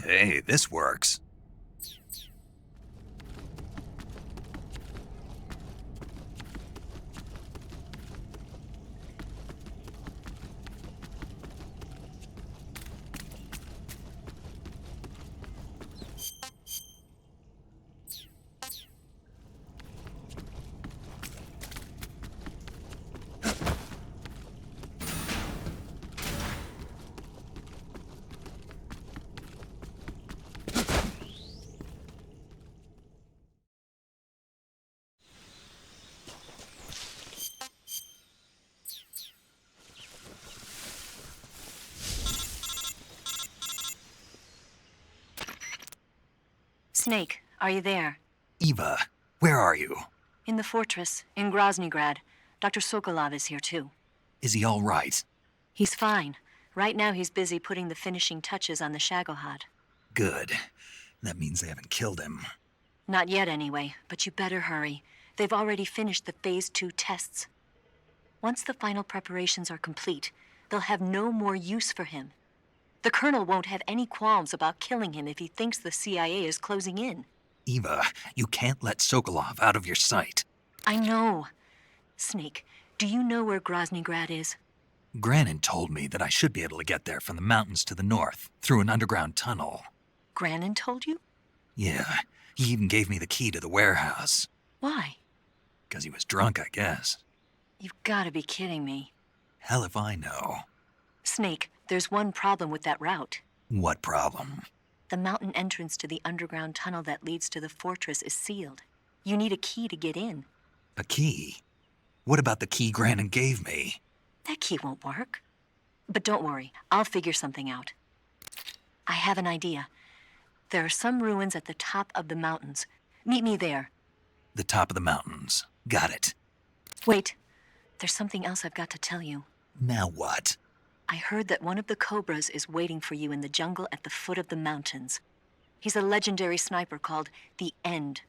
Hey, this works. Snake, are you there? Eva, where are you? In the fortress, in Groznygrad. Dr. Sokolov is here too. Is he all right? He's fine. Right now he's busy putting the finishing touches on the Shagohod. Good. That means they haven't killed him. Not yet anyway, but you better hurry. They've already finished the Phase 2 tests. Once the final preparations are complete, they'll have no more use for him. The Colonel won't have any qualms about killing him if he thinks the CIA is closing in. Eva, you can't let Sokolov out of your sight. I know. Snake, do you know where Groznygrad is? Granin told me that I should be able to get there from the mountains to the north, through an underground tunnel. Granin told you? Yeah, he even gave me the key to the warehouse. Why? 'Cause he was drunk, I guess. You've got to be kidding me. Hell if I know. Snake, there's one problem with that route. What problem? The mountain entrance to the underground tunnel that leads to the fortress is sealed. You need a key to get in. A key? What about the key Granin gave me? That key won't work. But don't worry, I'll figure something out. I have an idea. There are some ruins at the top of the mountains. Meet me there. The top of the mountains. Got it. Wait, there's something else I've got to tell you. Now what? I heard that one of the Cobras is waiting for you in the jungle at the foot of the mountains. He's a legendary sniper called the End.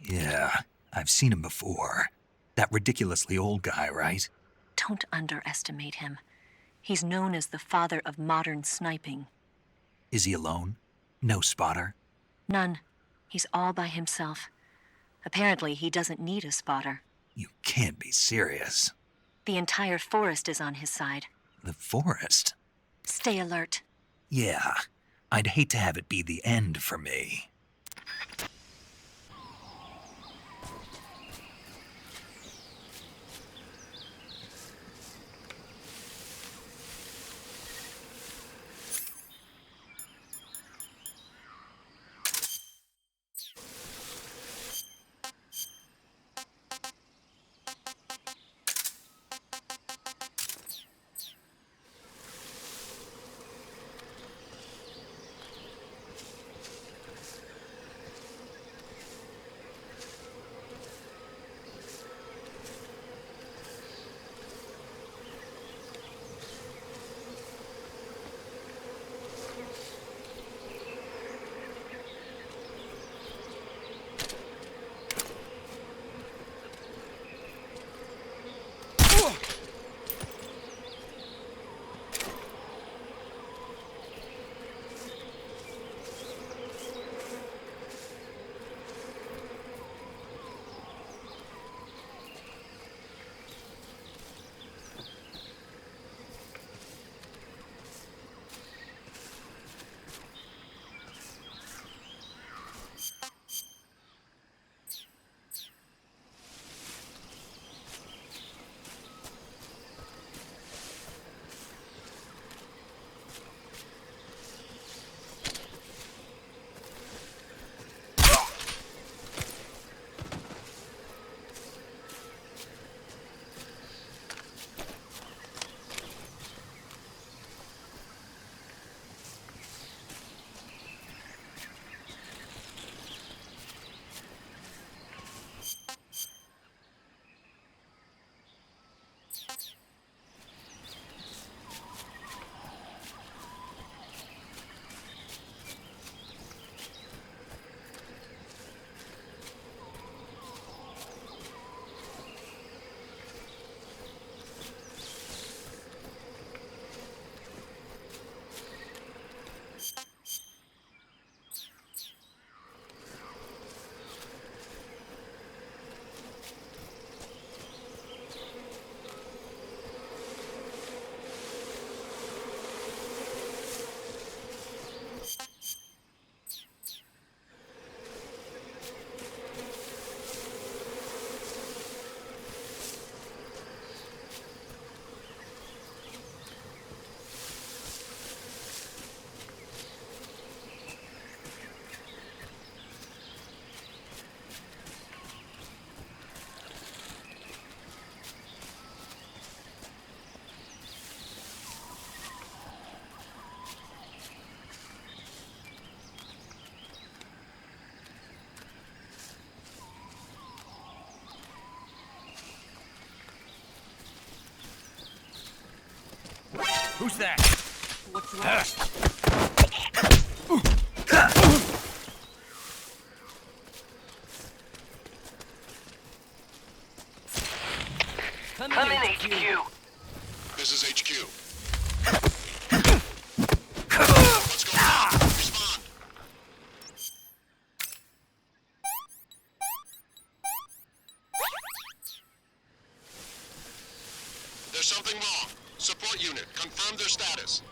Yeah, I've seen him before. That ridiculously old guy, right? Don't underestimate him. He's known as the father of modern sniping. Is he alone? No spotter? None. He's all by himself. Apparently, he doesn't need a spotter. You can't be serious. The entire forest is on his side. The forest? Stay alert. Yeah, I'd hate to have it be the end for me. Who's that? What's wrong? Come in, HQ. This is HQ. There's something wrong. Support unit, confirm their status.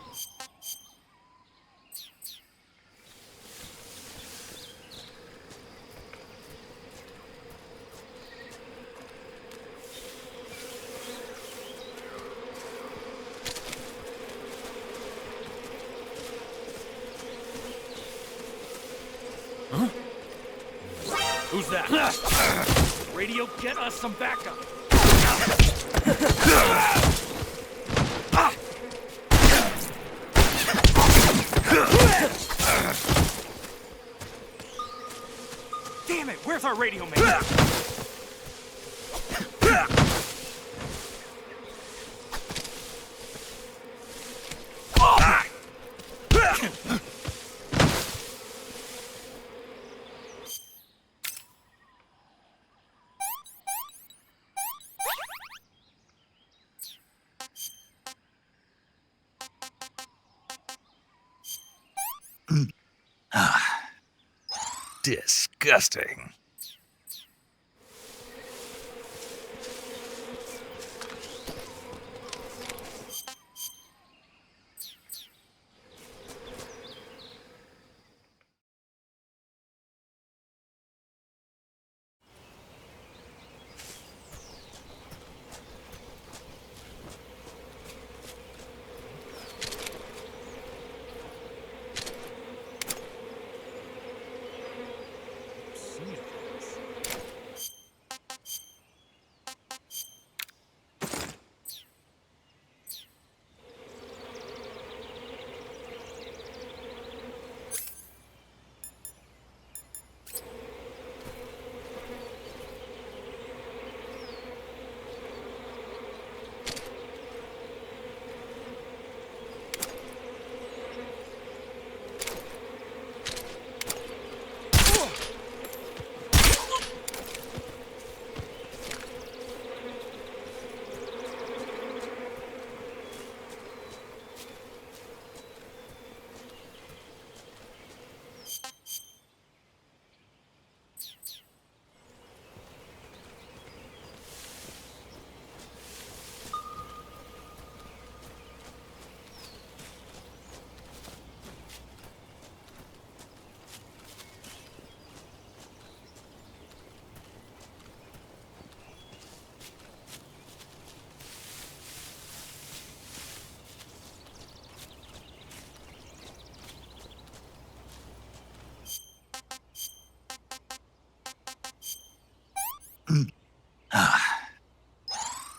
Huh? Who's that? Radio, get us some backup. Damn it, where's our radio man? Disgusting.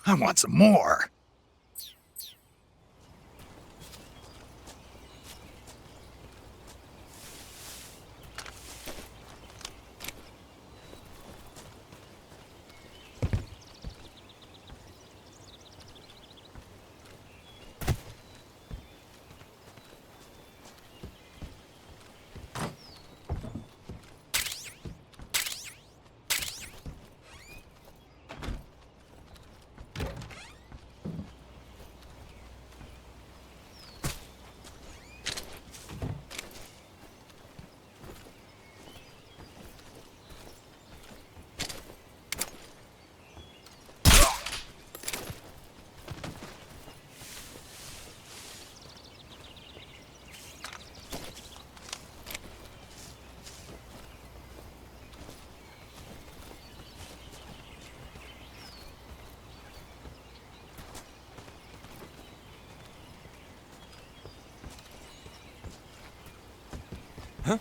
I want some more. Huh?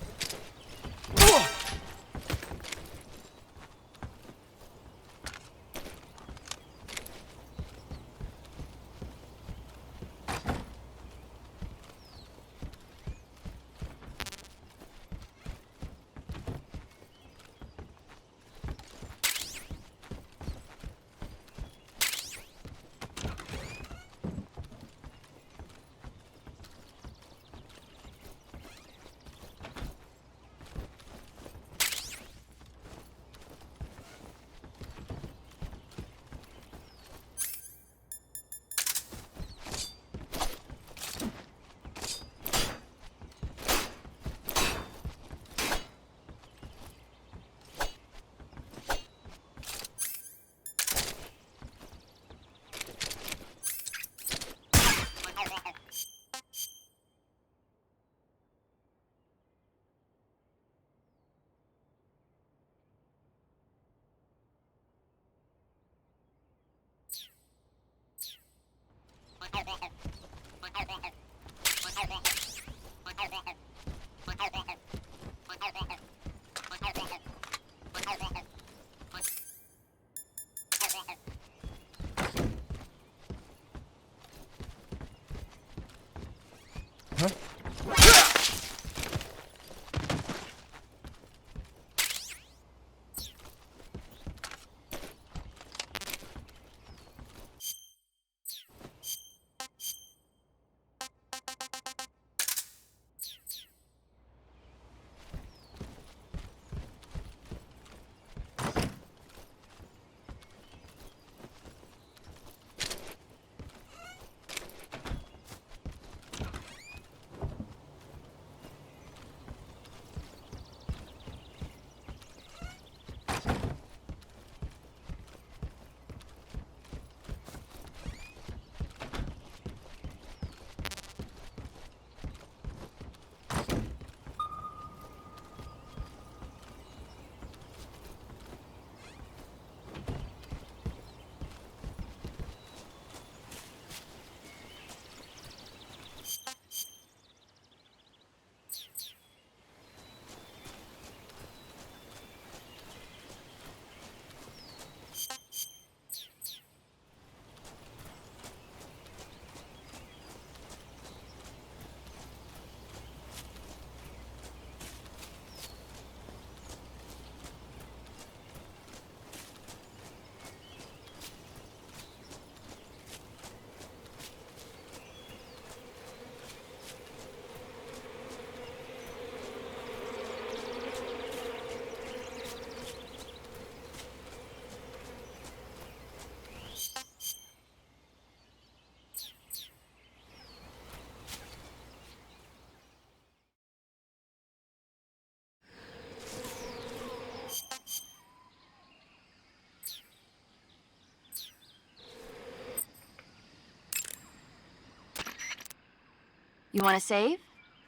You want to save?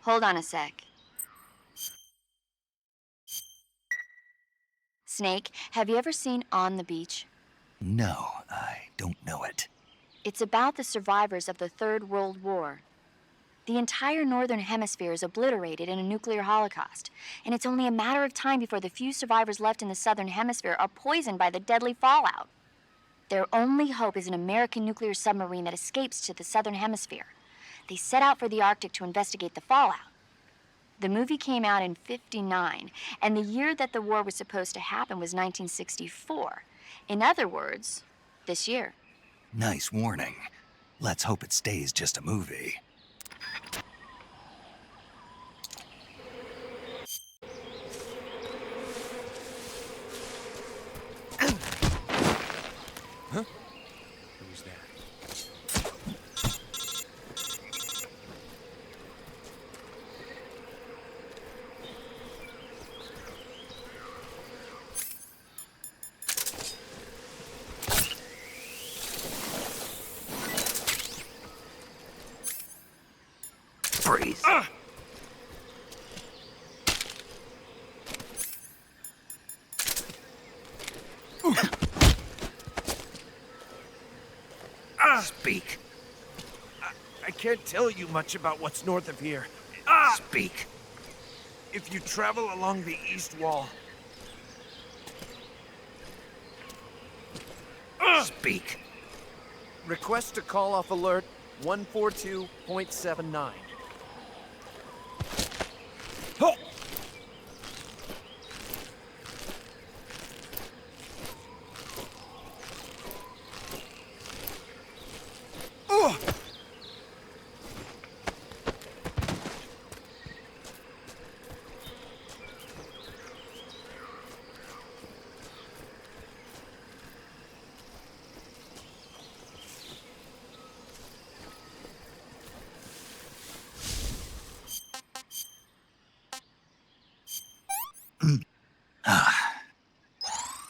Hold on a sec. Snake, have you ever seen On the Beach? No, I don't know it. It's about the survivors of the Third World War. The entire northern hemisphere is obliterated in a nuclear holocaust, and it's only a matter of time before the few survivors left in the southern hemisphere are poisoned by the deadly fallout. Their only hope is an American nuclear submarine that escapes to the southern hemisphere. They set out for the Arctic to investigate the fallout. The movie came out in '59, and the year that the war was supposed to happen was 1964. In other words, this year. Nice warning. Let's hope it stays just a movie. Huh? Who's that? Freeze. Speak. I can't tell you much about what's north of here. Speak. if you travel along the east wall. Speak. Request to call off alert 142.79.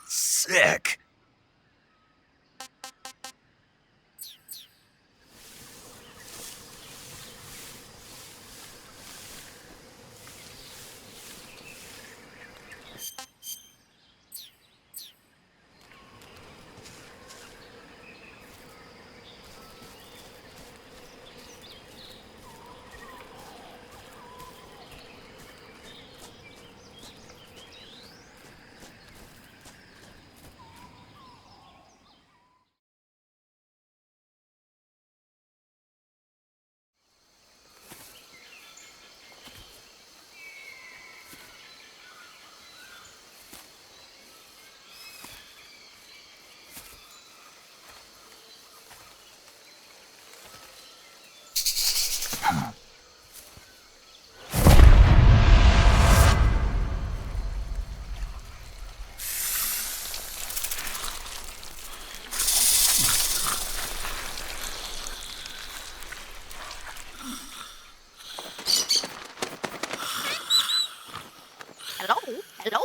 Sick. Hello?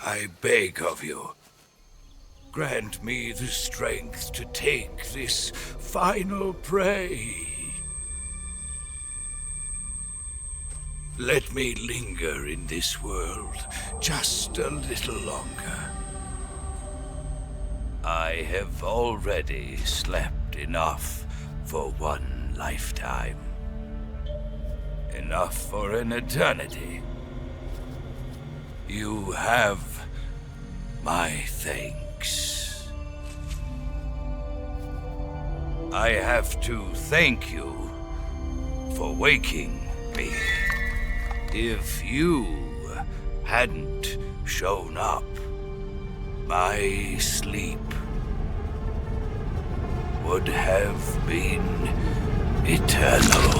I beg of you, grant me the strength to take this final prey. Let me linger in this world just a little longer. I have already slept enough for one lifetime. Enough for an eternity. You have my thanks. I have to thank you for waking me. If you hadn't shown up, my sleep would have been eternal.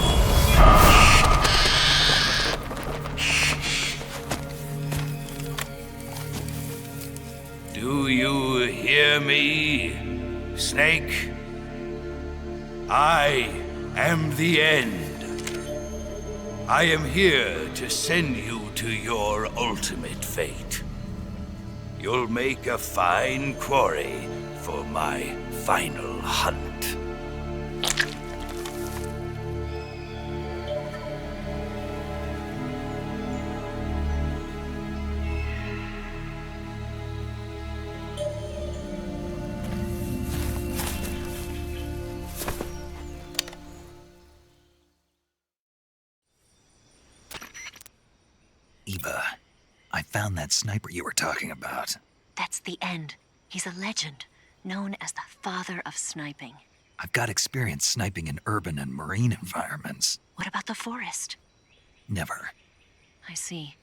Do you hear me, Snake? I am the end. I am here to send you to your ultimate fate. You'll make a fine quarry for my final hunt. Eva, I found that sniper you were talking about. That's the end. He's a legend, known as the father of sniping. I've got experience sniping in urban and marine environments. What about the forest? Never. I see.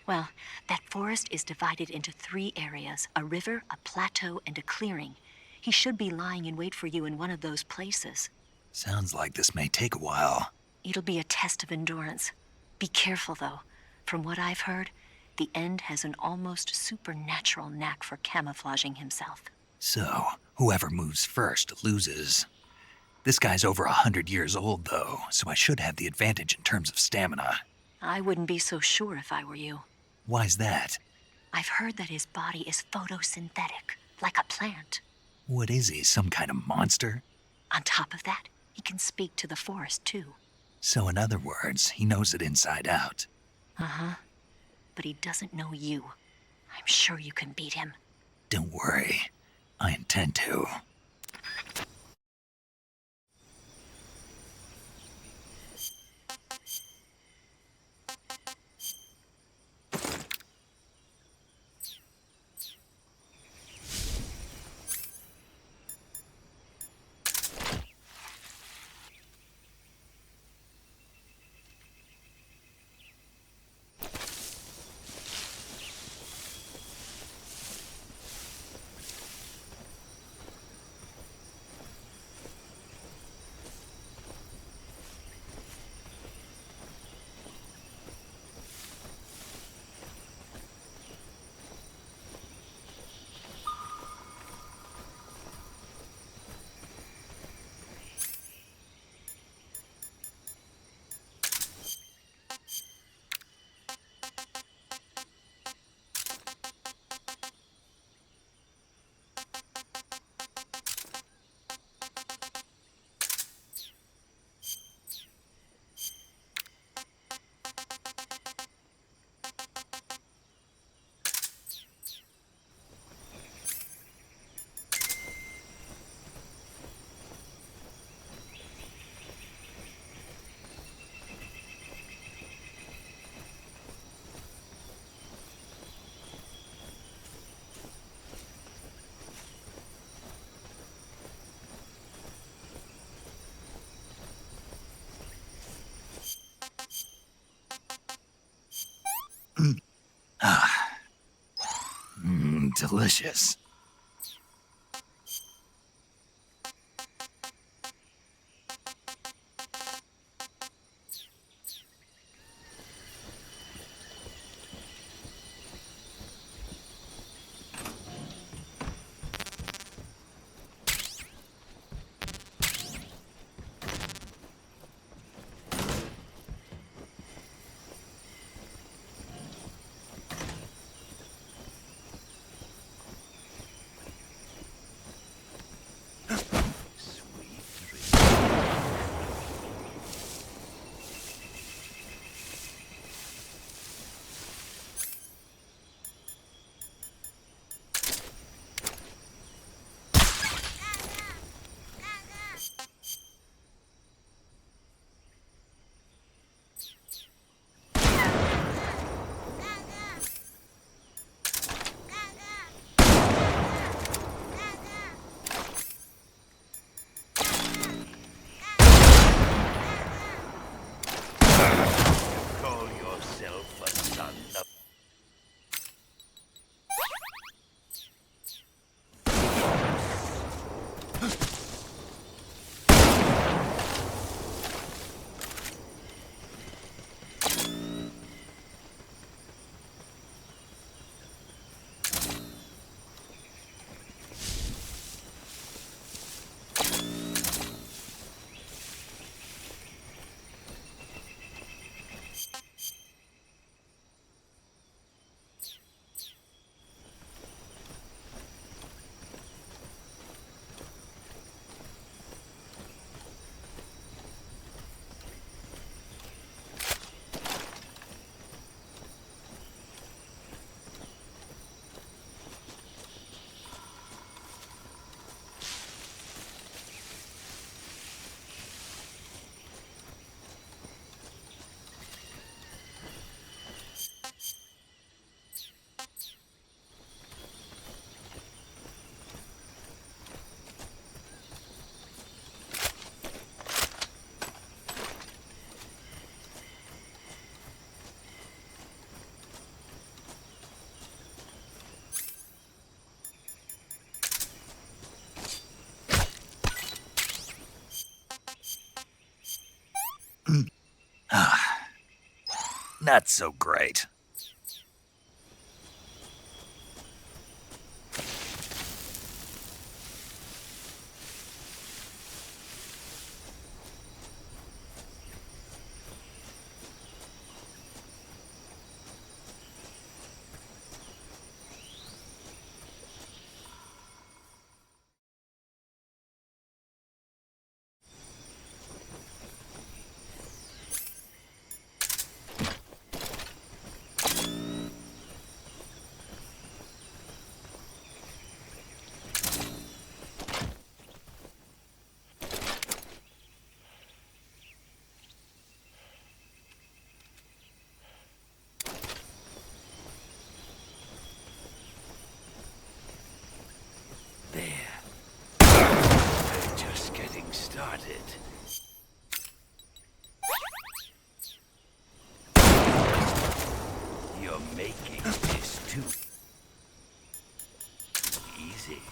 Well, that forest is divided into 3 areas, a river, a plateau, and a clearing. He should be lying in wait for you in one of those places. Sounds like this may take a while. It'll be a test of endurance. Be careful, though. From what I've heard, the End has an almost supernatural knack for camouflaging himself. So, whoever moves first loses. This guy's over 100 years old, though, so I should have the advantage in terms of stamina. I wouldn't be so sure if I were you. Why's that? I've heard that his body is photosynthetic, like a plant. What is he, some kind of monster? On top of that, he can speak to the forest, too. So in other words, he knows it inside out. Uh-huh. but he doesn't know you. I'm sure you can beat him. Don't worry. I intend to. Delicious. Not so great. it. You're making this too easy.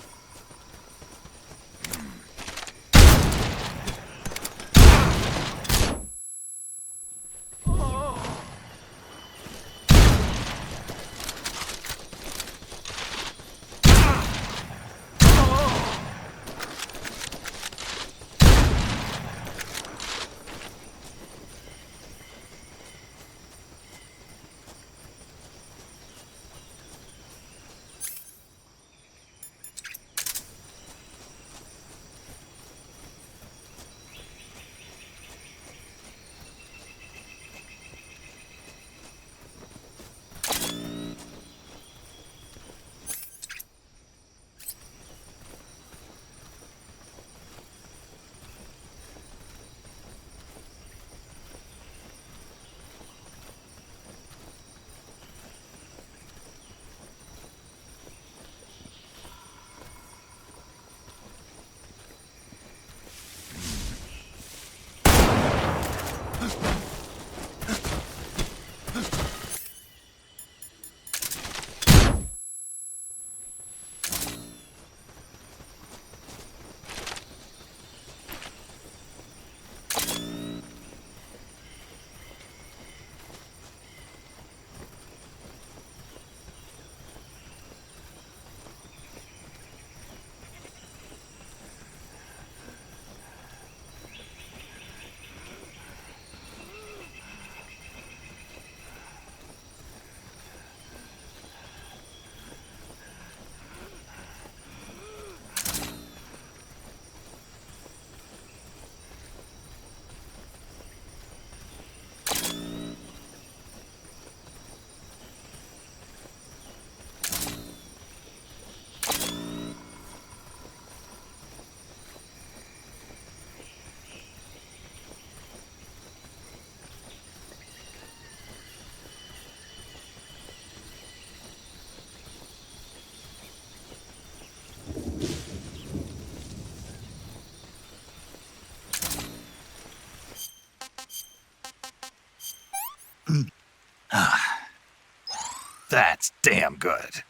That's damn good.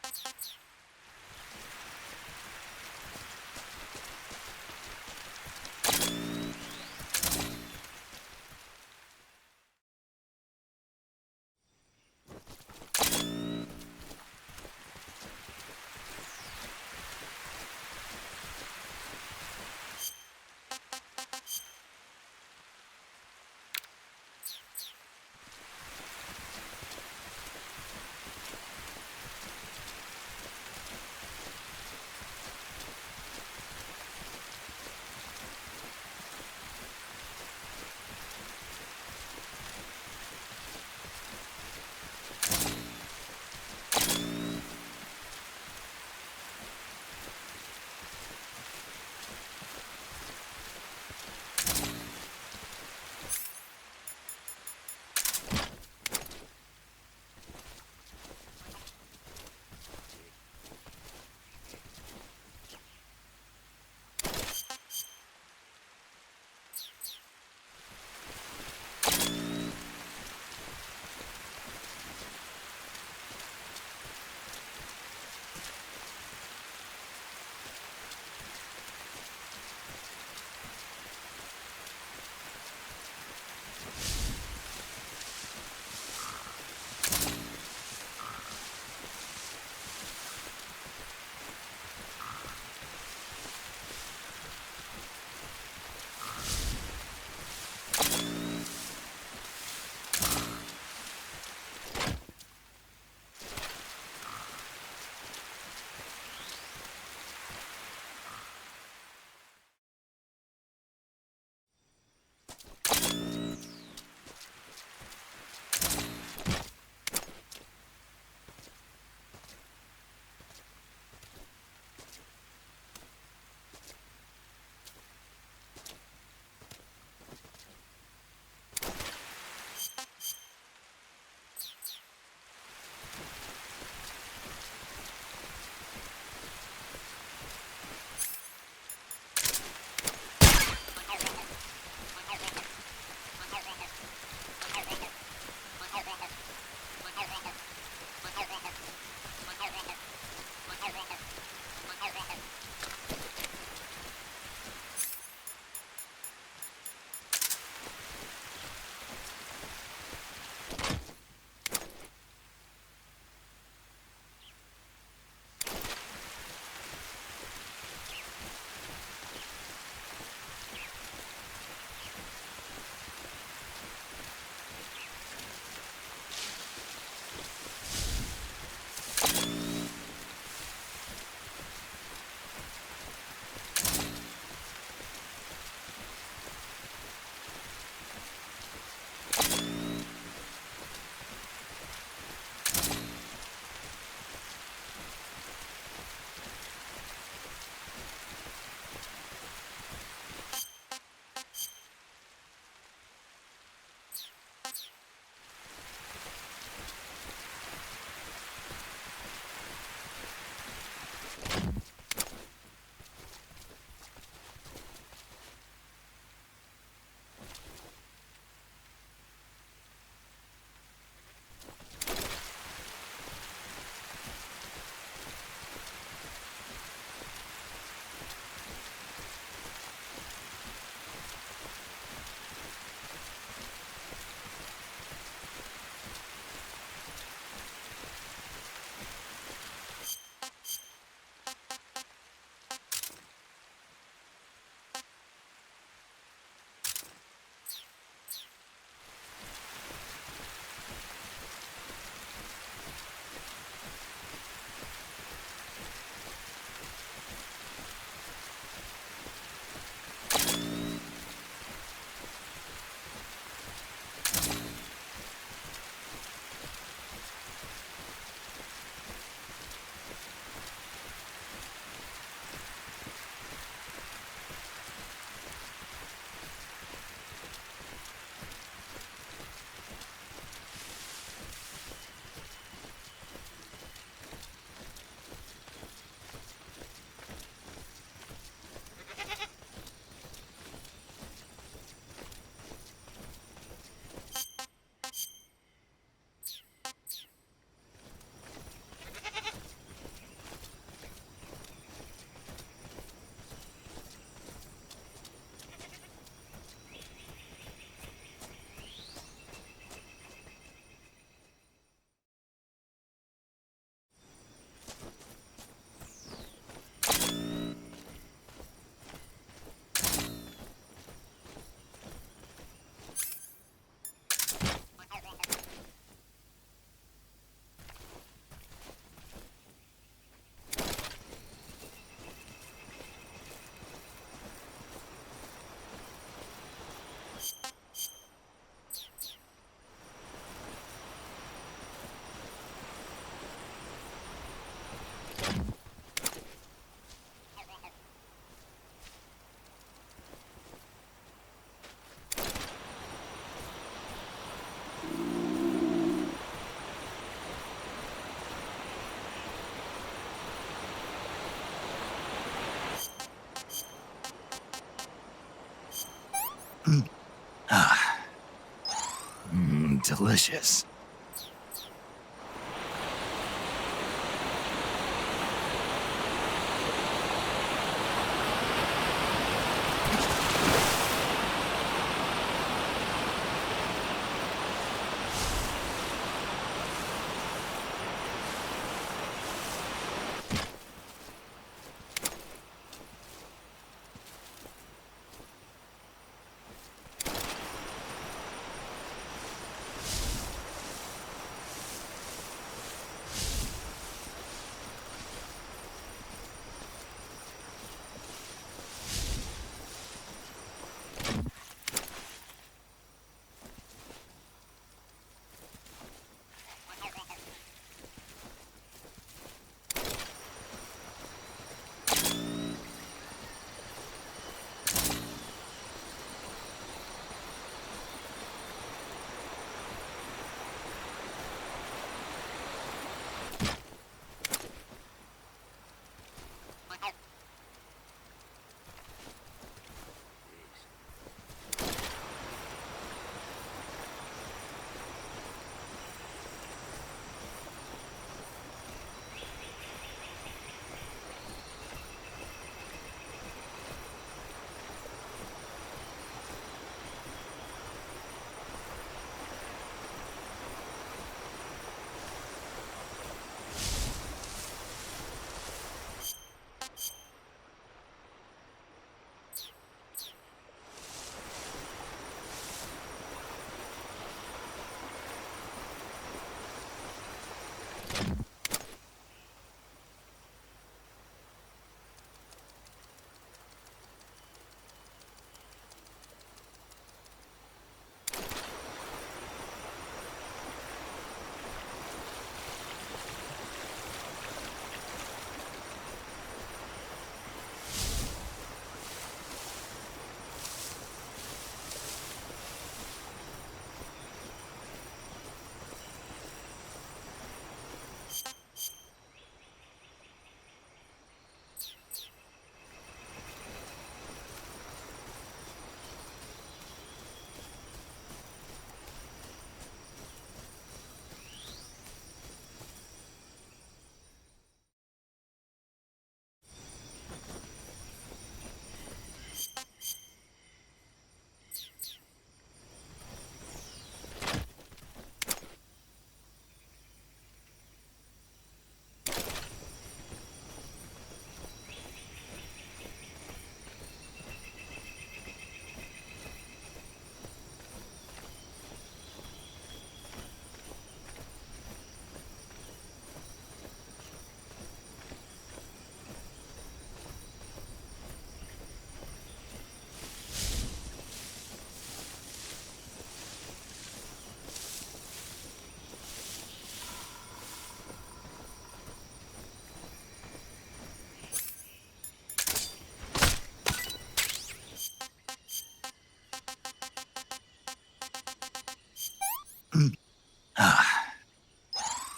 Delicious.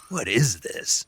What is this?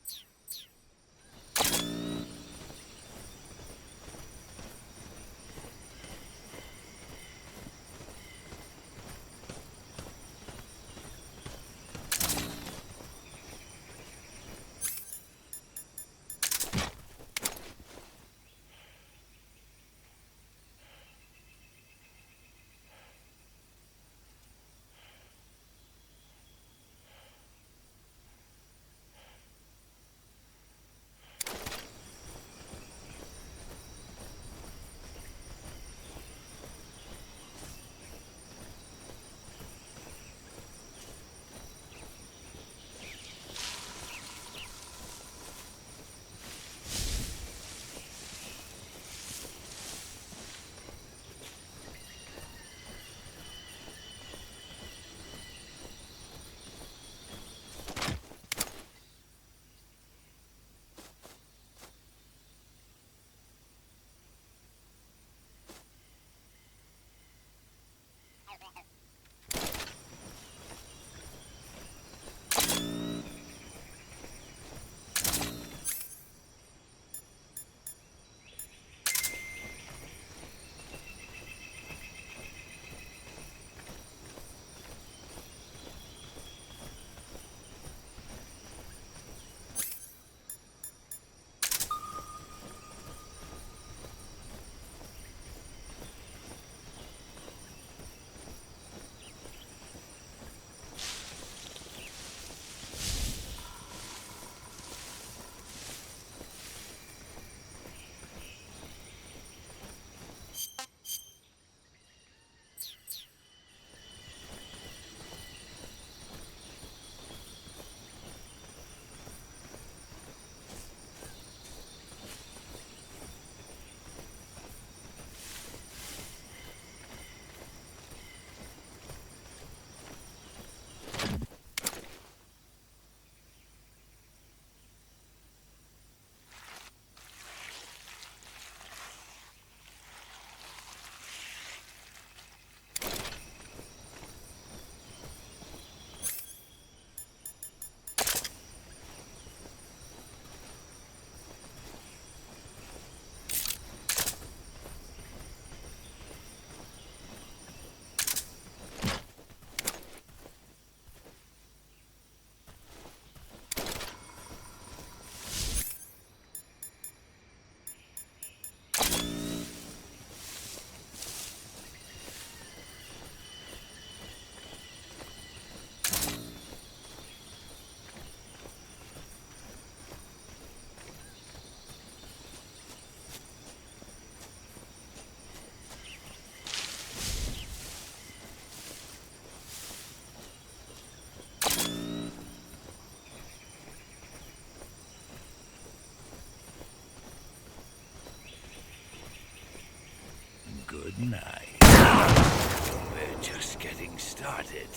started.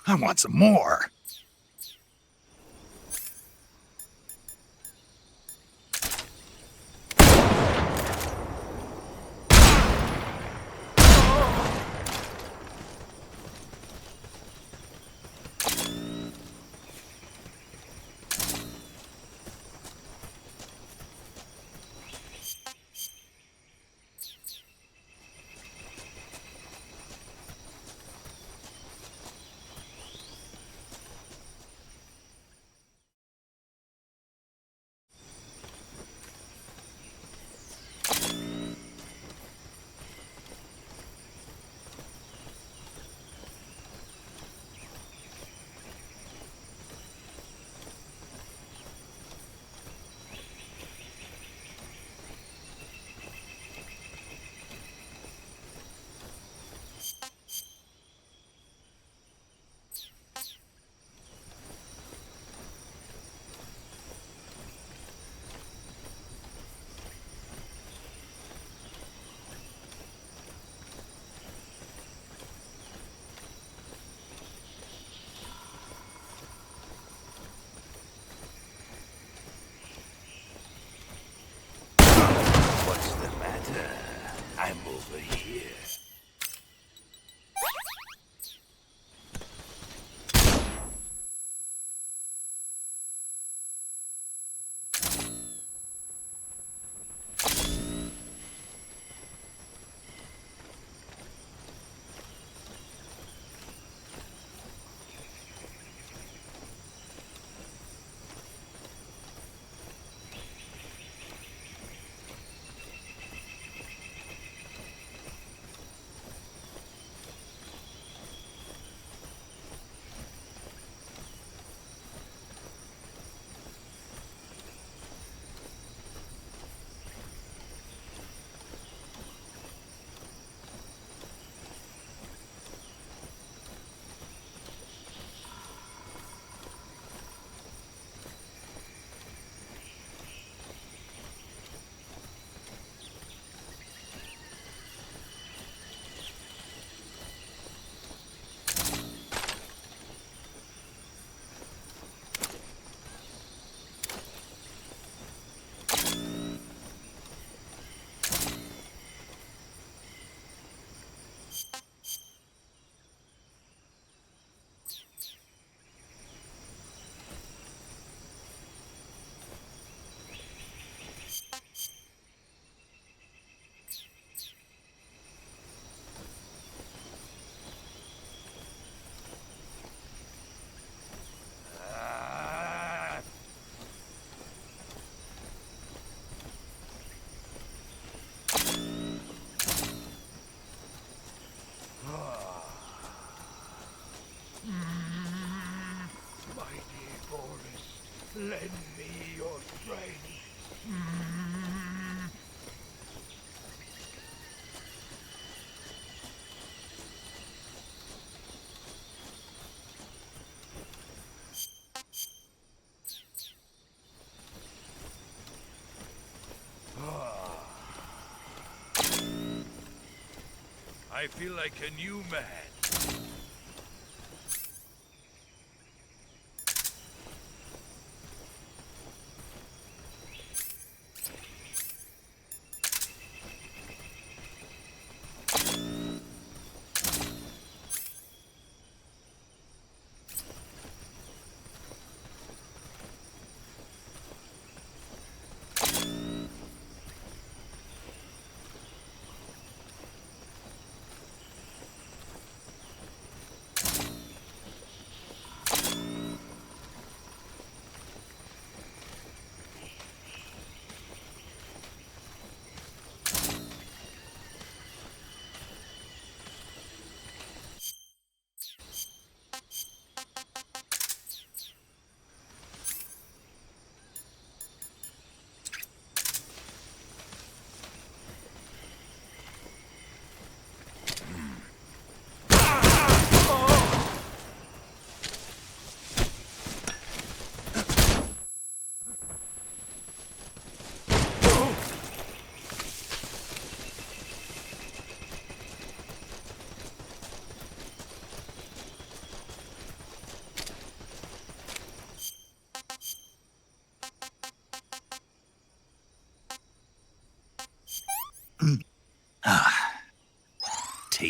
I want some more. What's the matter? I'm over here. Lend me your strength. I feel like a new man.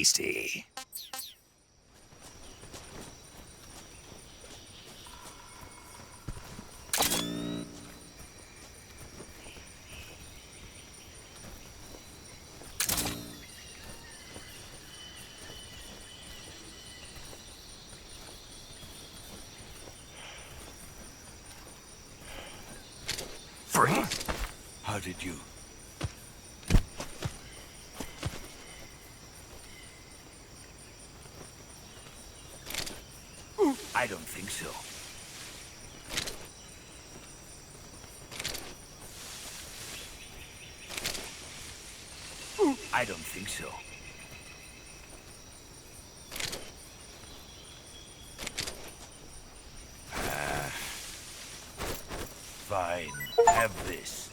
tasty. Freeze! How did you? I don't think so. I don't think so. Fine. Have this.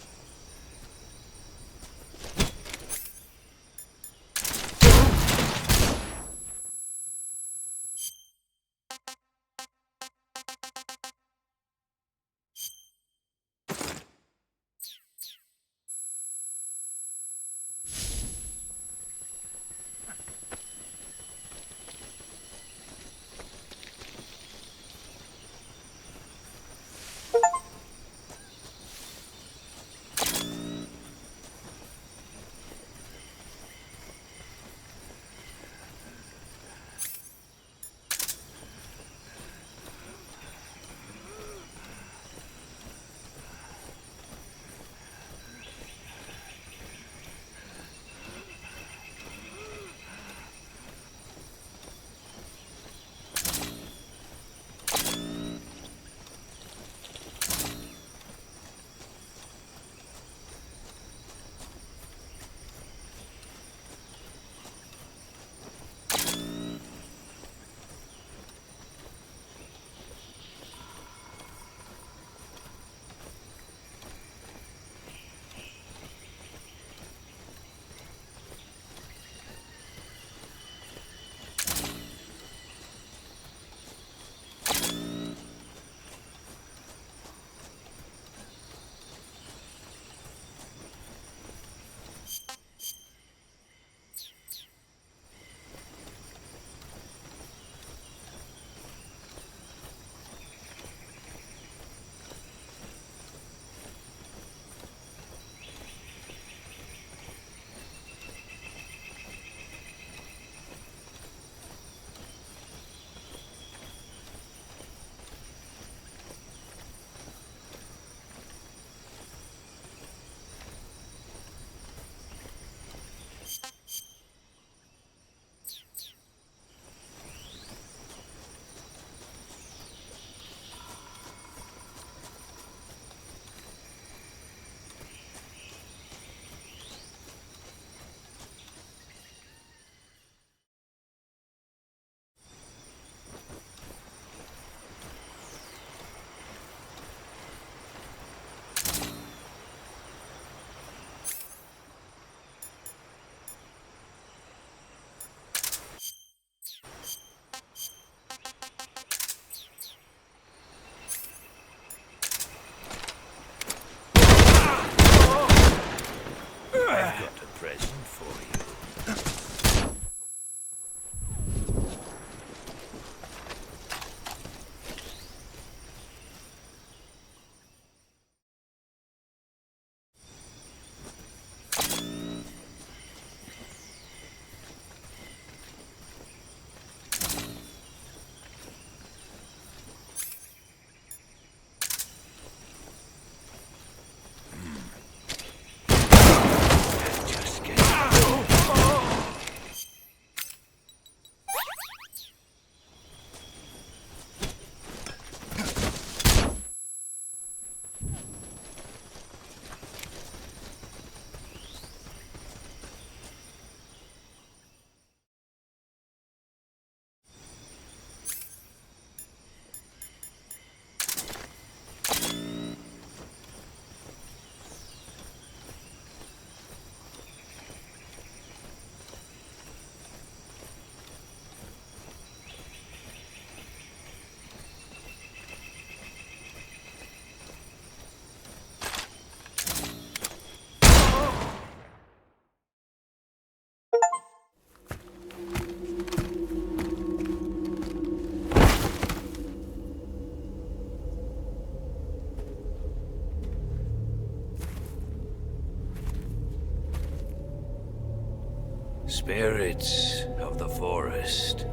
Spirits of the forest,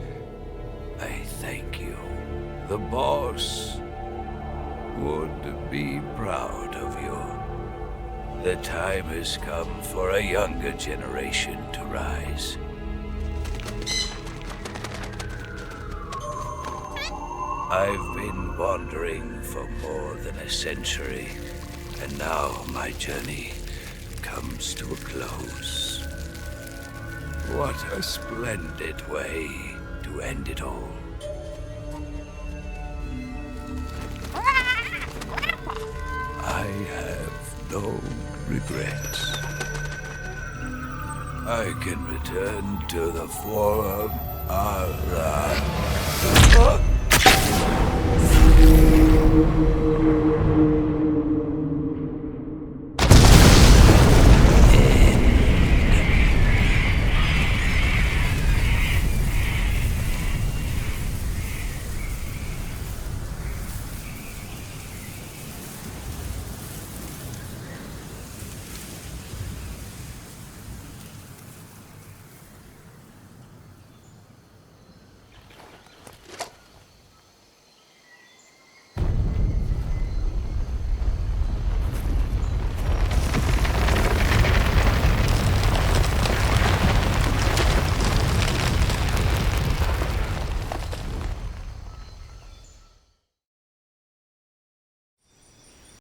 I thank you. The boss would be proud of you. The time has come for a younger generation to rise. I've been wandering for more than a century, and now my journey comes to a close. What a splendid way to end it all. I have no regrets. I can return to the Forum. I'll